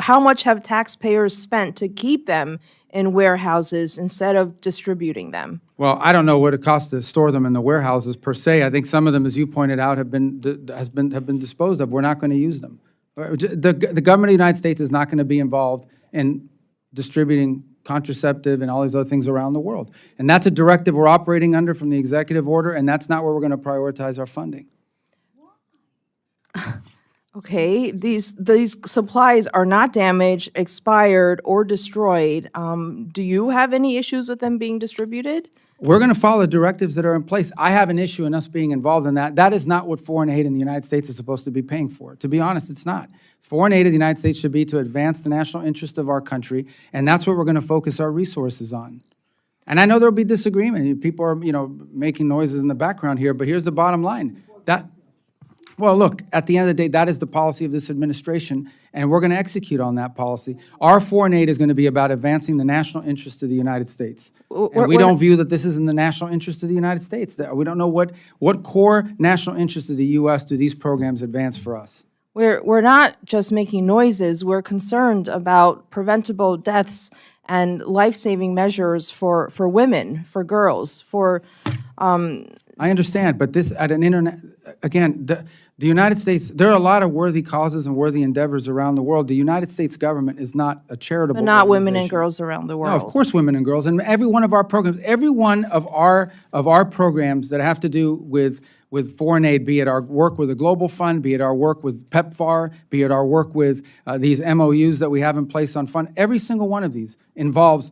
How much have taxpayers spent to keep them in warehouses instead of distributing them? Well, I don't know what it costs to store them in the warehouses per se. I think some of them, as you pointed out, have been disposed of. We're not going to use them. The government of the United States is not going to be involved in distributing contraceptive and all these other things around the world. And that's a directive we're operating under from the executive order, and that's not where we're going to prioritize our funding. Okay, these supplies are not damaged, expired, or destroyed. Do you have any issues with them being distributed? We're going to follow the directives that are in place. I have an issue in us being involved in that. That is not what foreign aid in the United States is supposed to be paying for. To be honest, it's not. Foreign aid of the United States should be to advance the national interest of our country, and that's what we're going to focus our resources on. And I know there'll be disagreement. People are, making noises in the background here, but here's the bottom line. Well, look, at the end of the day, that is the policy of this administration, and we're going to execute on that policy. Our foreign aid is going to be about advancing the national interest of the United States. And we don't view that this is in the national interest of the United States. We don't know what core national interest of the U.S. do these programs advance for us. We're not just making noises. We're concerned about preventable deaths and life-saving measures for women, for girls, for I understand, but this at an again, the United States, there are a lot of worthy causes and worthy endeavors around the world. The United States government is not a charitable but not women and organization. girls around the world. No, of course women and girls. And every one of our programs, every one of our programs that have to do with foreign aid, be it our work with the Global Fund, be it our work with PEPFAR, be it our work with these MOUs that we have in place on fund, every single one of these involves,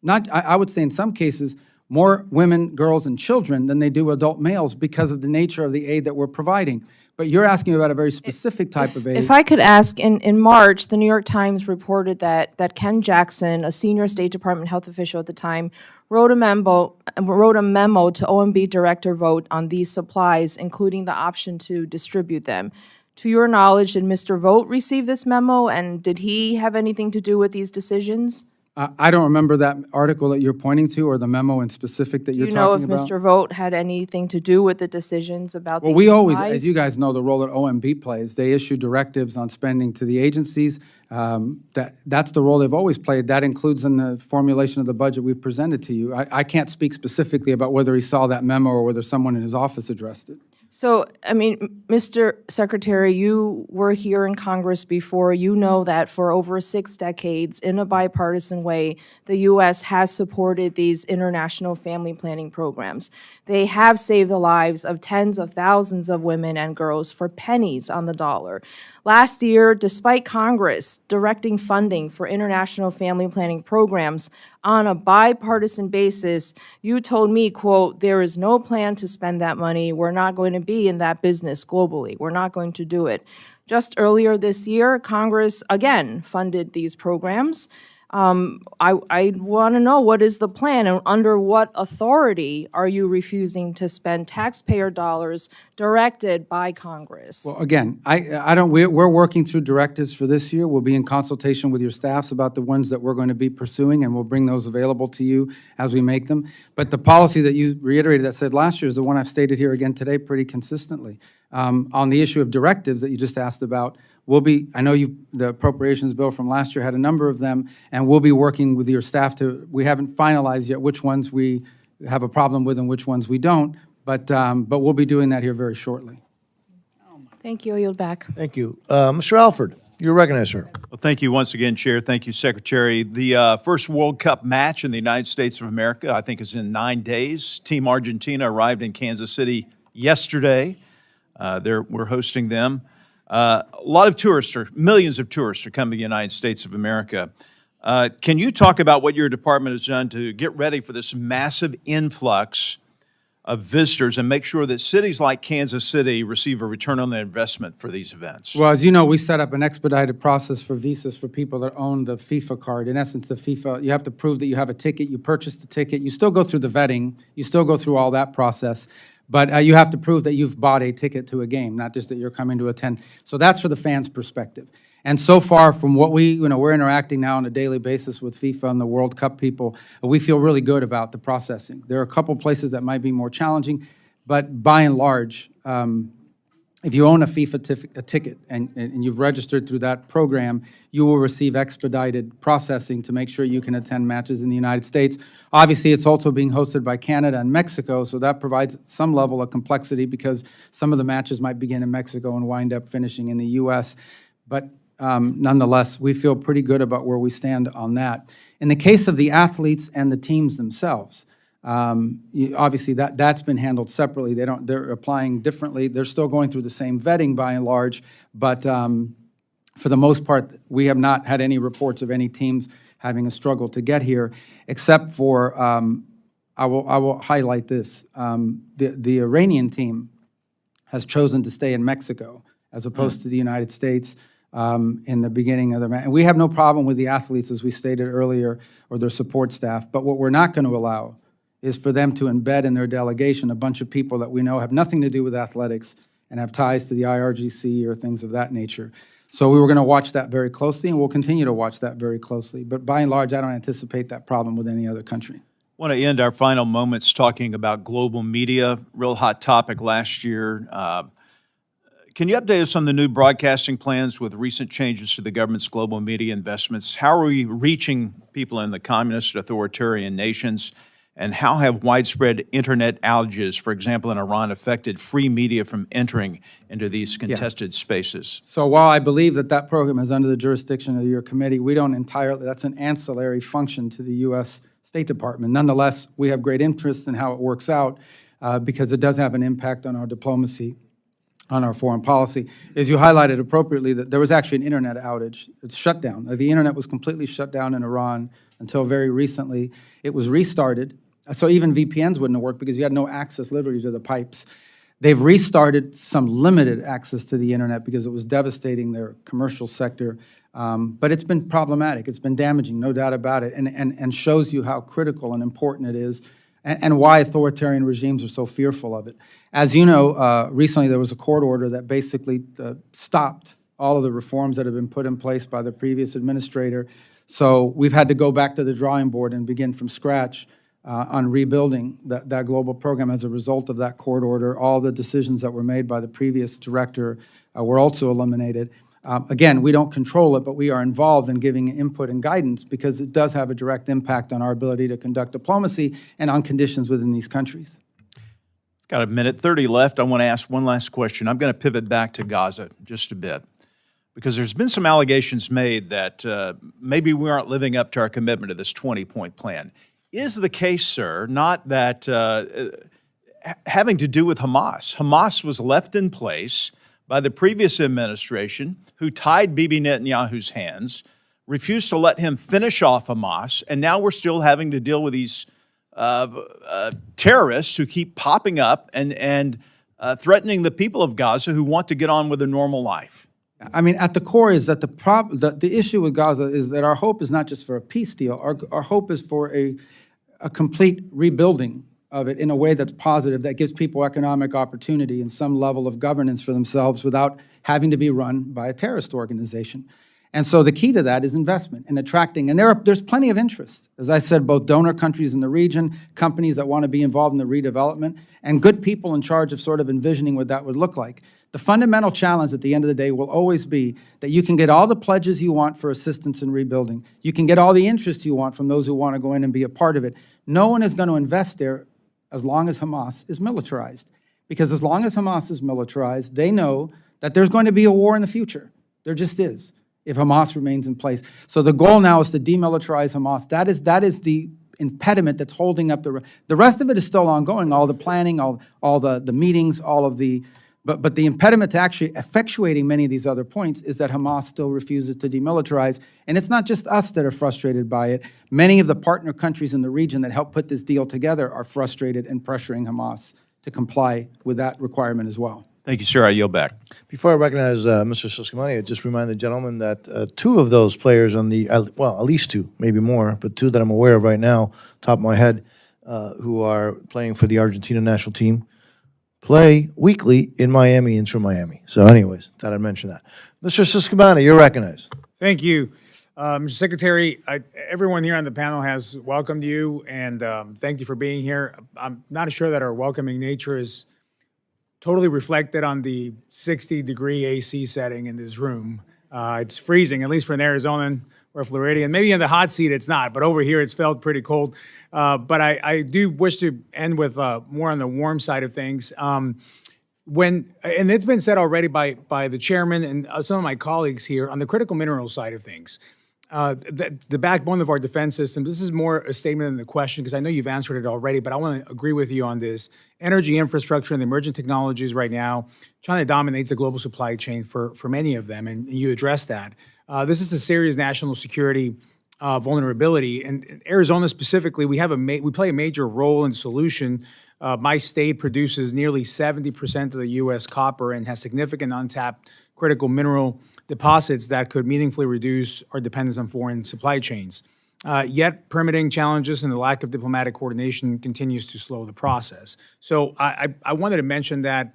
I would say in some cases, more women, girls, and children than they do adult males because of the nature of the aid that we're providing. But you're asking about a very specific type of aid. If I could ask, in March, the New York Times reported that Ken Jackson, a senior State Department health official at the time, wrote a memo to OMB Director Vogt on these supplies, including the option to distribute them. To your knowledge, did Mr. Vogt receive this memo, and did he have anything to do with these decisions? I don't remember that article that you're pointing to or the memo in specific that you're talking about. Do you know if Mr. Vogt had anything to do with the decisions about these Well, we always, supplies? as you guys know, the role that OMB plays, they issue directives on spending to the agencies. That's the role they've always played. That includes in the formulation of the budget we've presented to you. I can't speak specifically about whether he saw that memo or whether someone in his office addressed it. So, I mean, Mr. Secretary, you were here in Congress before. You know that for over 6 decades, in a bipartisan way, the U.S. has supported these international family planning programs. They have saved the lives of tens of thousands of women and girls for pennies on the dollar. Last year, despite Congress directing funding for international family planning programs on a bipartisan basis, you told me, quote, "There is no plan to spend that money. We're not going to be in that business globally. We're not going to do it." Just earlier this year, Congress again funded these programs. I want to know, what is the plan, and under what authority are you refusing to spend taxpayer dollars directed by Congress? Well, again, we're working through directives for this year. We'll be in consultation with your staffs about the ones that we're going to be pursuing, and we'll bring those available to you as we make them. But the policy that you reiterated that said last year is the one I've stated here again today pretty consistently. On the issue of directives that you just asked about, I know the appropriations bill from last year had a number of them, and we'll be working with your staff we haven't finalized yet which ones we have a problem with and which ones we don't, but we'll be doing that here very shortly. Oh, my Thank you. I yield back. Thank you. Mr. Alford, you're recognized, sir. Well, thank you once again, Chair. Thank you, Secretary. The first World Cup match in the United States of America, I think, is in 9 days. Team Argentina arrived in Kansas City yesterday. We're hosting them. A lot of tourists, or millions of tourists, are coming to the United States of America. Can you talk about what your department has done to get ready for this massive influx of visitors and make sure that cities like Kansas City receive a return on their investment for these events? Well, as you know, we set up an expedited process for visas for people that own the FIFA card. In essence, the FIFA, you have to prove that you have a ticket, you purchased the ticket, you still go through the vetting, you still go through all that process, but you have to prove that you've bought a ticket to a game, not just that you're coming to attend. So that's for the fans' perspective. And so far from what we're interacting now on a daily basis with FIFA and the World Cup people, we feel really good about the processing. There are a couple places that might be more challenging, but by and large, if you own a FIFA ticket and you've registered through that program, you will receive expedited processing to make sure you can attend matches in the United States. Obviously, it's also being hosted by Canada and Mexico, so that provides some level of complexity because some of the matches might begin in Mexico and wind up finishing in the U.S. But nonetheless, we feel pretty good about where we stand on that. In the case of the athletes and the teams themselves, obviously that's been handled separately. They're applying differently. They're still going through the same vetting by and large, but for the most part, we have not had any reports of any teams having a struggle to get here, except for, I will highlight this. The Iranian team has chosen to stay in Mexico as opposed to the United States. In the beginning of the match. And we have no problem with the athletes, as we stated earlier, or their support staff. But what we're not going to allow is for them to embed in their delegation a bunch of people that we know have nothing to do with athletics and have ties to the IRGC or things of that nature. So we were going to watch that very closely, and we'll continue to watch that very closely. But by and large, I don't anticipate that problem with any other country. I want to end our final moments talking about global media, real hot topic last year. Can you update us on the new broadcasting plans with recent changes to the government's global media investments? How are we reaching people in the communist authoritarian nations? And how have widespread internet outages, for example, in Iran, affected free media from entering into these contested spaces? So while I believe that program is under the jurisdiction of your committee, we don't entirely, that's an ancillary function to the U.S. State Department. Nonetheless, we have great interest in how it works out because it does have an impact on our diplomacy, on our foreign policy. As you highlighted appropriately, that there was actually an internet outage. It's shut down. The internet was completely shut down in Iran until very recently. It was restarted. So even VPNs wouldn't have worked because you had no access literally to the pipes. They've restarted some limited access to the internet because it was devastating their commercial sector. But it's been problematic. It's been damaging, no doubt about it, and shows you how critical and important it is and why authoritarian regimes are so fearful of it. As you know, recently there was a court order that basically stopped all of the reforms that have been put in place by the previous administrator. So we've had to go back to the drawing board and begin from scratch on rebuilding that global program as a result of that court order. All the decisions that were made by the previous director were also eliminated. Again, we don't control it, but we are involved in giving input and guidance because it does have a direct impact on our ability to conduct diplomacy and on conditions within these countries. Got a minute 30 left. I want to ask one last question. I'm going to pivot back to Gaza just a bit because there's been some allegations made that maybe we aren't living up to our commitment to this 20-point plan. Is the case, sir, not that having to do with Hamas? Hamas was left in place by the previous administration, who tied Bibi Netanyahu's hands, refused to let him finish off Hamas, and now we're still having to deal with these terrorists who keep popping up and threatening the people of Gaza who want to get on with a normal life. I mean, at the core is that the issue with Gaza is that our hope is not just for a peace deal. Our hope is for a complete rebuilding of it in a way that's positive, that gives people economic opportunity and some level of governance for themselves without having to be run by a terrorist organization. And so the key to that is investment and attracting. And there's plenty of interest. As I said, both donor countries in the region, companies that want to be involved in the redevelopment, and good people in charge of sort of envisioning what that would look like. The fundamental challenge at the end of the day will always be that you can get all the pledges you want for assistance in rebuilding. You can get all the interest you want from those who want to go in and be a part of it. No one is going to invest there as long as Hamas is militarized. Because as long as Hamas is militarized, they know that there's going to be a war in the future. There just is, if Hamas remains in place. So the goal now is to demilitarize Hamas. That is the impediment that's holding up the rest of it is still ongoing, all the planning, all the meetings, all of the, but the impediment to actually effectuating many of these other points is that Hamas still refuses to demilitarize. And it's not just us that are frustrated by it. Many of the partner countries in the region that helped put this deal together are frustrated and pressuring Hamas to comply with that requirement as well. Thank you, sir. I yield back. Before I recognize Mr. Susquehanna, I just remind the gentleman that two of those players on the, well, at least two, maybe more, but two that I'm aware of right now, top of my head, who are playing for the Argentina national team, play weekly in Miami, Inter Miami. So anyways, thought I'd mention that. Mr. Susquehanna, you're recognized. Thank you. Mr. Secretary, everyone here on the panel has welcomed you, and thank you for being here. I'm not sure that our welcoming nature is totally reflected on the 60-degree AC setting in this room. It's freezing, at least for an Arizonan or a Floridian. Maybe in the hot seat it's not, but over here it's felt pretty cold. But I do wish to end with more on the warm side of things. And it's been said already by the chairman and some of my colleagues here on the critical mineral side of things. The backbone of our defense system, this is more a statement than the question, because I know you've answered it already, but I want to agree with you on this. Energy infrastructure and the emerging technologies right now, China dominates the global supply chain for many of them, and you address that. This is a serious national security vulnerability. And in Arizona specifically, we play a major role in the solution. My state produces nearly 70% of the U.S. copper and has significant untapped critical mineral deposits that could meaningfully reduce our dependence on foreign supply chains. Yet permitting challenges and the lack of diplomatic coordination continues to slow the process. So I wanted to mention that.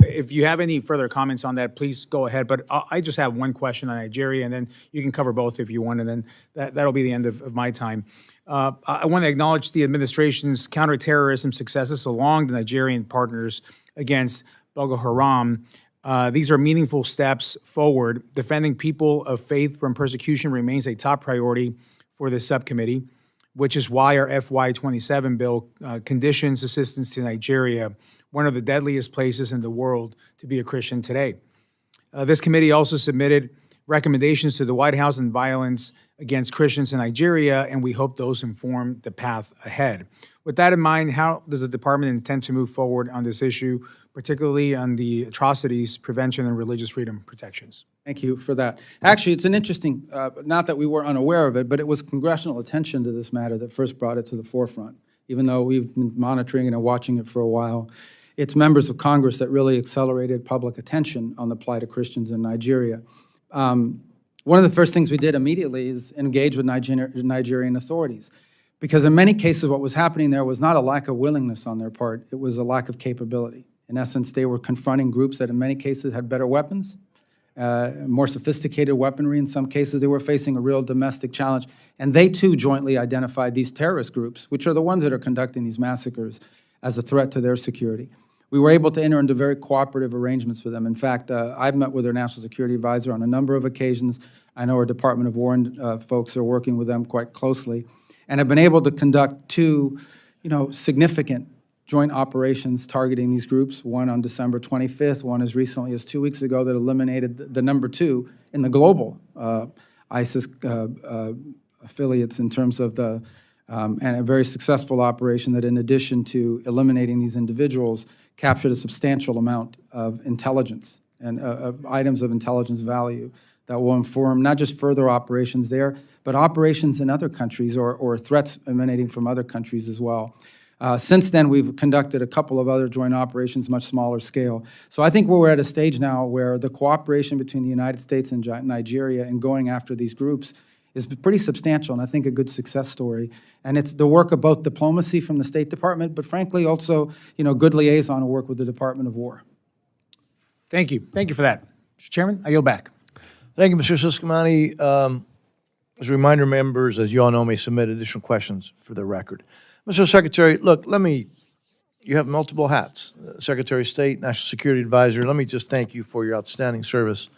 If you have any further comments on that, please go ahead. But I just have one question on Nigeria, and then you can cover both if you want, and then that'll be the end of my time. I want to acknowledge the administration's counterterrorism successes along the Nigerian partners against Boko Haram. These are meaningful steps forward. Defending people of faith from persecution remains a top priority for this subcommittee, which is why our FY27 bill conditions assistance to Nigeria, one of the deadliest places in the world to be a Christian today. This committee also submitted recommendations to the White House on violence against Christians in Nigeria, and we hope those inform the path ahead. With that in mind, how does the department intend to move forward on this issue, particularly on the atrocities, prevention, and religious freedom protections? Thank you for that. Actually, it's an interesting, not that we were unaware of it, but it was congressional attention to this matter that first brought it to the forefront, even though we've been monitoring it and watching it for a while. It's members of Congress that really accelerated public attention on the plight of Christians in Nigeria. One of the first things we did immediately is engage with Nigerian authorities, because in many cases what was happening there was not a lack of willingness on their part, it was a lack of capability. In essence, they were confronting groups that in many cases had better weapons, more sophisticated weaponry. In some cases, they were facing a real domestic challenge. And they too jointly identified these terrorist groups, which are the ones that are conducting these massacres, as a threat to their security. We were able to enter into very cooperative arrangements with them. In fact, I've met with their national security advisor on a number of occasions. I know our Department of War folks are working with them quite closely, and have been able to conduct two, significant joint operations targeting these groups, one on December 25th, one as recently as 2 weeks ago that eliminated the number two in the global ISIS affiliates in terms of the, and a very successful operation that in addition to eliminating these individuals, captured a substantial amount of intelligence and items of intelligence value that will inform not just further operations there, but operations in other countries or threats emanating from other countries as well. Since then, we've conducted a couple of other joint operations, much smaller scale. So I think we're at a stage now where the cooperation between the United States and Nigeria in going after these groups is pretty substantial, and I think a good success story. And it's the work of both diplomacy from the State Department, but frankly also, good liaison work with the Department of War. Thank you. Thank you for that. Mr. Chairman, I yield back. Thank you, Mr. Susquehanna. As a reminder, members, as you all know, may submit additional questions for the record. Mr. Secretary, look, you have multiple hats, Secretary of State, National Security Advisor. Let me just thank you for your outstanding service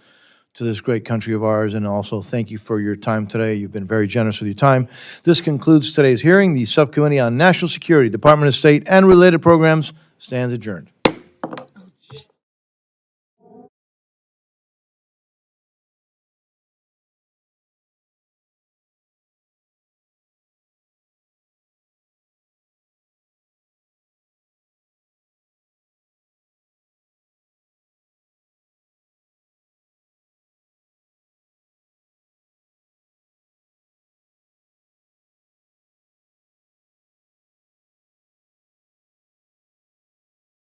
to this great country of ours, and also thank you for your time today. You've been very generous with your time. This concludes today's hearing. The Subcommittee on National Security, Department of State, and Related Programs stands adjourned.